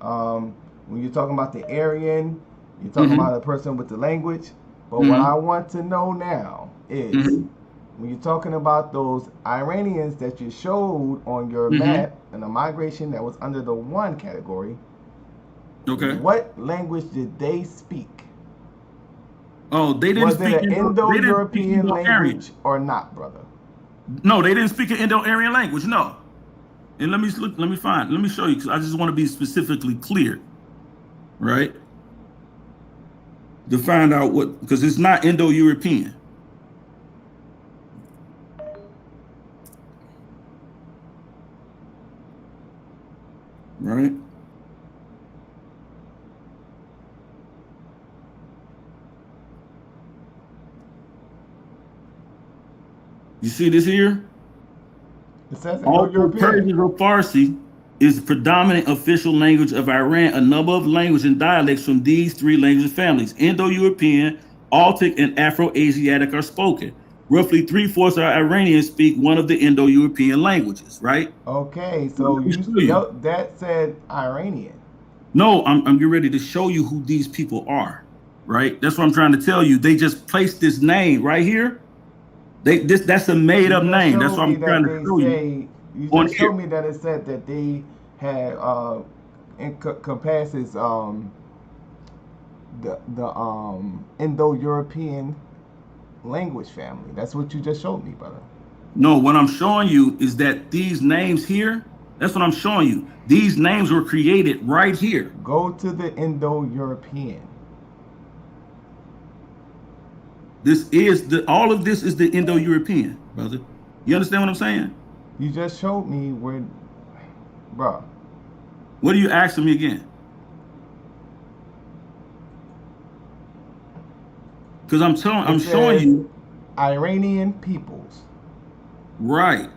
the Aryan, you're talking about a person with the language. But what I want to know now is when you're talking about those Iranians that you showed on your map and the migration that was under the 1 category, what language did they speak? Oh, they didn't was speak it an Indo-European language or not, brother? No, they didn't speak an Indo-Aryan language. No. And let me show you, because I just want to be specifically clear, right? To find out because it's not Indo-European. Right? You see this here? It says Although Persian or Farsi is the predominant official language of Iran, a number of languages and dialects from these 3 language families, Indo-European, Altic, and Afro-Asiatic, are spoken. Roughly 3/4 of Iranians speak one of the Indo-European languages, right? Okay, so that said Iranian. No, I'm getting ready to show you who these people are, right? That's what I'm trying to tell you. They just placed this name right here. That's a made-up name. That's what I'm trying to show you. You just showed me that it said that they had encompasses the Indo-European language family. That's what you just showed me, brother. No, what I'm showing you is that these names here, that's what I'm showing you. These names were created right here. Go to the Indo-European. All of this is the Indo-European, brother. You understand what I'm saying? You just showed me where, bro. What are you asking me again? Because I'm showing you Iranian peoples. Right.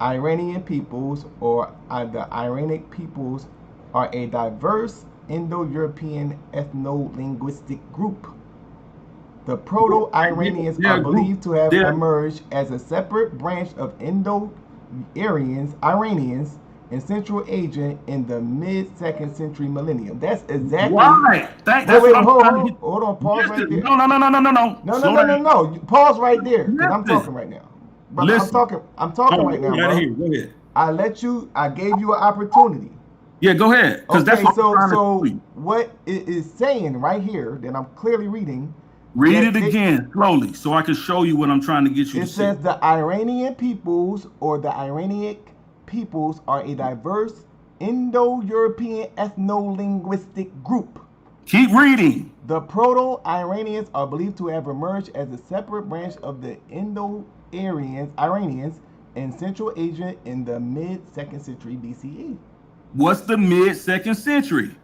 Iranian peoples or the Iranic peoples are a diverse Indo-European ethno-linguistic group. The Proto-Iranians are believed to have emerged as a separate branch of Indo-Aryans, Iranians, in Central Asia in the mid-2nd century millennium. That's exactly right. Hold on, pause right there. No. No. Pause right there, because I'm talking right now. Brother, Listen. I'm talking right now, bro. Go ahead. I gave you an opportunity. Yeah, go ahead. Because Okay, that's what I'm trying to so tell you. what it is saying right here that I'm clearly reading. Read it again slowly so I can show you what I'm trying to get you to see. It says the Iranian peoples or the Iranian peoples are a diverse Indo-European ethno-linguistic group. Keep reading. The Proto-Iranians are believed to have emerged as a separate branch of the Iranians in Central Asia in the mid-2nd century BCE. What's the mid-2nd century?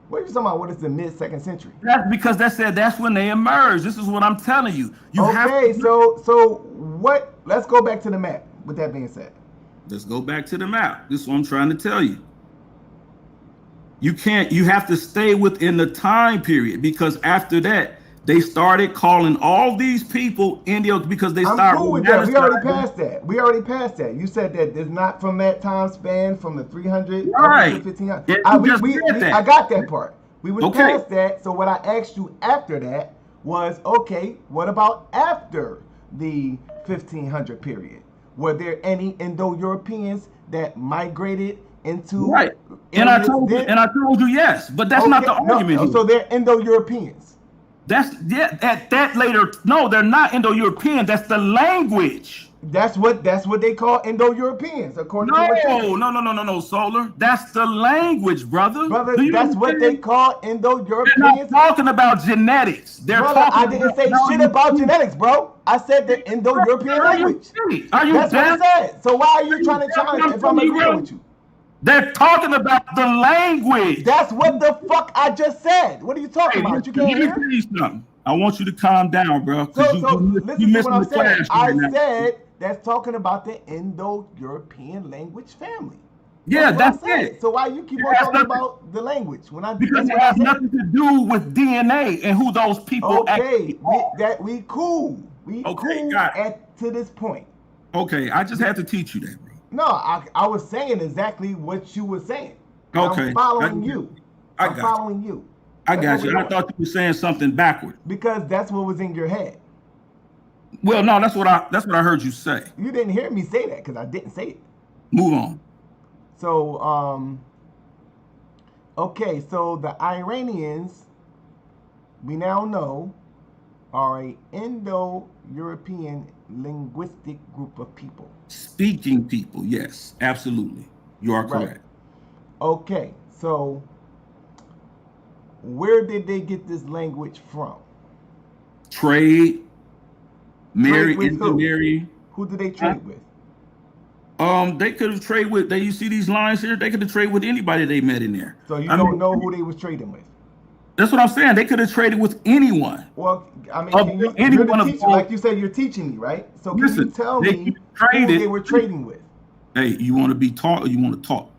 What are you talking about? What is the mid-2nd century? That's because that's when they emerged. This is what I'm telling you. So what? Let's go back to the map. With that being said, let's go back to the map. This is what I'm trying to tell you. You have to stay within the time period, because after that they started calling all these people Indios because they started. I'm cool with that. We already passed that. You said that it's not from that time span, from the 300 right up to 1500. Yeah, I got that part. We was okay. past that. So what I asked you after that was, okay, what about after the 1500 period? Were there any Indo-Europeans that migrated into right? And I told you yes, but that's not the argument. No, so they're Indo-Europeans. That's that later. No, they're not Indo-European. That's the language. That's what they call Indo-Europeans, according to what you No, Solar. That's the language, brother. Brother, that's what they call Indo-Europeans. They're not talking about genetics. I didn't say shit about genetics, bro. I said the Indo-European language. That's what I said. So why are you trying to challenge if I'm agreeing with you? They're talking about the language. That's what the fuck I just said. What are you talking about? You can't hear? I want you to calm down, bro. So listen to what I'm saying. I said that's talking about the Indo-European language family. Yeah, that's it. So why you keep on talking about the language because it has nothing to do with DNA and who those people actually are. We cool. We cool to this point. Okay, I just had to teach you that, bro. No, I was saying exactly what you were saying. Okay. I'm following you. I'm following you. I got you. I thought you were saying something backward. Because that's what was in your head. Well, no, that's what I heard you say. You didn't hear me say that because I didn't say it. Move on. So, okay, so the Iranians, we now know, are a Indo-European linguistic group of people. Speaking people, yes, absolutely. You are correct. Right. Okay, so where did they get this language from? Trade, intermarry. Who did they trade with? They could have traded with. You see these lines here? They could have traded with anybody they met in there. So you don't know who they was trading with? That's what I'm saying. They could have traded with anyone. Well, I mean, you're the teacher, like you said, you're teaching me, right? So can you tell me who they were trading with? Hey, you want to be taught or you want to talk?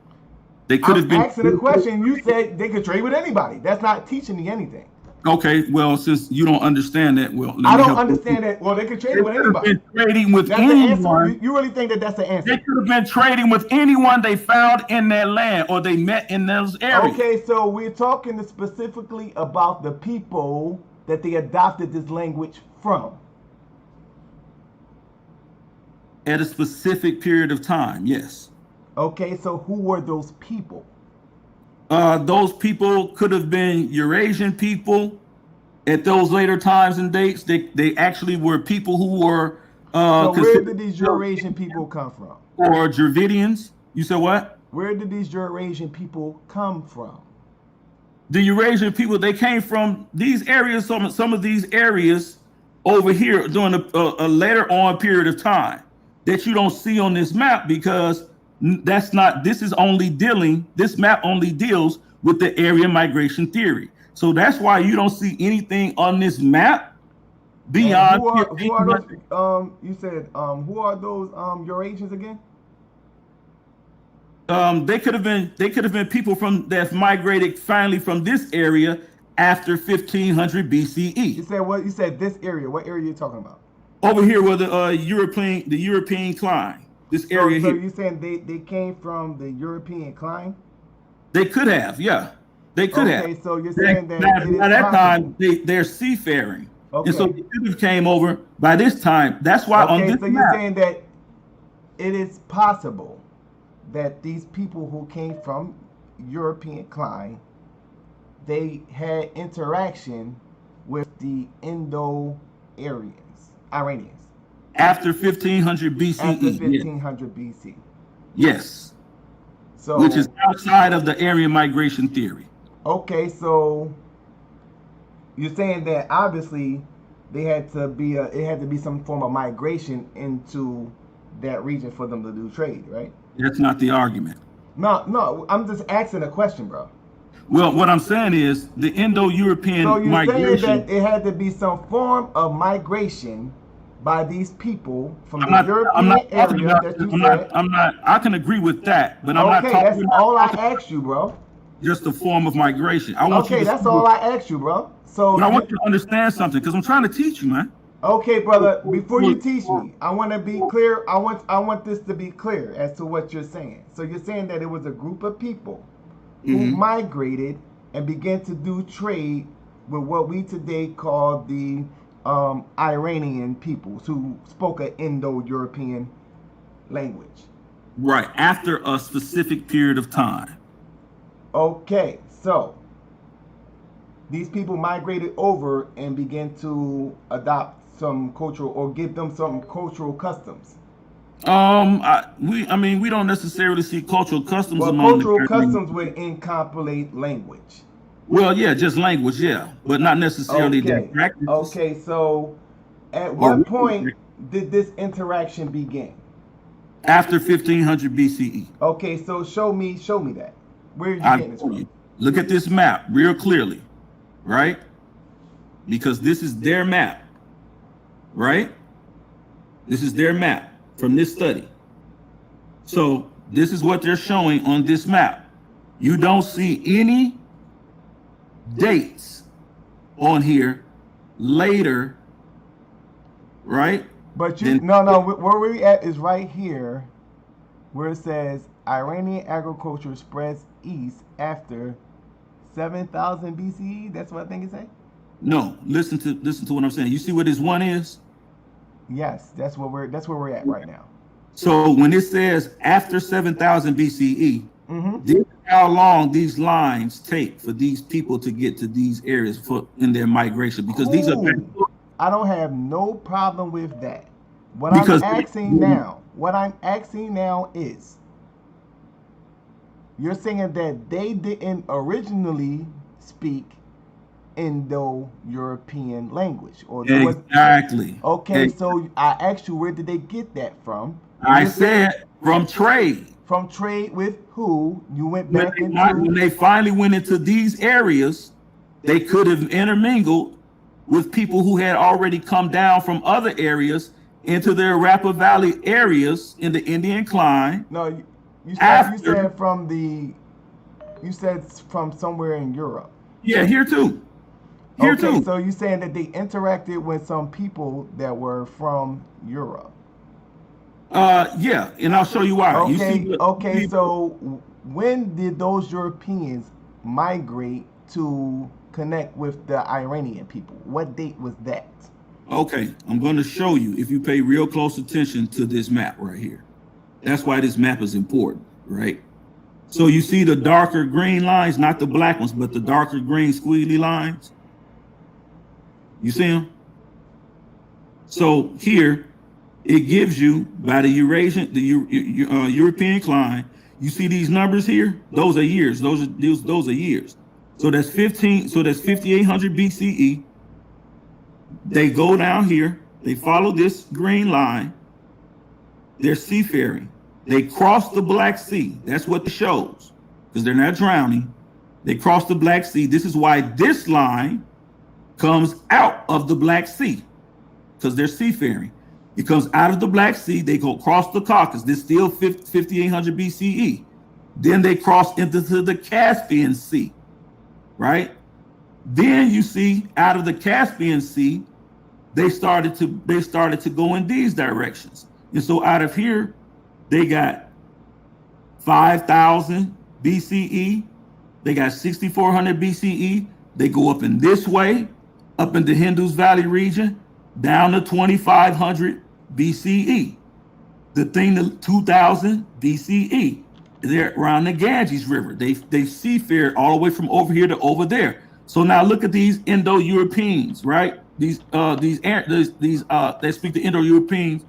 They could have been asking a question. You said they could trade with anybody. That's not teaching me anything. Okay, well, since you don't understand that, well, I don't understand that. Well, they could trade with anybody. Been trading with anyone. You really think that that's the answer? They could have been trading with anyone they found in their land or they met in those areas. Okay, so we're talking specifically about the people that they adopted this language from. At a specific period of time, yes. Okay, so who were those people? Those people could have been Eurasian people at those later times and dates. They actually were people who were. So where did these Eurasian people come from? Or Dravidians? You said what? Where did these Eurasian people come from? The Eurasian people, they came from these areas. Some of these areas over here during a later on period of time that you don't see on this map because. This map only deals with the area migration theory. So that's why you don't see anything on this map beyond. Who are those, you said, who are those Eurasians again? They could have been people that migrated finally from this area after 1500 BCE. You said what? You said this area. What area are you talking about? Over here where the European climb. This area here. So you're saying they came from the European climb? They could have, yeah. They could have. Okay, so you're saying that at that time they're seafaring. Okay. And so they should have came over by this time. That's why on Okay, this so you're map, saying that it is possible that these people who came from European clime, they had interaction with the Indo-Aryans, Iranians, after 1500 BCE. after yes. 1500 BC. Yes. So, Which is outside of the Aryan migration theory. okay, so you're saying that obviously they had to be it had to be some form of migration into that region for them to do trade, right? That's not the argument. No, I'm just asking a question, bro. Well, what I'm saying is the Indo-European So you're migration. saying that it had to be some form of migration by these people from the European area that you said. I can agree with that, but I'm not Okay, talking that's all I asked you, bro. just a form of migration. I want you Okay, to that's all I asked you, bro. So But I want you to understand something because I'm trying to teach you, man. okay, brother, before you teach me, I want to be clear. I want this to be clear as to what you're saying. So you're saying that it was a group of people who migrated and began to do trade with what we today call the Iranian peoples who spoke an Indo-European language. Right, after a specific period of time. Okay, so these people migrated over and began to adopt some cultural or give them some cultural customs. We don't necessarily see cultural customs Well, among cultural the customs would incorporate language. Well, yeah, just language, yeah, but not necessarily their Okay. practices. Okay, so at Or what we- point did this interaction begin? After 1500 BCE. Okay, so show me that. Where are you I'll getting this show from? you. Look at this map real clearly, right? Because this is their map, right? This is their map from this study. So this is what they're showing on this map. You don't see any dates on here later, right? But you where we at is right here, where it says Iranian agriculture spreads east after 7,000 BCE. That's what I think it's saying. No, listen to what I'm saying. You see what this one is? Yes, that's where we're at right now. So when it says after 7,000 BCE, this is how long these lines take for these people to get to these areas in their migration. Because these are I don't have no problem with that. What Because- I'm asking now is, you're saying that they didn't originally speak Indo-European language, or there was exactly. okay. So I asked you, where did they get that from? I You said from trade. from trade with who? You went When back when into. they finally went into these areas, they could have intermingled with people who had already come down from other areas into the Arapa Valley areas in the Indian Incline. No, you After- said from somewhere in Europe. Yeah, here too. Here Okay, too. so you're saying that they interacted with some people that were from Europe. Yeah, and I'll show you why. You Okay, see, okay. So when did those Europeans migrate to connect with the Iranian people? What date was that? Okay, I'm going to show you if you pay real close attention to this map right here. That's why this map is important, right? So you see the darker green lines, not the black ones, but the darker green squiggly lines. You see them? So here, it gives you by the European incline. You see these numbers here? Those are years. Those are years. So that's 5800 BCE. They go down here. They follow this green line. They're seafaring. They cross the Black Sea. That's what it shows, because they're not drowning. They cross the Black Sea. This is why this line comes out of the Black Sea, because they're seafaring. It comes out of the Black Sea. They go across the Caucasus. This is still 5800 BCE. Then they cross into the Caspian Sea, right? Then you see out of the Caspian Sea, they started to go in these directions. And so out of here, they got 5,000 BCE. They got 6,400 BCE. They go up in this way. up in the Hindus Valley region, down to 2500 BCE. The thing to 2000 BCE. They're around the Ganges River. They seafared all the way from over here to over there. So now look at these Indo-Europeans, right? They speak the Indo-Europeans.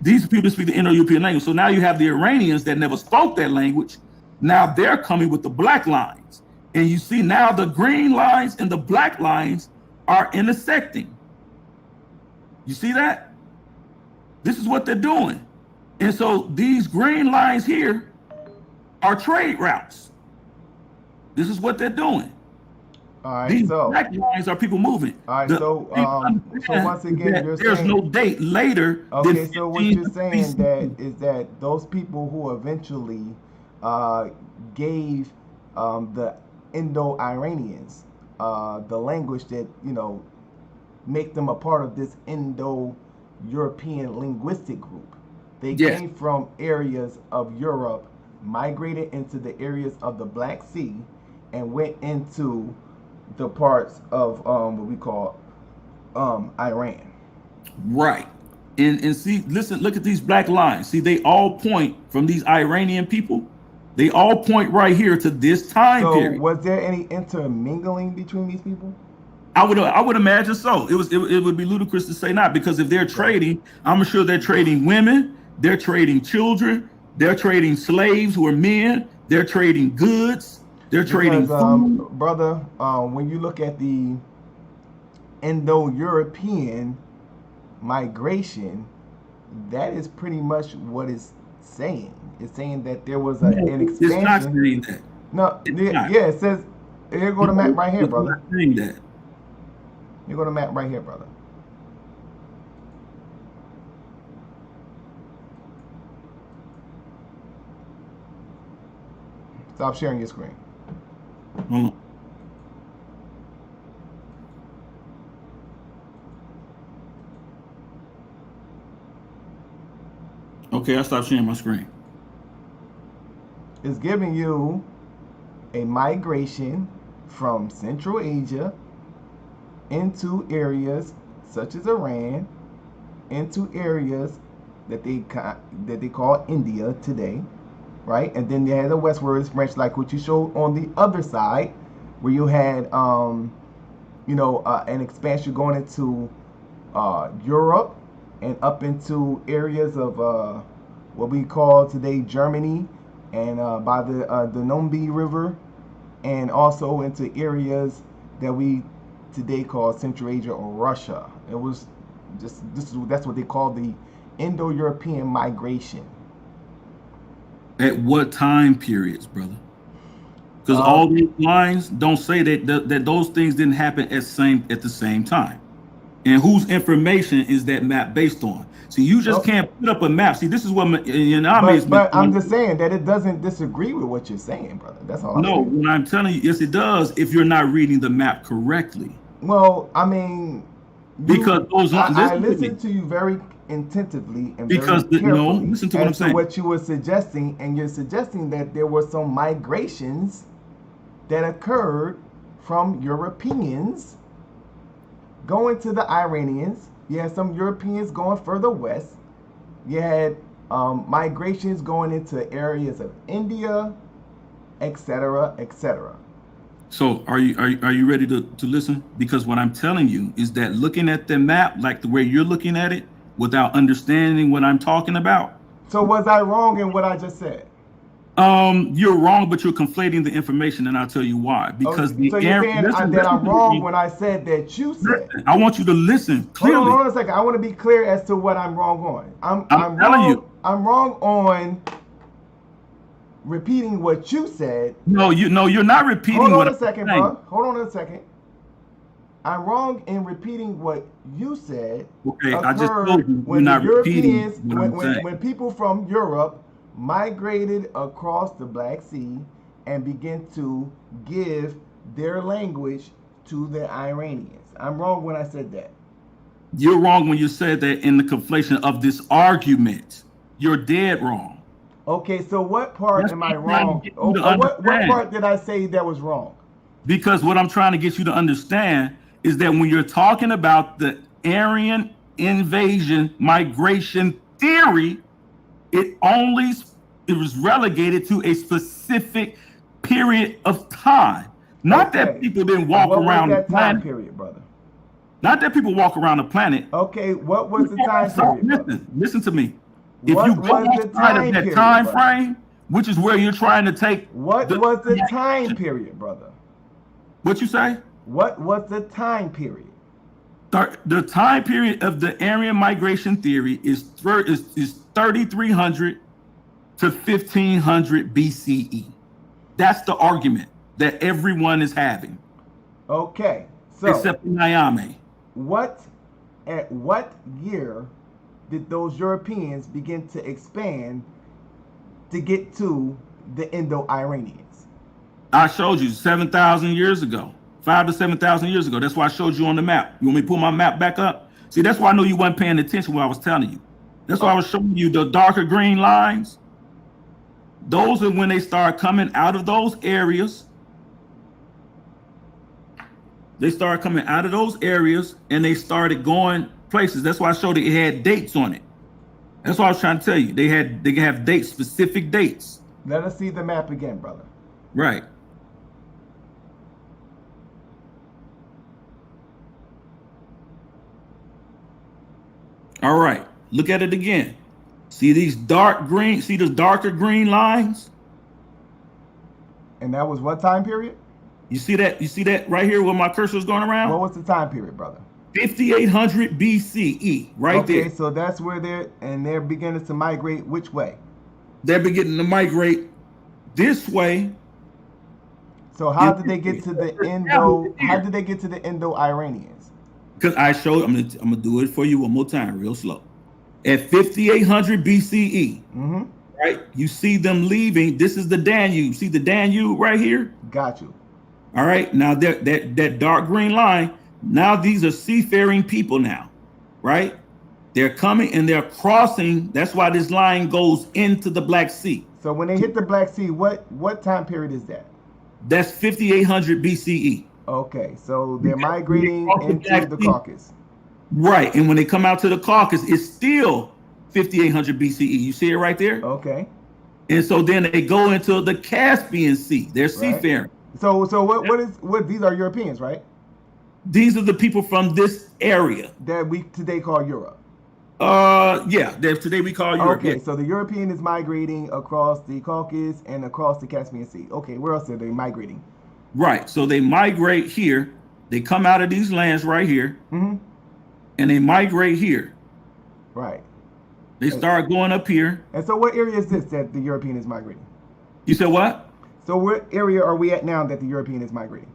These people speak the Indo-European language. So now you have the Iranians that never spoke that language. Now they're coming with the black lines. And you see now the green lines and the black lines are intersecting. You see that? This is what they're doing. And so these green lines here are trade routes. This is what they're doing. All right, These so black lines are people moving. all right, so once again, you're there's saying no date later. okay. Than So what you're 15 saying BC. is that those people who eventually gave the Indo-Iranians the language that make them a part of this Indo-European linguistic group. They Yes. came from areas of Europe, migrated into the areas of the Black Sea, and went into the parts of what we call Iran. Right. And see, listen, look at these black lines. See, they all point from these Iranian people. They all point right here to this time So period. was there any intermingling between these people? I would imagine so. It would be ludicrous to say not, because if they're trading, I'm sure they're trading women, they're trading children, they're trading slaves who are men, they're trading goods, they're trading food. Brother, when you look at the Indo-European migration, that is pretty much what it's saying. It's saying that there was an expansion. It's not saying that. No, yeah, it says, here go the map right here, brother. It's not saying that. Here go the map right here, brother. Stop sharing your screen. Okay, I stopped sharing my screen. It's giving you a migration from Central Asia into areas such as Iran, into areas that they call India today, right? And then they had the westward branch, like what you showed on the other side, where you had an expansion going into Europe and up into areas of what we call today Germany, and by the Danube River, and also into areas that we today call Central Asia or Russia. It was that's what they call the Indo-European migration. At what time periods, brother? Because all these lines don't say that those things didn't happen at the same time. And whose information is that map based on? See, you just can't put up a map. See, this is what But I'm just saying that it doesn't disagree with what you're saying, brother. That's all. No, what I'm telling you, yes, it does. If you're not reading the map correctly. Well, I mean, because those I listened to you very attentively and because very carefully listen to what I'm saying. What you were suggesting, and you're suggesting that there were some migrations that occurred from Europeans going to the Iranians. You had some Europeans going further west. You had migrations going into areas of India, etc., etc. So are you ready to listen? Because what I'm telling you is that looking at the map, like the way you're looking at it, without understanding what I'm talking about. So was I wrong in what I just said? You're wrong, but you're conflating the information, and I'll tell you why. Because so you're saying that I'm wrong when I said that you said. I want you to listen clearly. Hold on a second. I want to be clear as to what I'm wrong on. I'm telling wrong, you. I'm wrong on repeating what you said. No, you're not repeating what what I'm saying. Hold on a second. I'm wrong in repeating what you said. Okay, I just told you you're not repeating what I'm saying. When people from Europe migrated across the Black Sea and began to give their language to the Iranians. I'm wrong when I said that. You're wrong when you said that in the conflation of this argument. You're dead wrong. Okay, so what part am I wrong? What part did I say that was wrong? Because what I'm trying to get you to understand is that when you're talking about the Aryan invasion migration theory, it was relegated to a specific period of time. Not that people didn't walk around the planet. Period, brother. Not that people walk around the planet. Okay, what was the time period? Listen to me. If you go outside of that time frame, which is where you're trying to take. What was the time period, brother? What you say? What was the time period? The time period of the Aryan migration theory is 3,300 to 1,500 BCE. That's the argument that everyone is having. Okay, so except Nyame. At what year did those Europeans begin to expand to get to the Indo-Iranians? I showed you 7,000 years ago, 5,000 to 7,000 years ago. That's why I showed you on the map. You want me to pull my map back up? See, that's why I know you weren't paying attention when I was telling you. That's why I was showing you the darker green lines. Those are when they start coming out of those areas. They started coming out of those areas and they started going places. That's why I showed it had dates on it. That's what I was trying to tell you. They have dates, specific dates. Let us see the map again, brother. Right. All right. Look at it again. See these dark green, see those darker green lines? And that was what time period? You see that? You see that right here where my cursor is going around? What was the time period, brother? 5,800 BCE, right there. Okay, so that's where they're beginning to migrate which way? They're beginning to migrate this way. So how did they get to the Indo-Iranians? Because I showed, I'm gonna do it for you one more time, real slow. At 5,800 BCE, right? You see them leaving. This is the Danube. See the Danube right here? Got you. All right. Now that dark green line. Now these are seafaring people now, right? They're coming and they're crossing. That's why this line goes into the Black Sea. So when they hit the Black Sea, what time period is that? That's 5,800 BCE. Okay, so they're migrating into the Caucasus. Right, and when they come out to the Caucasus, it's still 5,800 BCE. You see it right there? Okay. And so then they go into the Caspian Sea. They're seafaring. So what these are Europeans, right? These are the people from this area that we today call Europe. Yeah, today we call Europe. Okay, yeah. So the European is migrating across the Caucasus and across the Caspian Sea. Okay, where else are they migrating? Right, so they migrate here. They come out of these lands right here, and they migrate here. Right. They start going up here. And so what area is this that the European is migrating? You said what? So what area are we at now that the European is migrating?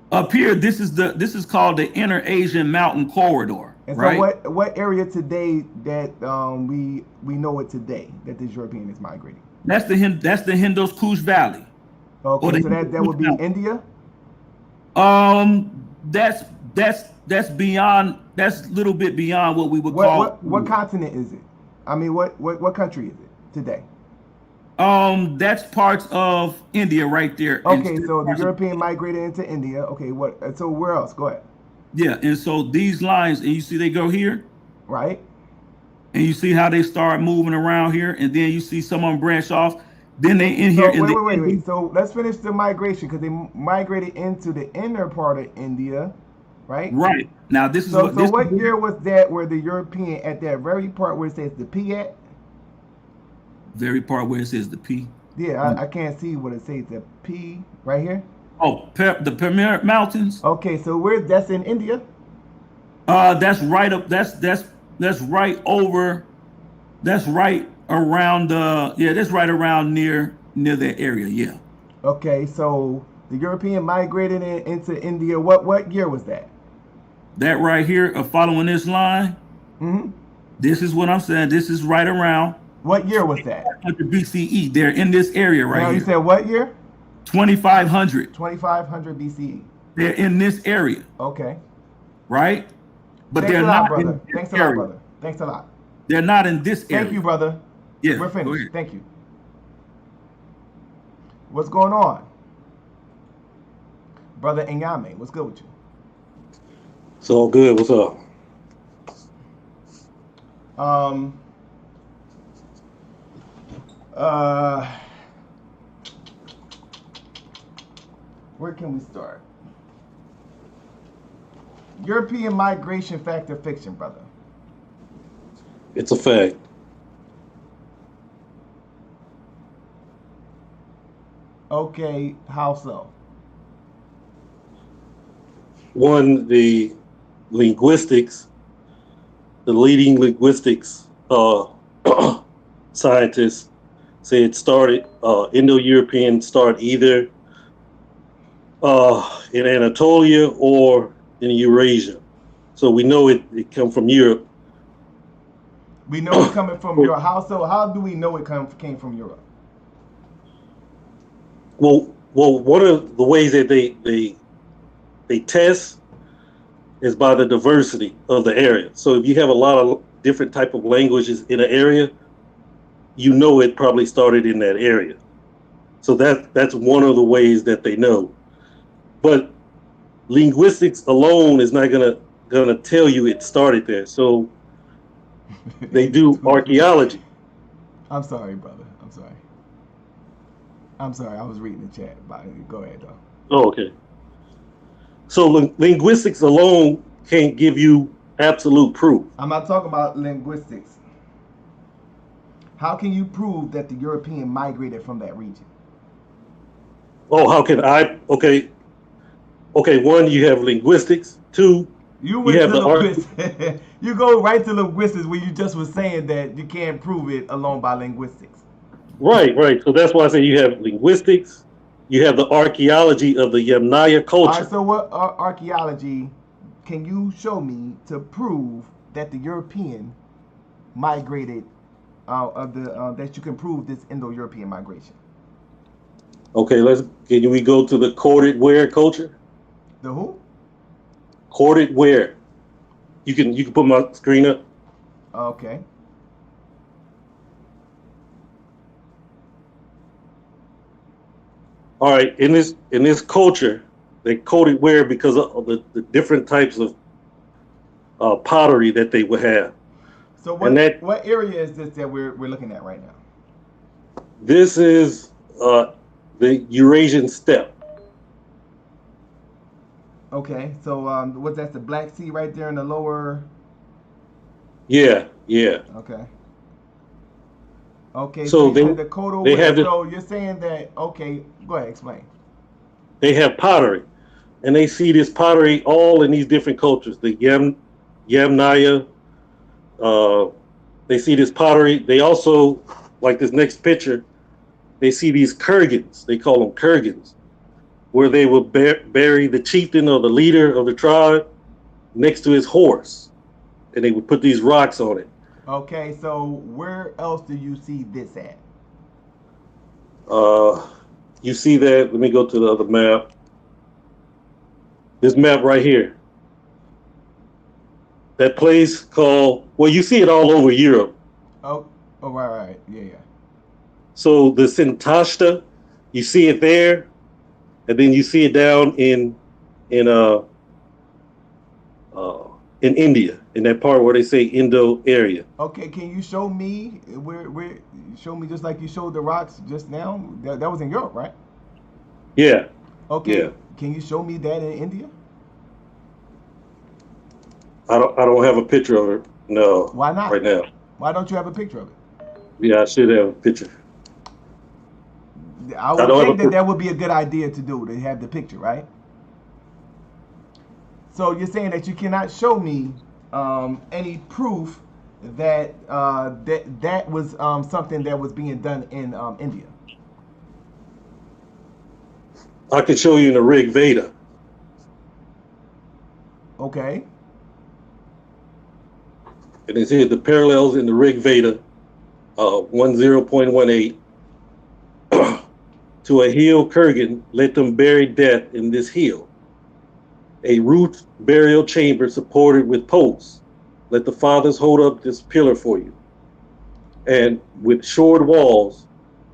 Up here, this is called the Inner Asian Mountain Corridor. And so right? what area today that we know it today that this European is migrating? That's the Hindus Kush Valley. Okay, so that would be India? That's beyond. That's a little bit beyond what we would call. What continent is it? I mean, what country is it today? That's parts of India right there. Okay, so the European migrated into India. Okay, so where else? Go ahead. Yeah, and so these lines, and you see they go here, right? And you see how they start moving around here, and then you see some of them branch off. Then they in here. Wait. So let's finish the migration because they migrated into the inner part of India, right? Right. Now this is what year was that where the European at that very part where it says the P at? Very part where it says the P. Yeah, I can't see what it says. The P right here. Oh, the Pamir Mountains. Okay, so that's in India. That's right up. That's right over. That's right around. That's right around near that area. Yeah. Okay, so the European migrated into India. What year was that? That right here, following this line. This is what I'm saying. This is right around. What year was that? 100 BCE. They're in this area right here. You said what year? 2,500. 2,500 BCE. They're in this area. Okay. Right? But Thanks they're not, not brother. in this Thanks a area. lot, brother. Thanks a lot. They're not in this area. Thank you, brother. Yeah. We're finished. Thank you. What's going on? Brother Nyame, what's good with you? It's all good. What's up? Where can we start? European migration, fact or fiction, brother? It's a fact. Okay, how so? One, the linguistics, the leading linguistics scientists say it started, Indo-European start either in Anatolia or in Eurasia. So we know it come from Europe. We know it's coming from Europe. How do we know it came from Europe? Well, one of the ways that they test is by the diversity of the area. So if you have a lot of different type of languages in an area, you know it probably started in that area. So that's one of the ways that they know. But linguistics alone is not gonna tell you it started there. So they do archaeology. I'm sorry, brother. I'm sorry. I was reading the chat. Go ahead, though. Oh, okay. So linguistics alone can't give you absolute proof. I'm not talking about linguistics. How can you prove that the European migrated from that region? Oh, how can I? Okay. One, you have linguistics. Two, you have the linguistics. You go right to linguistics where you just was saying that you can't prove it alone by linguistics. Right. So that's why I say you have linguistics. You have the archaeology of the Yamnaya culture. All right, so what archaeology can you show me to prove that the European migrated, that you can prove this Indo-European migration? Okay, can we go to the corded ware culture? The who? Corded ware. You can put my screen up. Okay. All right, in this culture, they coded ware because of the different types of pottery that they would have. So what area is this that we're looking at right now? This is the Eurasian steppe. Okay, so what's that? The Black Sea right there in the lower. Yeah. Okay. So the Kodo they have so you're saying that? Okay, go ahead, explain. They have pottery, and they see this pottery all in these different cultures. The Yamnaya, they see this pottery. They also, like this next picture, they see these kurgans. They call them kurgans, where they would bury the chieftain or the leader of the tribe next to his horse, and they would put these rocks on it. Okay, so where else do you see this at? You see that? Let me go to the other map. This map right here. That place called, well, you see it all over Europe. Oh, right. Yeah. So the Sintashta, you see it there, and then you see it down in India, in that part where they say Indo area. Okay, can you show me where show me just like you showed the rocks just now? That was in Europe, right? Yeah. Okay. Yeah. Can you show me that in India? I don't have a picture of it. No. Why not? Right now. Why don't you have a picture of it? Yeah, I should have a picture. I would think that would be a good idea to do, to have the picture, right? So you're saying that you cannot show me any proof that that was something that was being done in India? I could show you in the Rig Veda. Okay. And it's here the parallels in the Rig Veda, 10.18. To a hill kurgan, let them bury death in this hill. A root burial chamber supported with posts. Let the fathers hold up this pillar for you. And with shored walls,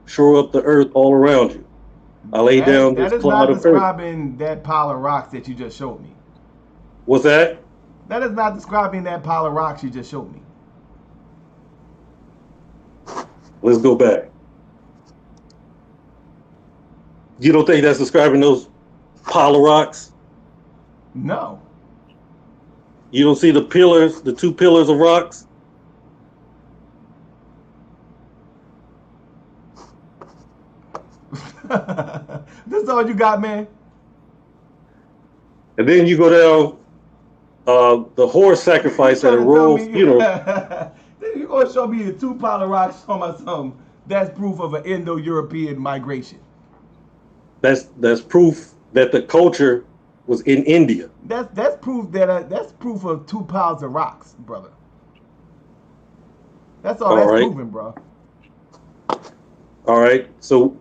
shore up the earth all around you. I lay down this cloud of earth. That is not describing that pile of rocks that you just showed me. What's that? That is not describing that pile of rocks you just showed me. Let's go back. You don't think that's describing those pile of rocks? No. You don't see the pillars, the two pillars of rocks? This is all you got, man? And then you go down the horse sacrifice at a royal funeral. Then you gonna show me the two pile of rocks on my something. That's proof of an Indo-European migration. That's proof that the culture was in India. That's proof that that's proof of two piles of rocks, brother. That's all that's proven, bro. All right. So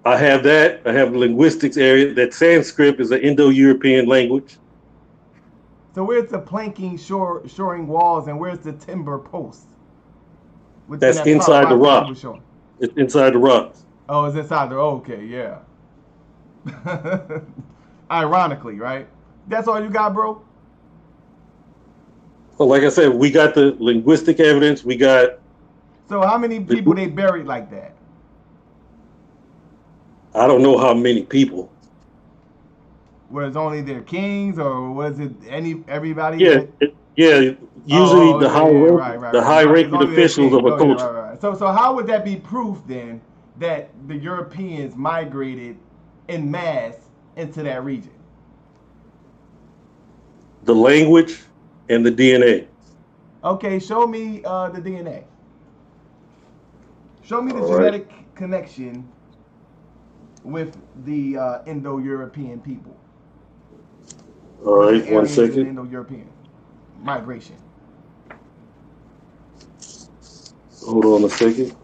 I have that. I have the linguistics area that Sanskrit is an Indo-European language. So where's the planking shoring walls and where's the timber posts? That's inside the rock. It's inside the rocks. Oh, it's inside the okay, yeah. Ironically, right? That's all you got, bro? Well, like I said, we got the linguistic evidence. We got. So how many people they buried like that? I don't know how many people. Was only their kings, or was it everybody? Yeah, usually the high-ranking officials of a culture. Right. So how would that be proof then that the Europeans migrated en masse into that region? The language and the DNA. Okay, show me the DNA. Show me the genetic connection with the Indo-European people. All right, 1 second. Indo-European migration. Hold on a second.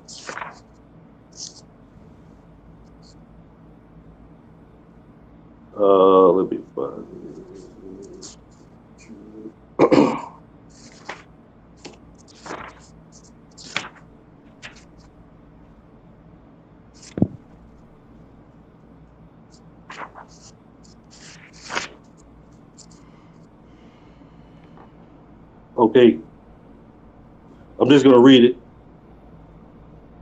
Let me find it. Okay, I'm just going to read it.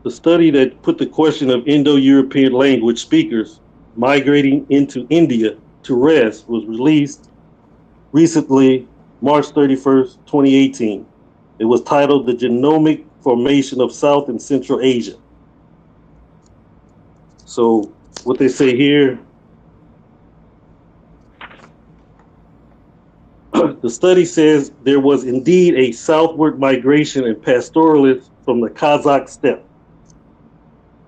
The study that put the question of Indo-European language speakers migrating into India to rest was released recently, March 31st, 2018. It was titled The Genomic Formation of South and Central Asia. So what they say here, the study says there was indeed a southward migration and pastoralism from the Kazakh steppe,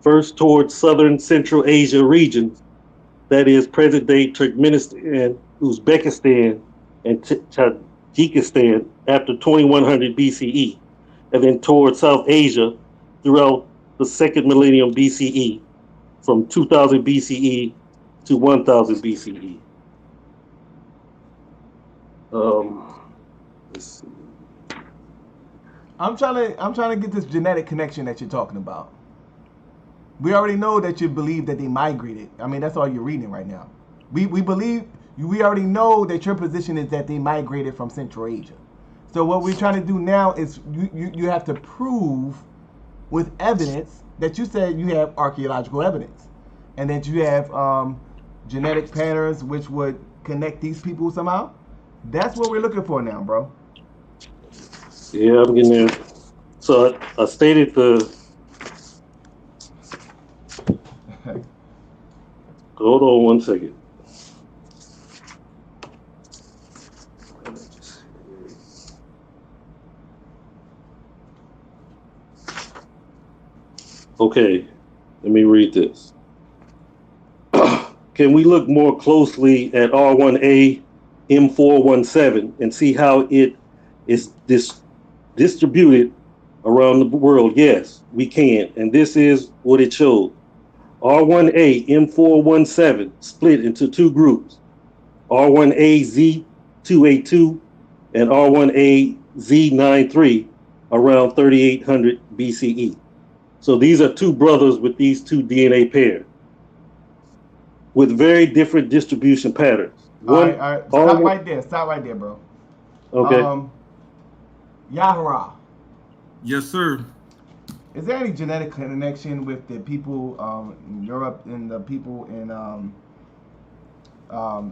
first towards southern Central Asia region, that is present-day Turkmenistan, Uzbekistan, and Tajikistan after 2100 BCE, and then towards South Asia throughout the second millennium BCE, from 2000 BCE to 1000 BCE. Let's see. I'm trying to get this genetic connection that you're talking about. We already know that you believe that they migrated. I mean, that's all you're reading right now. We already know that your position is that they migrated from Central Asia. So what we're trying to do now is you have to prove with evidence that you said you have archaeological evidence and that you have genetic patterns which would connect these people somehow. That's what we're looking for now, bro. Yeah, I'm getting there. So I stated the. Hold on 1 second. Okay, let me read this. Can we look more closely at R1A M417 and see how it is distributed around the world? Yes, we can. And this is what it showed. R1A M417 split into two groups, R1A Z282 and R1A Z93 around 3800 BCE. So these are two brothers with these two DNA pairs with very different distribution patterns. All right. Stop right there, bro. Okay. Yarah. Yes, sir. Is there any genetic connection with the people in Europe and the people in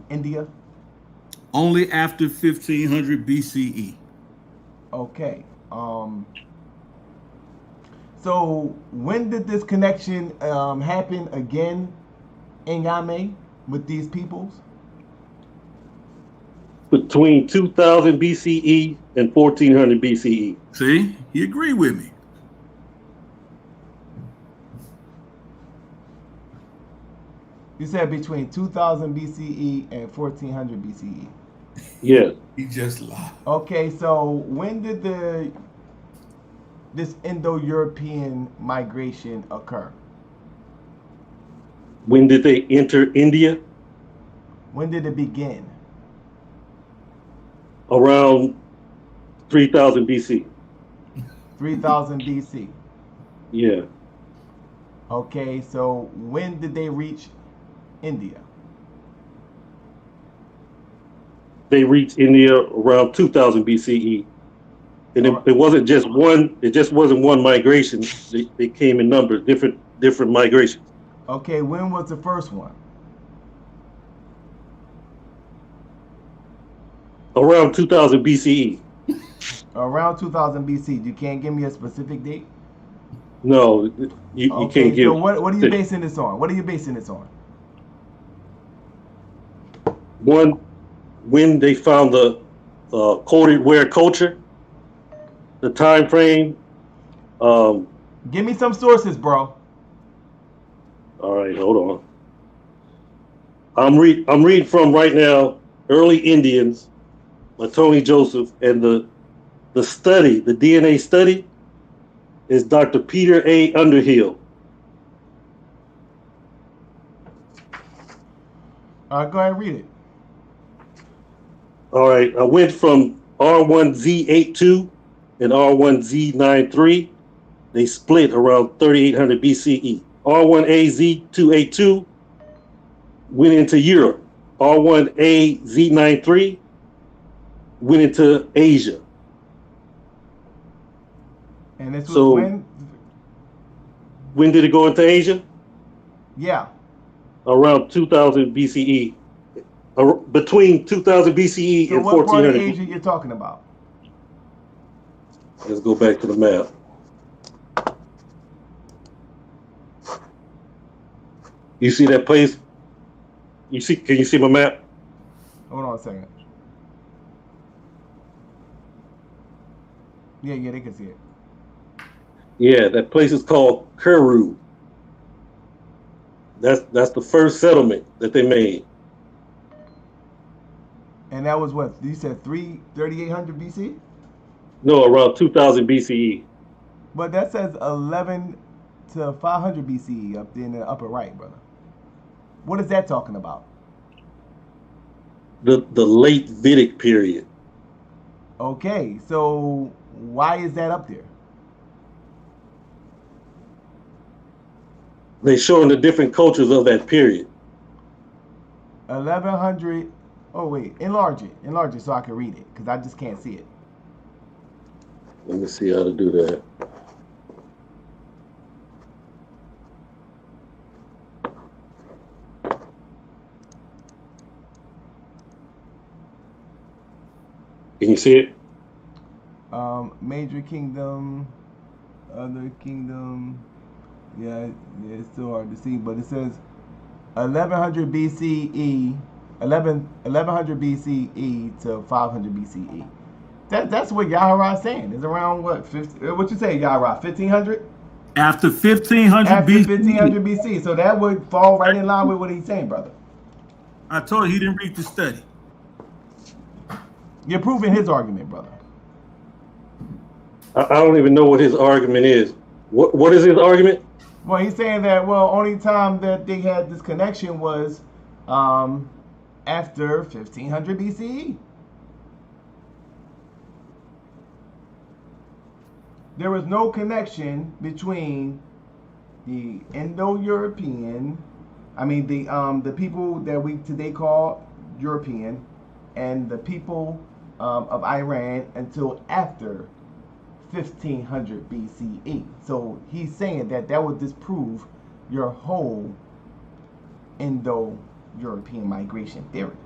India? Only after 1500 BCE. Okay. So when did this connection happen again in Nyame with these peoples? Between 2000 BCE and 1400 BCE. See, he agreed with me. You said between 2000 BCE and 1400 BCE. Yes. He just lied. Okay, so when did this Indo-European migration occur? When did they enter India? When did it begin? Around 3000 BC. 3000 BC. Yeah. Okay, so when did they reach India? They reached India around 2000 BCE. And it wasn't just one, it just wasn't one migration. They came in numbers, different migrations. Okay, when was the first one? Around 2000 BCE. Around 2000 BC. You can't give me a specific date? No, you can't give. So what are you basing this on? What are you basing this on? One, when they found the coded ware culture, the time frame. Give me some sources, bro. All right, hold on. I'm reading from right now. Early Indians by Tony Joseph, and the study, the DNA study, is Dr. Peter A. Underhill. Go ahead and read it. All right, I went from R1Z82 and R1Z93. They split around 3800 BCE. R1AZ282 went into Europe. R1AZ93 went into Asia. And this was So, when? When did it go into Asia? Yeah. Around 2000 BCE. Between 2000 BCE So and what part of 1400. Asia you're talking about? Let's go back to the map. You see that place? Can you see my map? Hold on a second. Yeah, they can see it. Yeah, that place is called Kuru. That's the first settlement that they made. And that was what? You said 3800 BC? No, around 2000 BCE. But that says 11 to 500 BCE up in the upper right, brother. What is that talking about? The late Vedic period. Okay, so why is that up there? They're showing the different cultures of that period. 1100. Oh wait, enlarge it so I can read it because I just can't see it. Let me see how to do that. Can you see it? Major kingdom, other kingdom. Yeah, it's still hard to see, but it says 1100 BCE, 1100 BCE to 500 BCE. That's what Yarah is saying. It's around what? 50, what you say, Yarah? 1500? After 1500 After BC. 1500 BC. So that would fall right in line with what he's saying, brother. I told you he didn't read the study. You're proving his argument, brother. I don't even know what his argument is. What is his argument? Well, he's saying that, only time that they had this connection was after 1500 BCE. There was no connection between the Indo-European, the people that we today call European, and the people of Iran until after 1500 BCE. So he's saying that that would disprove your whole Indo-European migration theory.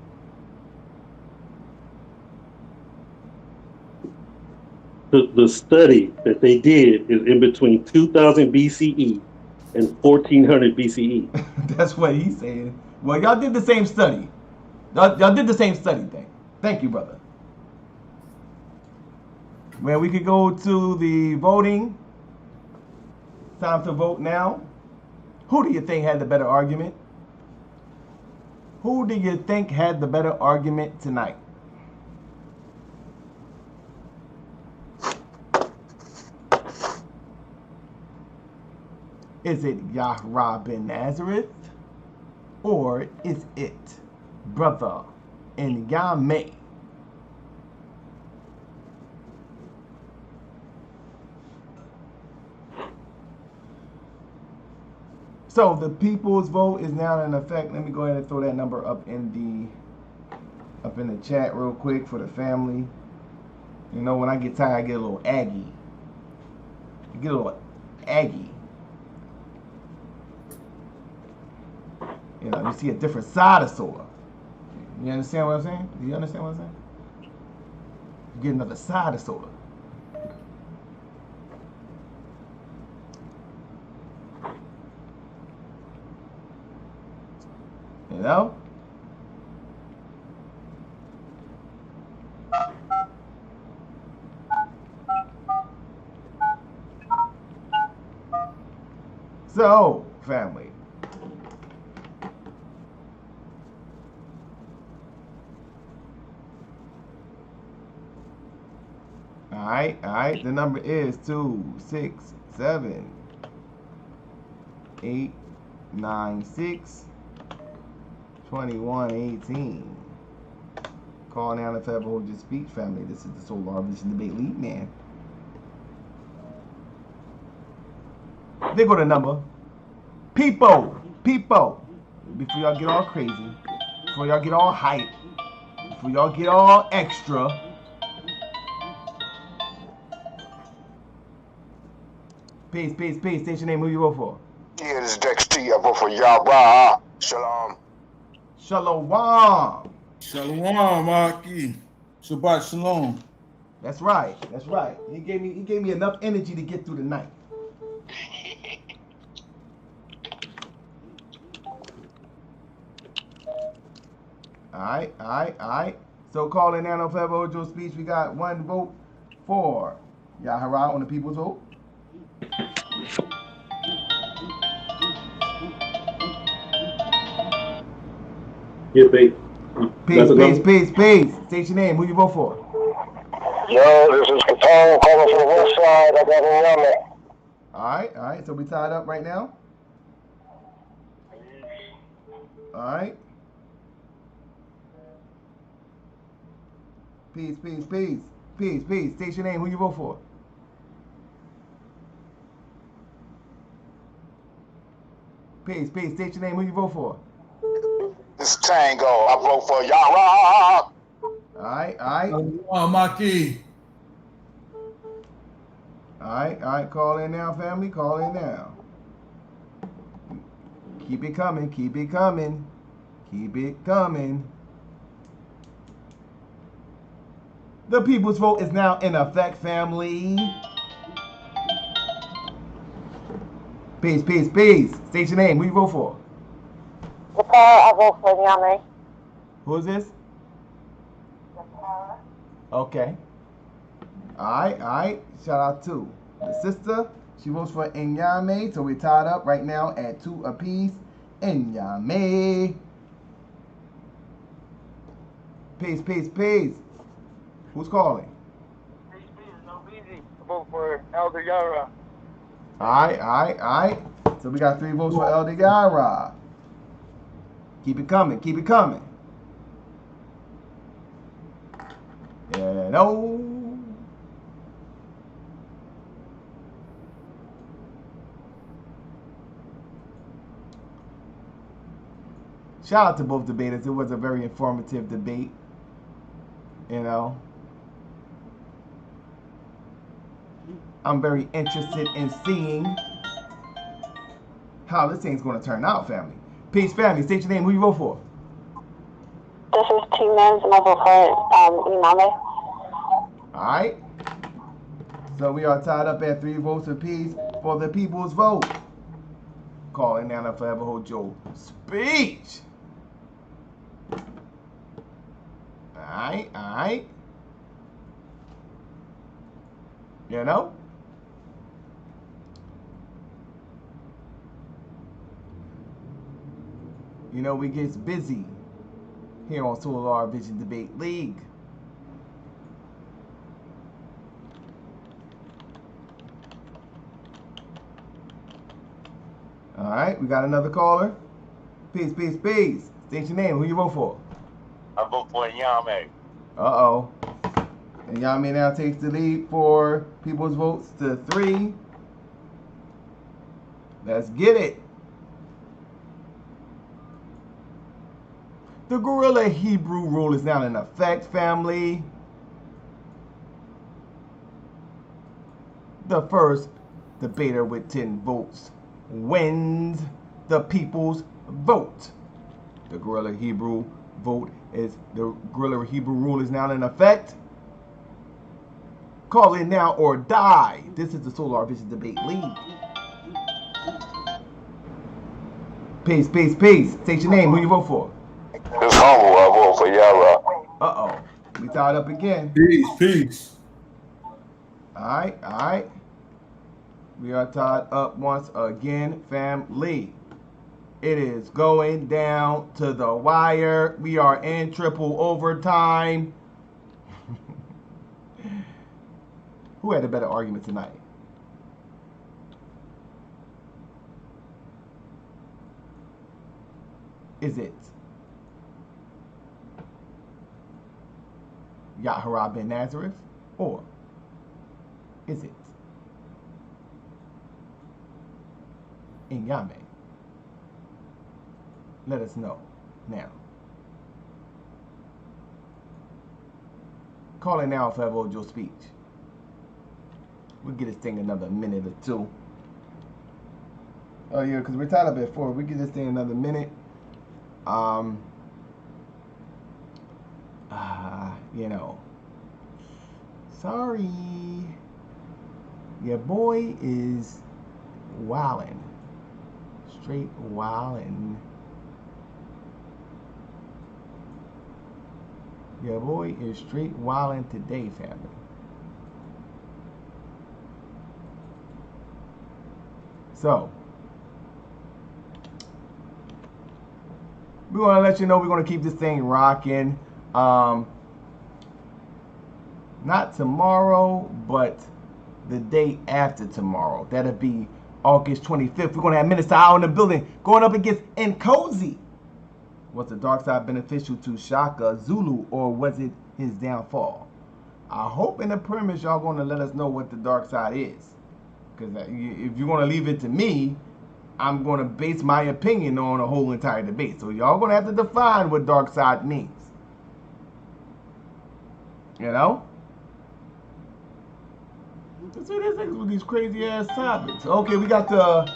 The study that they did is in between 2000 BCE and 1400 BCE. That's what he's saying. Well, y'all did the same study. Y'all did the same study thing. Thank you, brother. Well, we could go to the voting. Time to vote now. Who do you think had the better argument? Who do you think had the better argument tonight? Is it Yarah bin Nazareth? Or is it brother Nyame? So the people's vote is now in effect. Let me go ahead and throw that number up in the chat real quick for the family. You know, when I get tired, I get a little aggy. I get a little aggy. You know, you see a different side of solar. You understand what I'm saying? Do you understand what I'm saying? You get another side of solar. You know? So, family. All right. The number is 2, 6, 7, 8, 9, 6, 21, 18. Call now if ever hold your speech, family. This is the Solar Revolution Debate League, man. They go to number. People. Before y'all get all crazy, before y'all get all hype, before y'all get all extra. Peace. State your name. Who you vote for? Yeah, this is Dex T. I vote for Yarah. Shalom. Shalom. Shalom, Aki. Shabbat shalom. That's right. He gave me enough energy to get through the night. All right. So calling now, no further hold your speech. We got one vote for Yarah on the people's vote. Yeah, babe. Peace. State your name. Who you vote for? Yo, this is Capone calling from the west side. I got a Nyame. All right. So we tied up right now. All right. Peace. State your name. Who you vote for? Peace. State your name. Who you vote for? This is Tango. I vote for Yarah. All right. Shalom, Aki. All right. Call in now, family. Call in now. Keep it coming. The people's vote is now in effect, family. Peace. State your name. Who you vote for? I vote for Nyame. Who is this? Okay. All right. Shout out to the sister. She votes for Nyame. So we're tied up right now at 2 apiece. Nyame. Peace. Who's calling? No easy. I vote for Elder Yarah. All right. So we got 3 votes for Elder Yarah. Keep it coming. Yeah, no. Shout out to both debaters. It was a very informative debate. You know, I'm very interested in seeing how this thing's going to turn out, family. Peace, family. State your name. Who you vote for? This is T Men's and I vote for Nyame. All right. So we are tied up at 3 votes apiece for the people's vote. Calling down and forever hold your speech. All right. You know? You know, we get busy here on Solar Vision Debate League. All right, we got another caller. Peace. State your name. Who you vote for? I vote for Nyame. Uh-oh. And Nyame now takes the lead for people's votes to 3. Let's get it. The Gorilla Hebrew rule is now in effect, family. The first debater with 10 votes wins the people's vote. The Gorilla Hebrew rule is now in effect. Call in now or die. This is the Solar Vision Debate League. Peace. State your name. Who you vote for? It's humble. I vote for Yarah. Uh-oh. We tied up again. Peace. All right. We are tied up once again, family. It is going down to the wire. We are in triple overtime. Who had a better argument tonight? Is it Yarah bin Nazareth, or is it Nyame? Let us know now. Call in now if I hold your speech. We'll get this thing another minute or 2. Oh yeah, because we're tied up at 4. We get this thing another minute. You know, sorry, your boy is wildin', straight wildin'. Your boy is straight wildin' today, family. So, we're gonna let you know we're gonna keep this thing rocking. Not tomorrow, but the day after tomorrow. That'll be August 25th. We're gonna have Minister Out in the building going up against Nkosi. Was the dark side beneficial to Shaka Zulu, or was it his downfall? I hope in the premise y'all gonna let us know what the dark side is. Because if you're gonna leave it to me, I'm gonna base my opinion on a whole entire debate. So y'all gonna have to define what dark side means. You know? See this things with these crazy ass topics. Okay, we got the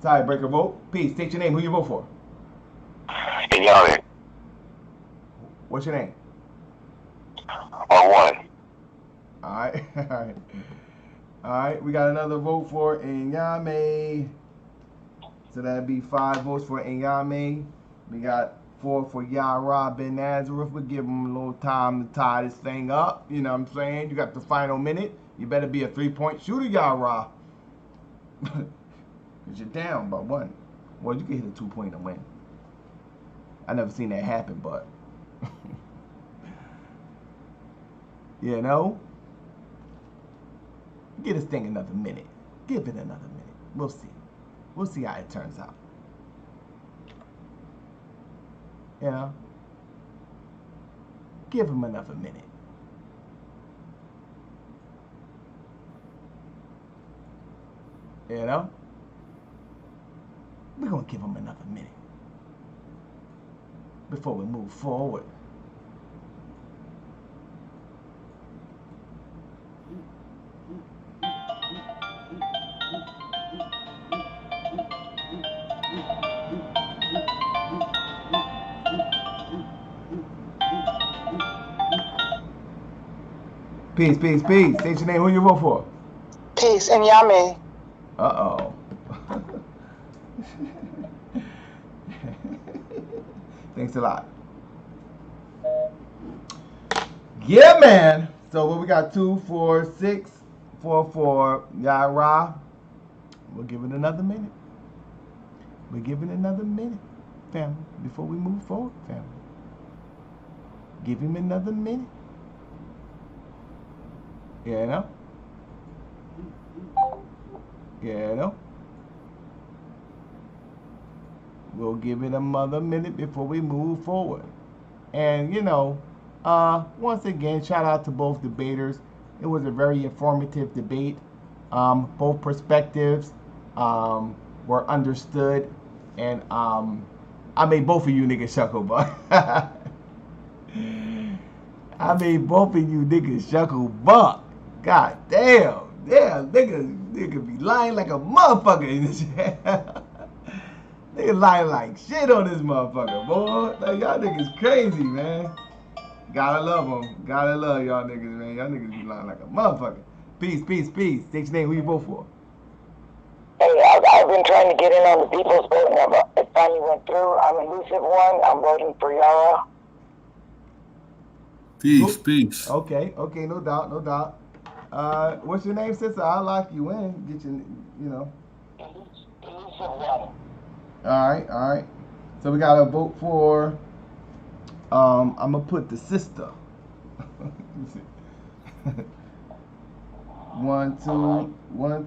tiebreaker vote. Peace. State your name. Who you vote for? Nyame. What's your name? R1. Alright, we got another vote for Nyame. So that'd be 5 votes for Nyame. We got 4 for Yarah bin Nazareth. We'll give him a little time to tie this thing up. You know what I'm saying? You got the final minute. You better be a 3-point shooter, Yarah. Because you're down by 1. Well, you can hit a 2-point and win. I never seen that happen, but you know? Give this thing another minute. Give it another minute. We'll see. We'll see how it turns out. You know? Give him another minute. You know? We're going to give him another minute before we move forward. Peace. State your name. Who you vote for? Peace and Nyame. Uh-oh. Thanks a lot. Yeah, man. So what we got? 2, 4, 6, 4, 4. Yarah. We'll give it another minute. We're giving another minute, family, before we move forward, family. Give him another minute. You know? You know? We'll give it another minute before we move forward. And, you know, once again, shout out to both debaters. It was a very informative debate. Both perspectives were understood. And I made both of you niggas chuckle, but I made both of you niggas chuckle, but god damn, niggas be lying like a motherfucker in this shit. Niggas lying like shit on this motherfucker, boy. Like, y'all niggas crazy, man. Gotta love them. Gotta love y'all niggas, man. Y'all niggas be lying like a motherfucker. Peace. State your name. Who you vote for? Hey, I've been trying to get in on the people's vote, and it finally went through. I'm elusive one. I'm voting for Yarah. Peace. Okay, no doubt. What's your name, sister? I'll lock you in. Get you know. Elusive one. All right. So we gotta vote for. I'm gonna put the sister. 1,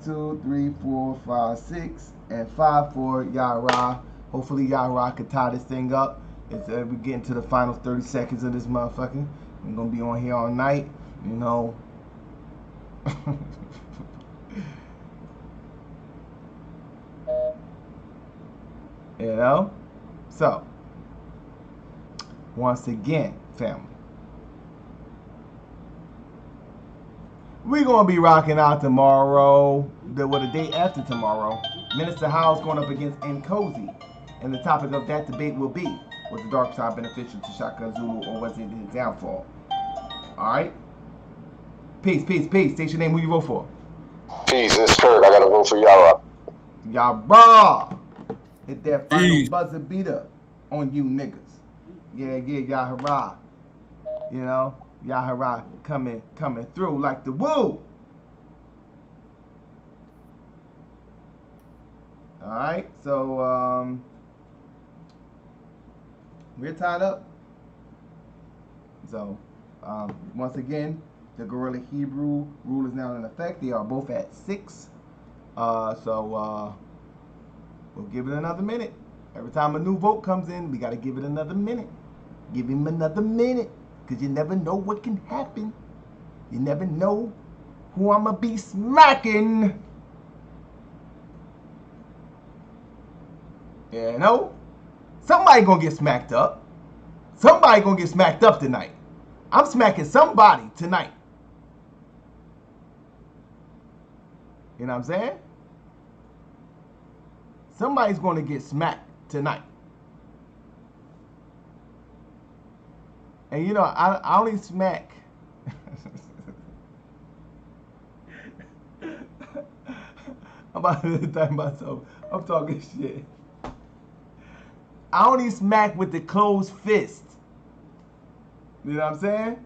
2, 3, 4, 5, 6, and 5 for Yarah. Hopefully Yarah can tie this thing up. It's we get into the final 30 seconds of this motherfucker. We're gonna be on here all night, you know. You know? So, once again, family, we're going to be rocking out tomorrow, the day after tomorrow. Minister Howe's going up against Nkosi. And the topic of that debate will be, was the dark side beneficial to Shaka Zulu or was it his downfall? Alright? Peace. State your name, who you vote for? Peace, it's Kurt. I gotta vote for Yarah. Yarah! Hit that final buzzer beater on you niggas. Yeah, Yarah. You know? Yarah coming through like the woo. Alright, so we're tied up. So once again, the Gorilla Hebrew rule is now in effect. They are both at 6. So we'll give it another minute. Every time a new vote comes in, we gotta give it another minute. Give him another minute. Because you never know what can happen. You never know who I'ma be smacking. You know? Somebody gonna get smacked up. Somebody gonna get smacked up tonight. I'm smacking somebody tonight. You know what I'm saying? Somebody's gonna get smacked tonight. And you know, I only smack. I'm about to time myself. I'm talking shit. I only smack with the closed fist. You know what I'm saying?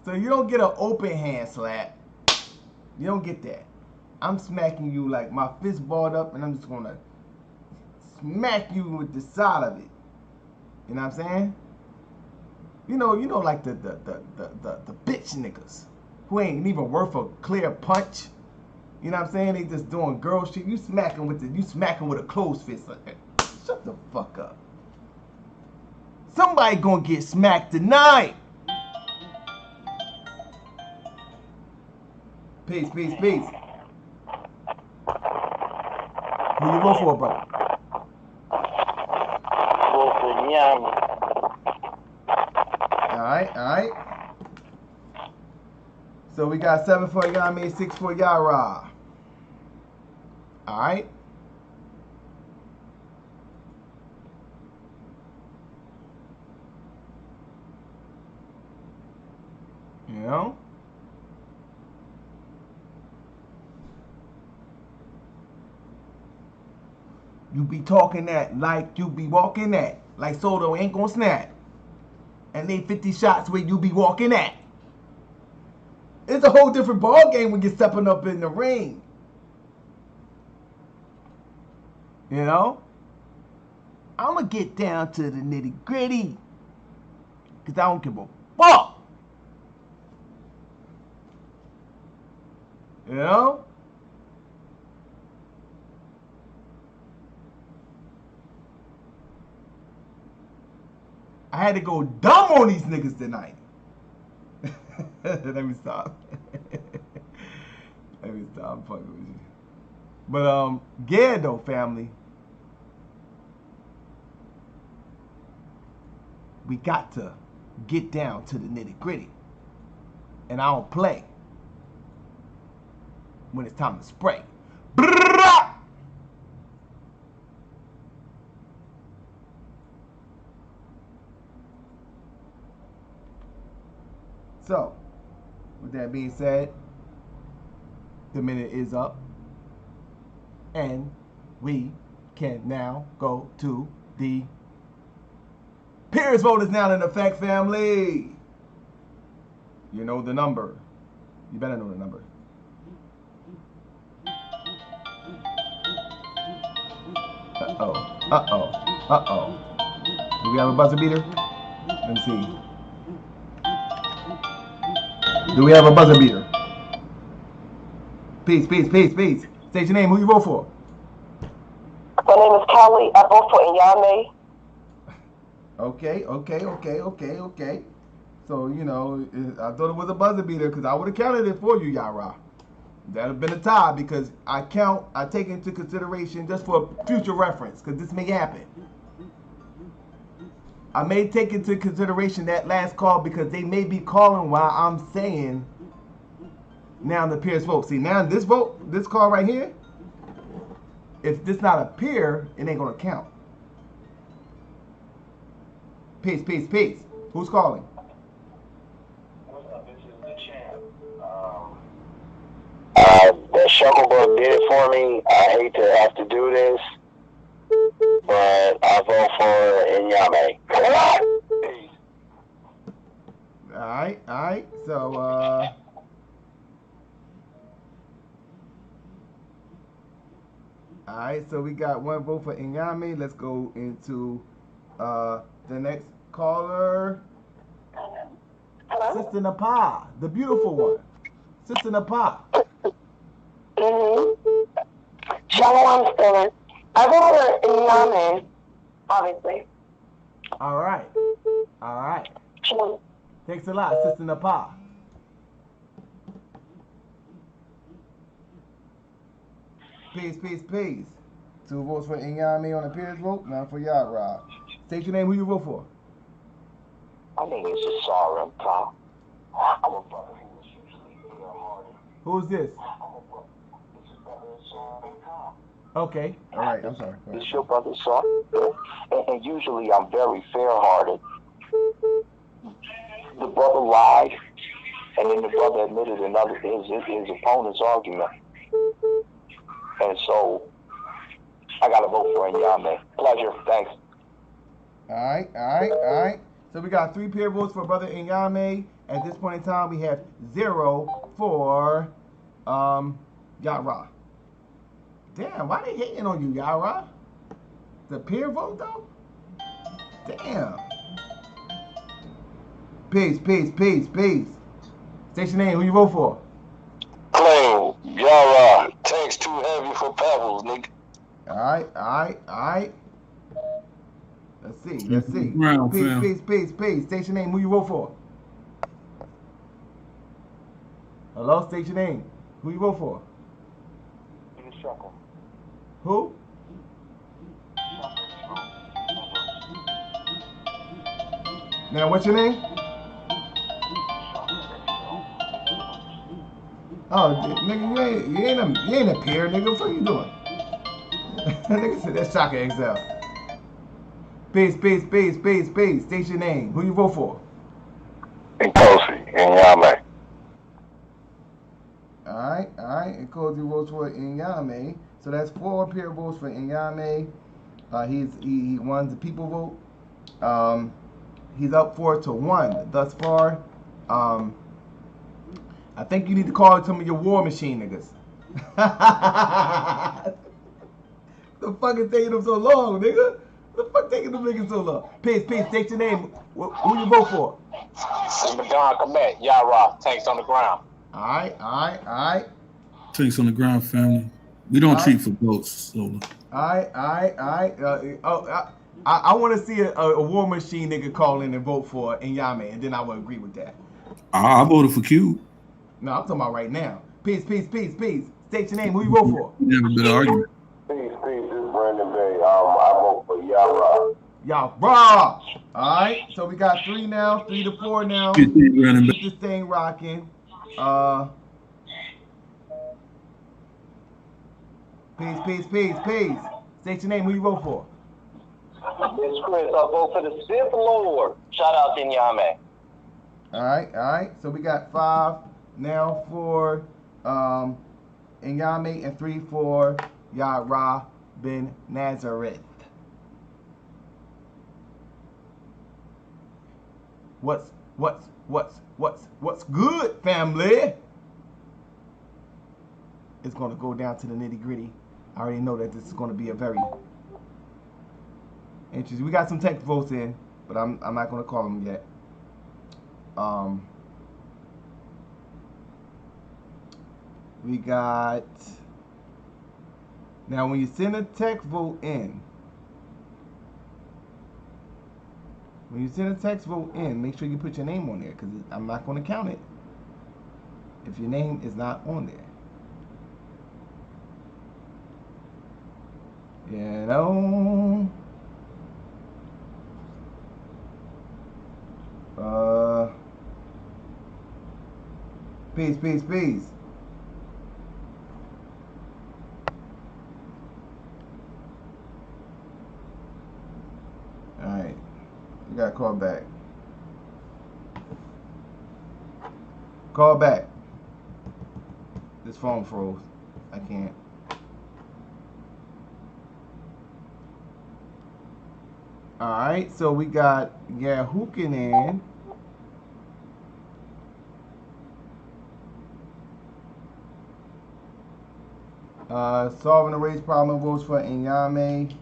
So you don't get an open hand slap. You don't get that. I'm smacking you like my fist balled up, and I'm just gonna smack you with the side of it. You know what I'm saying? You know, like the bitch niggas who ain't even worth a clear punch. You know what I'm saying? They just doing girl shit. You smacking with a closed fist like that. Shut the fuck up. Somebody gonna get smacked tonight. Peace. Who you vote for, bro? Vote for Nyame. Alright. So we got 7 for Nyame, 6 for Yarah. Alright. You know? You be talking that like you be walking that. Like Soto ain't gonna snap. And they 50 shots where you be walking at. It's a whole different ball game when you're stepping up in the ring. You know? I'm gonna get down to the nitty gritty. Because I don't give a fuck. You know? I had to go dumb on these niggas tonight. Let me stop. Let me stop. I'm fucking with you. But yeah though, family. We got to get down to the nitty gritty. And I don't play when it's time to spray. So, with that being said, the minute is up. And we can now go to the peers vote is now in effect, family. You know the number. You better know the number. Uh-oh. Uh-oh. Uh-oh. Do we have a buzzer beater? Let me see. Do we have a buzzer beater? Peace. State your name. Who you vote for? My name is Callie. I vote for Nyame. Okay. So, you know, I thought it was a buzzer beater because I would have counted it for you, Yarah. That would have been a tie because I take into consideration just for future reference because this may happen. I may take into consideration that last call because they may be calling while I'm saying now the peers vote. See, now this call right here, if this not a peer, it ain't going to count. Peace. Who's calling? What's up? This is the champ. That Shucklebuck did it for me. I hate to have to do this, but I vote for Nyame. Peace. Alright. So, alright, so we got one vote for Nyame. Let's go into the next caller. Hello? Sister Napa, the beautiful one. Sister Napa. Shalom, Stellar. I vote for Nyame, obviously. Alright. Shalom. Thanks a lot, Sister Napa. Peace. 2 votes for Nyame on the peers vote, none for Yarah. State your name, who you vote for? My name is Asara, pal. I'm a brother who is usually fair-hearted. Who's this? This is brother Asara. Okay. Alright, I'm sorry. This is your brother Asara. And usually I'm very fair-hearted. The brother lied, and then the brother admitted his opponent's argument. And so, I gotta vote for Nyame. Pleasure. Thanks. Alright. So we got 3 peer votes for Brother Nyame. At this point in time, we have 0 for Yarah. Damn, why they hating on you, Yarah? The peer vote though? Damn. Peace. State your name, who you vote for? Claim, Yarah. Tank's too heavy for pebbles, nigga. Alright. Let's see. Round, Peace. State your name, who you vote for? Hello, state your name. Who you vote for? Who? Now, what's your name? Oh, nigga, you ain't a peer, nigga. What are you doing? Nigga said that's Shaka XL. Peace. State your name. Who you vote for? Nkosi, Nyame. Alright. Nkosi votes for Nyame. So that's 4 peer votes for Nyame He won the people vote. He's up 4-1 thus far. I think you need to call some of your war machine niggas. The fuck is taking them so long, nigga? The fuck taking them niggas so long? Peace, state your name. Who you vote for? Madonna Komet, Yarah, tanks on the ground. Alright. Tanks on the ground, family. We don't cheat for votes, Solar. Alright. I want to see a war machine nigga call in and vote for Nyame, and then I would agree with that. I voted for Q. No, I'm talking about right now. Peace. State your name. Who you vote for? Never been an argument. Peace. This is Brandon Bay. I vote for Yarah. Yarah. Alright, so we got 3 now, 3-4 now. Keep This thing rocking. Peace. State your name. Who you vote for? It's Chris. I vote for the Sith Lord. Shout out to Nyame. Alright. So we got 5 now for Nyame and 3 for Yarah bin Nazareth. What's good, family? It's gonna go down to the nitty gritty. I already know that this is gonna be a very interesting. We got some text votes in, but I'm not gonna call them yet. We got now when you send a text vote in. When you send a text vote in, make sure you put your name on there because I'm not going to count it if your name is not on there. You know? Peace. Alright. You gotta call back. Call back. This phone froze. I can't. Alright, so we got Hookin in. Solving the race problem votes for Nyame.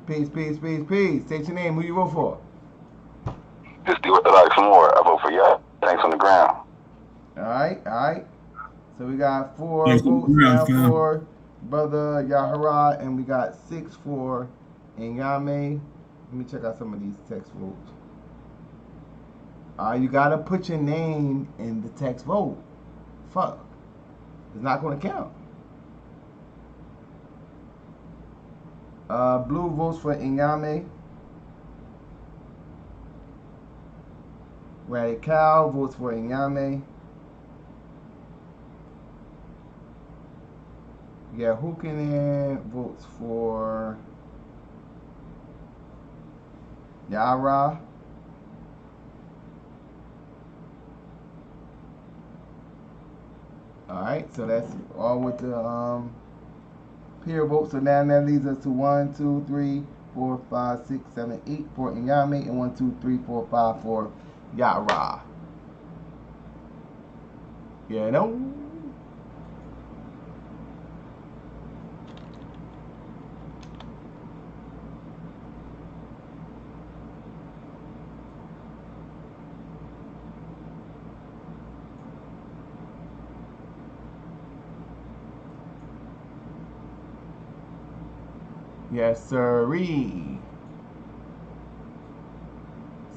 Peace. State your name. Who you vote for? This the Orthodox Moor. I vote for Yarah. Tanks on the ground. All right. So we got 4 votes now for Brother Yarah, and we got 6 for Nyame. Let me check out some of these text votes. You gotta put your name in the text vote. Fuck. It's not gonna count. Blue votes for Nyame. Radical votes for Nyame. Hookin votes for Yarah. Alright, so that's all with the peer votes. So now that leads us to 1, 2, 3, 4, 5, 6, 7, 8 for Nyame, and 1, 2, 3, 4, 5 for Yarah. You know? Yes, sirree.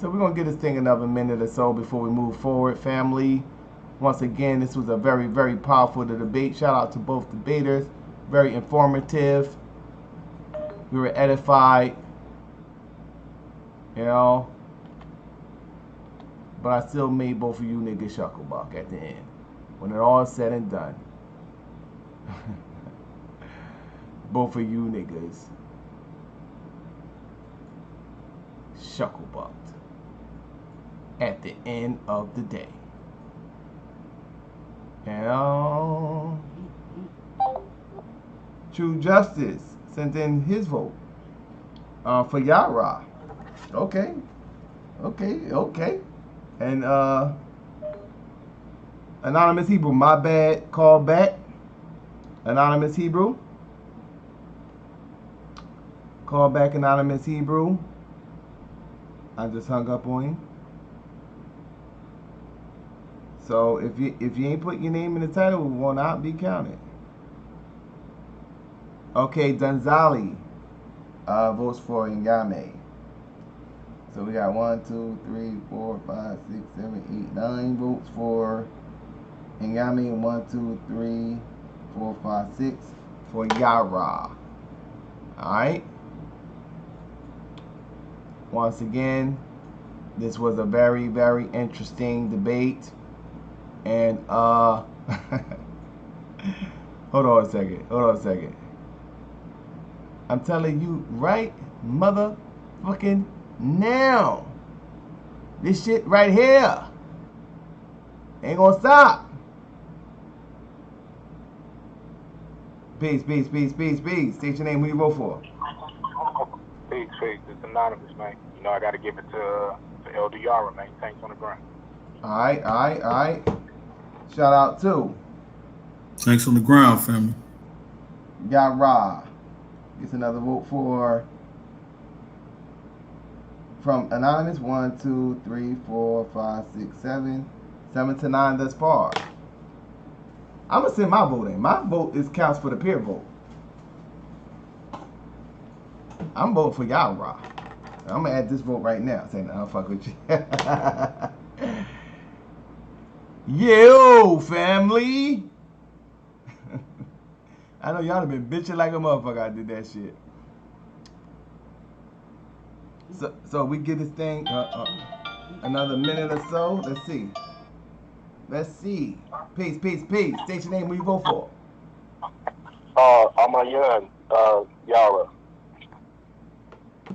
So we're going to give this thing another minute or so before we move forward, family. Once again, this was a very, very powerful debate. Shout out to both debaters. Very informative. We were edified. You know, but I still made both of you niggas shucklebuck at the end. When it all said and done. Both of you niggas shucklebucked at the end of the day. And True Justice sent in his vote for Yarah. Okay. And Anonymous Hebrew, my bad, call back. Anonymous Hebrew. Call back, Anonymous Hebrew. I just hung up on him. So if you ain't put your name in the title, it will not be counted. Okay, Dunzali votes for Nyame. So we got 1, 2, 3, 4, 5, 6, 7, 8, 9 votes for Nyame, and 1, 2, 3, 4, 5, 6 for Yarah. Alright. Once again, this was a very, very interesting debate. And hold on a second. I'm telling you right motherfucking now. This shit right here ain't gonna stop. Peace. State your name, who you vote for? Peace. It's anonymous, man. You know I gotta give it to Elder Yarah, man. Tanks on the ground. Alright. Shout out to Thanks on the ground, family. Yarah. Gets another vote from Anonymous. 1, 2, 3, 4, 5, 6, 7. 7 to 9 thus far. I'm gonna send my vote in. My vote counts for the peer vote. I'm voting for Yarah. I'm gonna add this vote right now. Saying I'll fuck with you. Yo, family. I know y'all have been bitching like a motherfucker. I did that shit. So we get this thing another minute or so. Let's see. Peace. State your name. Who you vote for? I'm a young Yarah.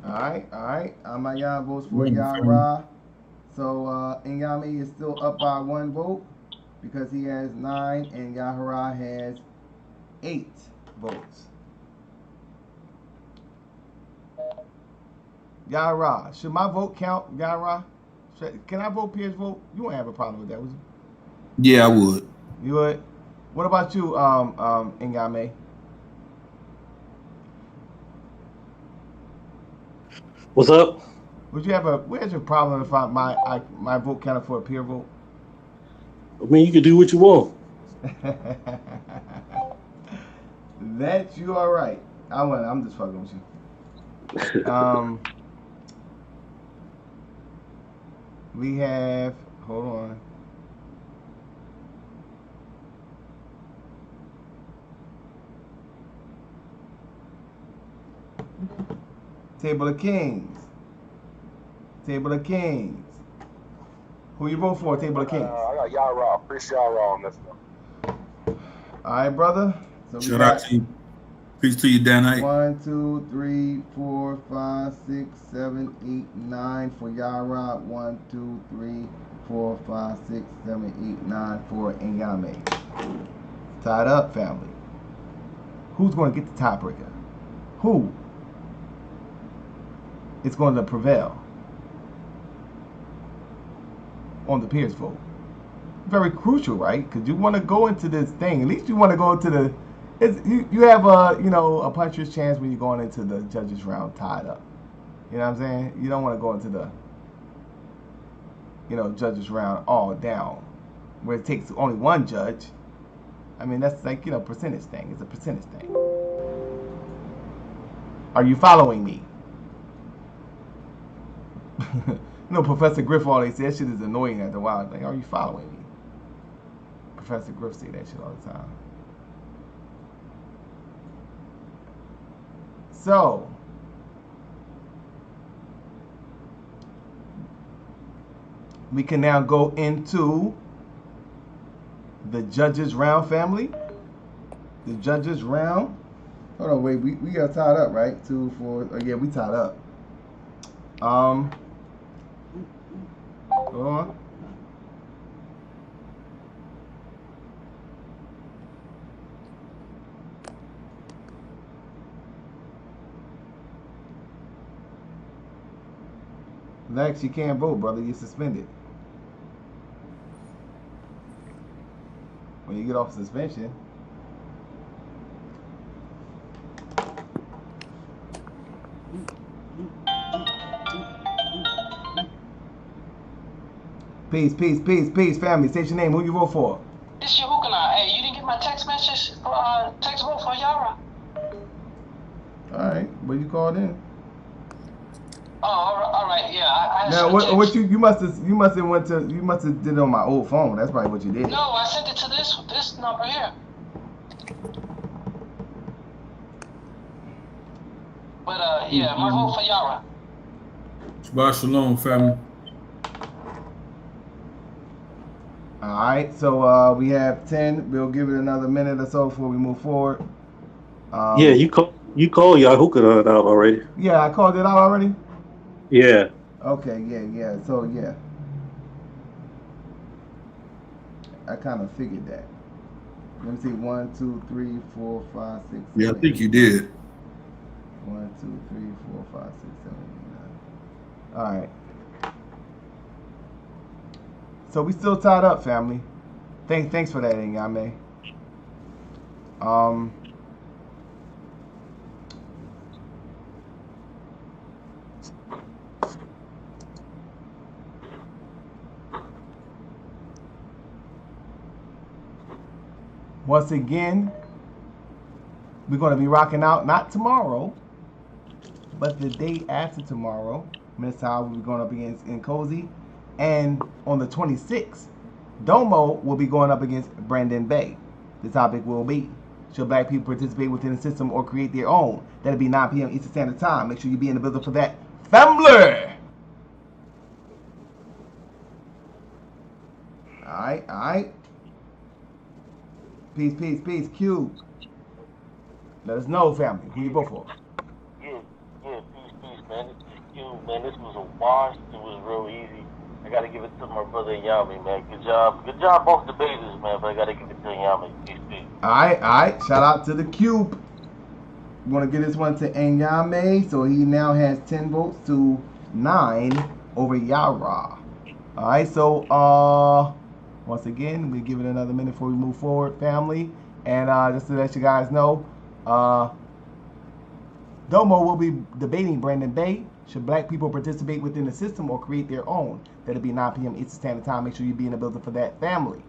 Alright. Amayan votes for Yarah. So Nyame is still up by 1 vote because he has 9 and Yarah has 8 votes. Yarah, should my vote count, Yarah? Can I vote Pierre's vote? You won't have a problem with that, would you? Yeah, I would. You would? What about you, Nyame? What's up? Would you have where's your problem if my vote counted for a peer vote? I mean, you can do what you want. That you are right. I'm just fucking with you. We have, hold on. Table of Kings. Who you vote for, Table of Kings? I got Yarah. Appreciate Yarah on this one. All right, brother. So Shout out to you. Peace to you, Danite. 1, 2, 3, 4, 5, 6, 7, 8, 9 for Yarah. 1, 2, 3, 4, 5, 6, 7, 8, 9 for Nyame. Tied up, family. Who's going to get the tiebreaker? Who is going to prevail on the peers vote? Very crucial, right? Because you want to go into this thing. At least you want to go into the. You have a puncher's chance when you're going into the judges round tied up. You know what I'm saying? You don't want to go into the judges round all down, where it takes only one judge. I mean, that's like percentage thing. It's a percentage thing. Are you following me? Professor Griff always says that shit is annoying after a while. Like, are you following me? Professor Griff say that shit all the time. So, we can now go into the judges round, family. The judges round. Hold on, wait, we got tied up, right? 2, 4. Oh yeah, we tied up. Hold on. Lex, you can't vote, brother. You're suspended. When you get off suspension. Peace, peace, peace, peace, family. State your name. Who you vote for? This your hookah. Hey, you didn't get my text message for text vote for Yarah? Alright, what you called in? Oh, all right, yeah. I now what you must have did it on my old phone. That's probably what you did. No, I sent it to this number here. But yeah, my vote for Yarah. Shabbat shalom, family. Alright, so we have 10. We'll give it another minute or so before we move forward. Yeah, you call Yahuwah out already. Yeah, I called it out already? Yeah. Okay, yeah. So yeah. I kind of figured that. Let me see. 1, 2, 3, 4, 5, 6, 7. Yeah, I think you did. 1, 2, 3, 4, 5, 6, 7, 8, 9. All right. So we still tied up, family. Thanks for that, Nyame. Once again, we're going to be rocking out not tomorrow, but the day after tomorrow. Miss Howard will be going up against Nkosi. And on the 26th, Domo will be going up against Brandon Bay. The topic will be, should black people participate within the system or create their own? That'll be 9 p.m. Eastern Standard Time. Make sure you be in the building for that. Family! Alright. Peace. Q. Let us know, family. Who you vote for? Yeah, peace, man. This is Q, man. This was a wash. It was real easy. I gotta give it to my brother Nyame, man. Good job, both debaters, man. But I gotta give it to Nyame. Peace. Alright. Shout out to the Cube. We're gonna give this one to Nyame. So he now has 10 votes to 9 over Yarah. Alright, so once again, we give it another minute before we move forward, family. And just to let you guys know, Domo will be debating Brandon Bay. Should black people participate within the system or create their own? That'll be 9 p.m. Eastern Standard Time. Make sure you be in the building for that, family.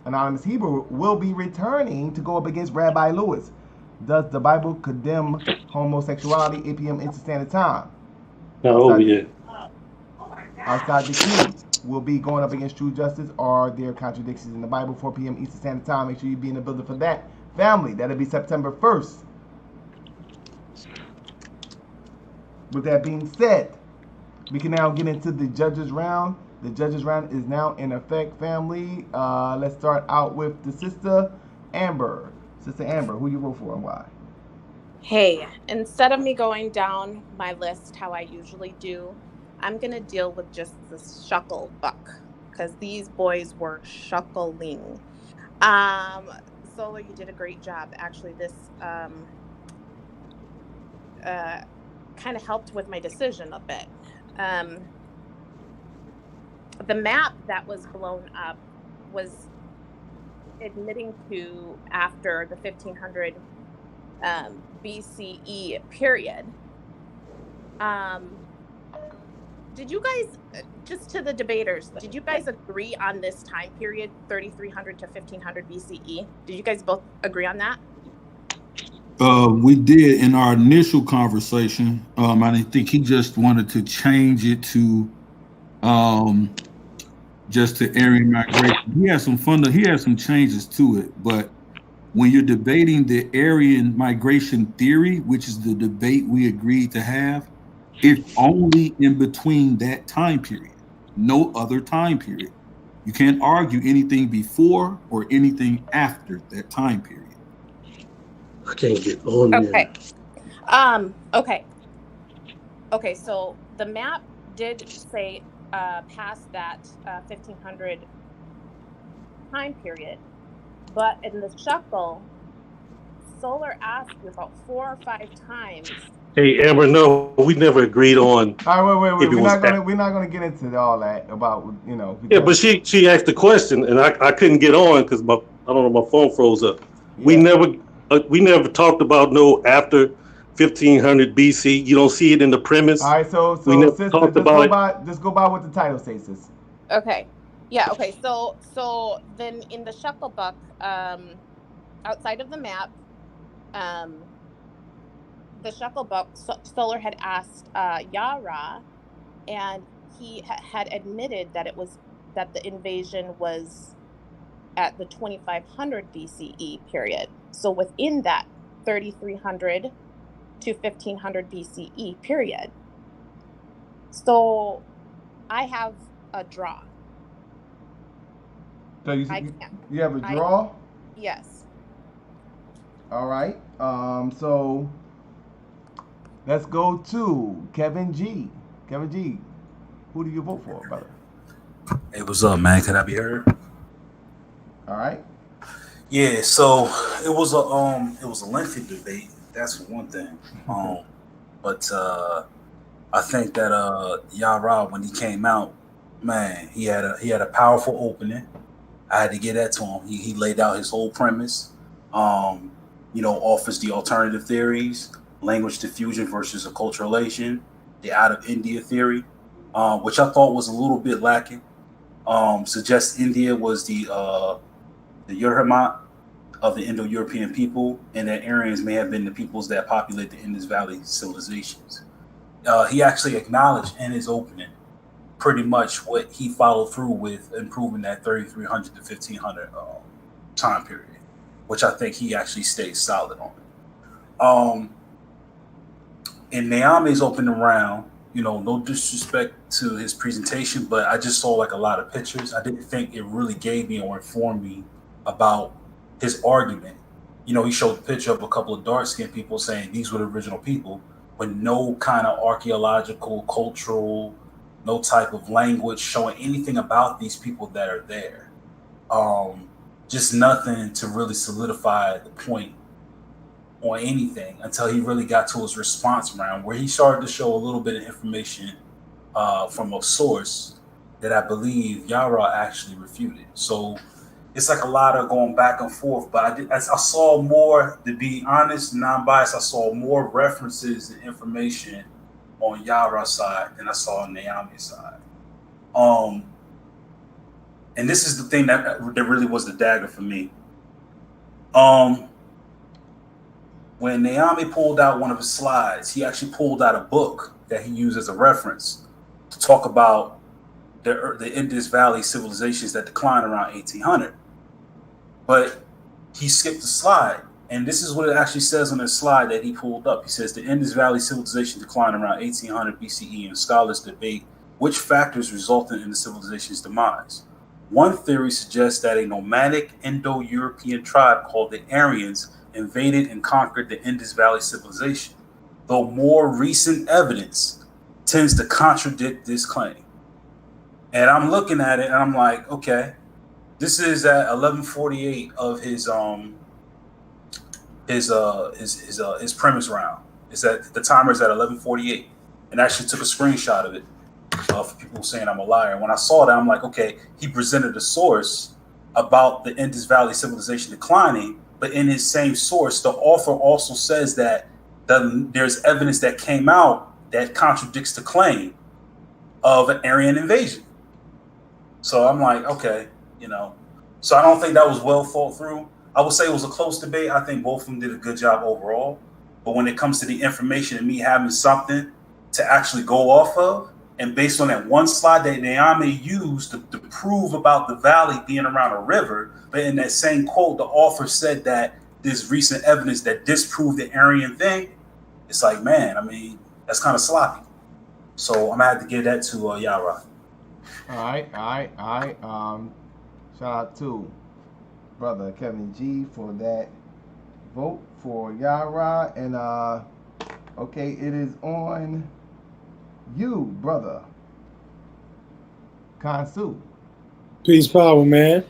Anonymous Hebrew will be returning to go up against Rabbi Lewis. Does the Bible condemn homosexuality? 8 p.m. Eastern Standard Time. Outside the King will be going up against True Justice. Are there contradictions in the Bible? 4 p.m. Eastern Standard Time. Make sure you be in the building for that, family. That'll be September 1st. With that being said, we can now get into the judges round. The judges round is now in effect, family. Let's start out with the Sister Amber. Sister Amber, who you vote for and why? Hey, instead of me going down my list how I usually do, I'm going to deal with just the shuckle buck because these boys were shuckling. Solo, you did a great job. Actually, this kind of helped with my decision a bit. The map that was blown up was admitting to after the 1500 BCE period. Did you guys, just to the debaters, did you guys agree on this time period, 3300 to 1500 BCE? Did you guys both agree on that? We did in our initial conversation. I think he just wanted to change it to just to Aryan migration. He had some changes to it, but when you're debating the Aryan migration theory, which is the debate we agreed to have, it's only in between that time period. no other time period. You can't argue anything before or anything after that time period. I can't get on there. Okay, so the map did say past that 1500 time period, but in the shuffle, Solar asked you about 4 or 5 times. Hey, Amber, no, we never agreed on. All right, wait. if it was We're not gonna get into all that about Yeah, but she asked the question, and I couldn't get on because my phone froze up. Yeah. We never talked about no after 1500 BC. You don't see it in the premise. All right, so we never sister, talked about just go by what the title says, sis. Okay. Yeah, okay. So then in the shuffle book, outside of the map, the shuffle book, Solar had asked Yarah, and he had admitted that the invasion was at the 2500 BCE period. So within that 3300 to 1500 BCE period. So I have a draw. So you have a draw? Yes. All right. So let's go to Kevin G. Kevin G, who do you vote for, brother? Hey, what's up, man? Can I be heard? All right. Yeah, so it was a lengthy debate. That's for one thing. But I think that Yarah, when he came out, man, he had a powerful opening. I had to get that to him. He laid out his whole premise. Offers the alternative theories, language diffusion versus acculturation, the out of India theory, which I thought was a little bit lacking. Suggests India was the Yarah of the Indo-European people, and that Aryans may have been the peoples that populate the Indus Valley civilizations. He actually acknowledged in his opening pretty much what he followed through with, improving that 3300 to 1500 time period, which I think he actually stayed solid on. In Nyame's opening round, no disrespect to his presentation, but I just saw like a lot of pictures. I didn't think it really gave me or informed me about his argument. He showed a picture of a couple of dark-skinned people saying these were the original people, with no kind of archaeological, cultural, no type of language showing anything about these people that are there. Just nothing to really solidify the point on anything until he really got to his response round, where he started to show a little bit of information from a source that I believe Yarah actually refuted. So it's like a lot of going back and forth, but I saw more, to be honest, non-biased, I saw more references and information on Yarah's side than I saw on Nyame's side. And this is the thing that really was the dagger for me. When Nyame pulled out one of his slides, he actually pulled out a book that he used as a reference to talk about the Indus Valley civilizations that declined around 1800. But he skipped the slide. And this is what it actually says on the slide that he pulled up. He says the Indus Valley civilization declined around 1800 BCE, and scholars debate which factors resulted in the civilization's demise. One theory suggests that a nomadic Indo-European tribe called the Aryans invaded and conquered the Indus Valley civilization, though more recent evidence tends to contradict this claim. And I'm looking at it and I'm like, okay, this is at 1148 of his premise round. It's at the timer's at 1148, and I actually took a screenshot of it for people saying I'm a liar. And when I saw that, I'm like, okay, he presented a source about the Indus Valley civilization declining, but in his same source, the author also says that there's evidence that came out that contradicts the claim of an Aryan invasion. So I'm like, okay, So I don't think that was well thought through. I would say it was a close debate. I think both of them did a good job overall. But when it comes to the information and me having something to actually go off of, and based on that one slide that Nyame used to prove about the valley being around a river, but in that same quote, the author said that there's recent evidence that disproved the Aryan thing. It's like, man, I mean, that's kind of sloppy. So I'm going to have to give that to Yarah. All right. Shout out to brother Kevin G for that vote for Yarah, and okay, it is on you, brother Kansu. Peace, power, man.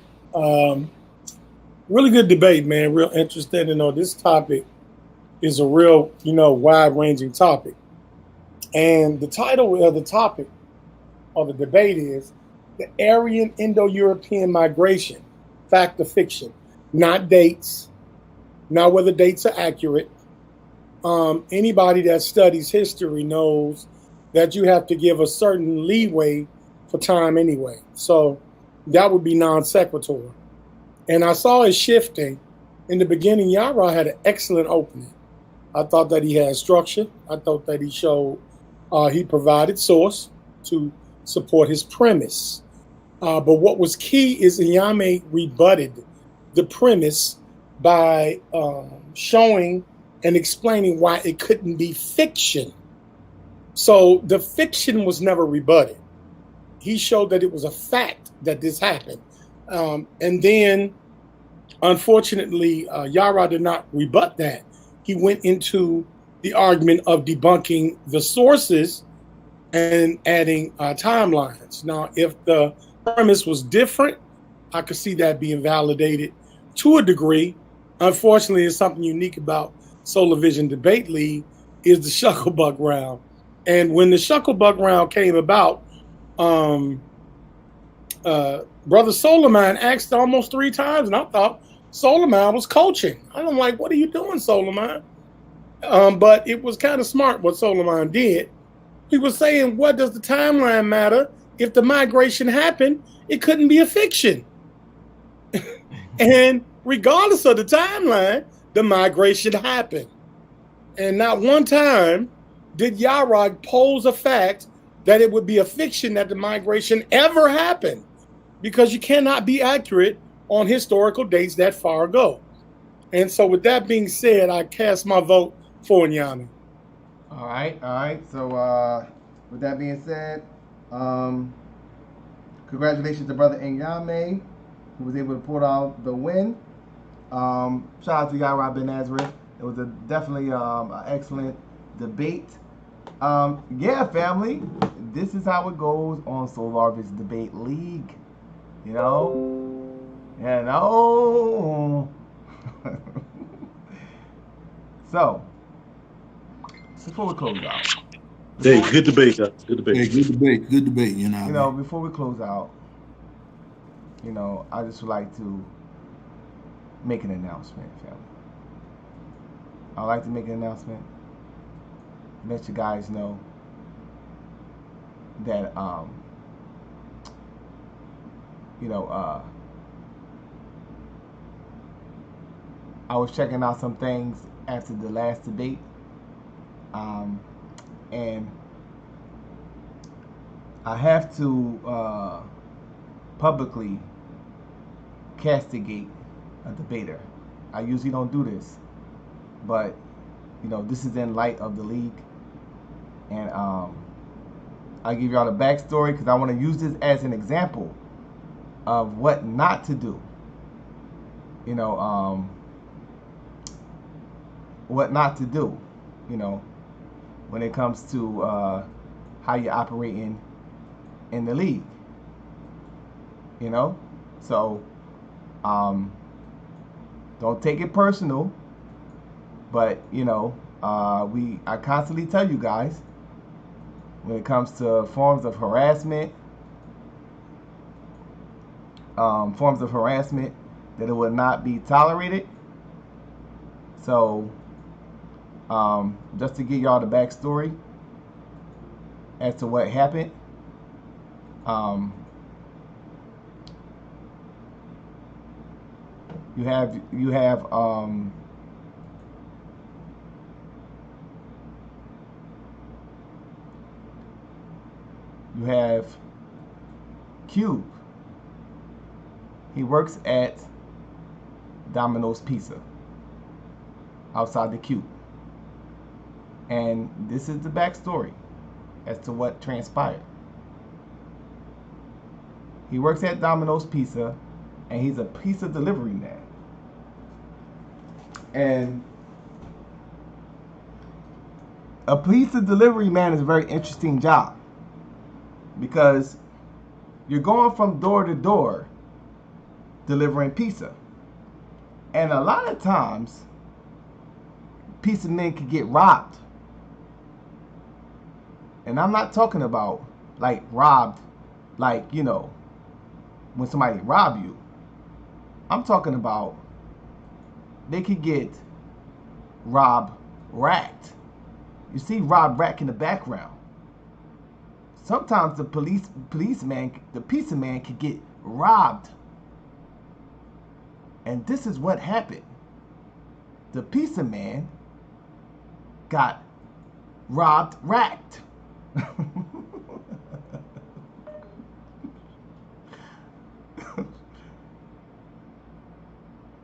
Really good debate, man. Real interesting. This topic is a real, wide-ranging topic. And the title of the topic or the debate is the Aryan Indo-European migration, fact or fiction, not dates, not whether dates are accurate. Anybody that studies history knows that you have to give a certain leeway for time anyway. So that would be non sequitur. And I saw it shifting. In the beginning, Yarah had an excellent opening. I thought that he had structure. I thought that he showed, he provided source to support his premise. But what was key is Nyame rebutted the premise by showing and explaining why it couldn't be fiction. So the fiction was never rebutted. He showed that it was a fact that this happened. And then, unfortunately, Yarah did not rebut that. He went into the argument of debunking the sources and adding timelines. Now, if the premise was different, I could see that being validated to a degree. Unfortunately, there's something unique about Solar Vision Debate League is the Shucklebuck round. And when the Shucklebuck round came about, Brother Solarman asked almost 3 times, and I thought Solarman was coaching. I'm like, what are you doing, Solarman? But it was kind of smart what Solarman did. He was saying, what does the timeline matter? If the migration happened, it couldn't be a fiction. And regardless of the timeline, the migration happened. And not one time did Yarah pose a fact that it would be a fiction that the migration ever happened, because you cannot be accurate on historical dates that far ago. And so with that being said, I cast my vote for Nyame. All right. So with that being said, congratulations to brother Nyame, who was able to pull out the win. Shout out to Yarah bin Nazareth. It was definitely an excellent debate. Yeah, family, this is how it goes on Solar Vision Debate League. You know? So, before we close out. Hey, good debate, guys. Good debate. Hey, good debate, You know, before we close out, I just would like to make an announcement, family. I'd like to make an announcement. Let you guys know that I was checking out some things after the last debate, and I have to publicly castigate a debater. I usually don't do this, but this is in light of the league, and I'll give y'all the backstory because I want to use this as an example of what not to do. What not to do, when it comes to how you're operating in the league. So don't take it personal, but I constantly tell you guys when it comes to forms of harassment that it would not be tolerated. So just to give y'all the backstory as to what happened, you have Cube. He works at Domino's Pizza outside the Cube. And this is the backstory as to what transpired. He works at Domino's Pizza, and he's a pizza delivery man. And a pizza delivery man is a very interesting job because you're going from door to door delivering pizza. And a lot of times, pizza men can get robbed. And I'm not talking about like robbed, like, you know, when somebody rob you. I'm talking about they could get robbed racked. You see rob rack in the background. Sometimes the policeman, the pizza man could get robbed. And this is what happened. The pizza man got robbed racked.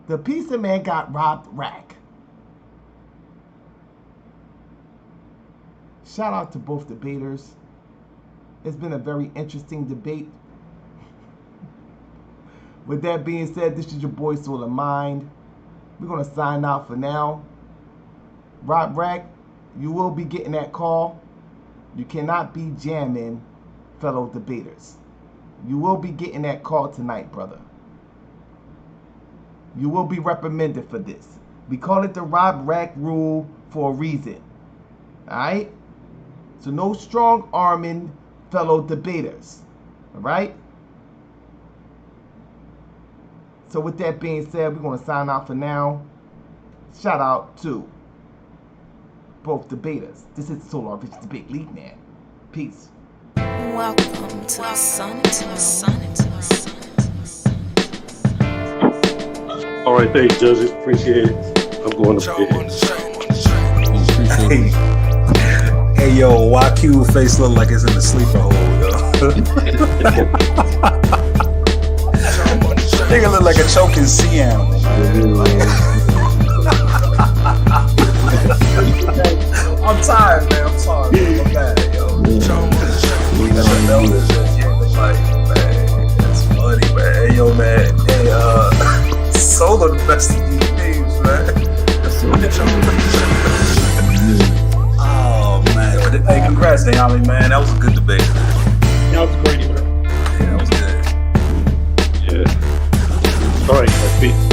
The pizza man got robbed rack. Shout out to both debaters. It's been a very interesting debate. With that being said, this is your boy Soul of Mind. We're going to sign out for now. Rob Rack, you will be getting that call. You cannot be jamming fellow debaters. You will be getting that call tonight, brother. You will be reprimanded for this. We call it the Rob Rack rule for a reason. Alright? So no strong arming fellow debaters. Alright? So with that being said, we're going to sign out for now. Shout out to both debaters. This is Solar Vision Debate League, man. Peace. Welcome to the sun, to the sun, to the sun. All right, thanks, judges. Appreciate it. I'm going to bed. Hey, yo, YQ face look like it's in the sleeper hole, yo. Nigga look like a choking sea animal. I'm tired, man. I'm sorry. I'm bad, yo. That's funny, man. Hey, yo, man. Hey, Solo the best of these names, man. Oh, man. Hey, congrats, Nyame, man. That was a good debate. That was great, man. Yeah, that was good. Yeah. All right, peace.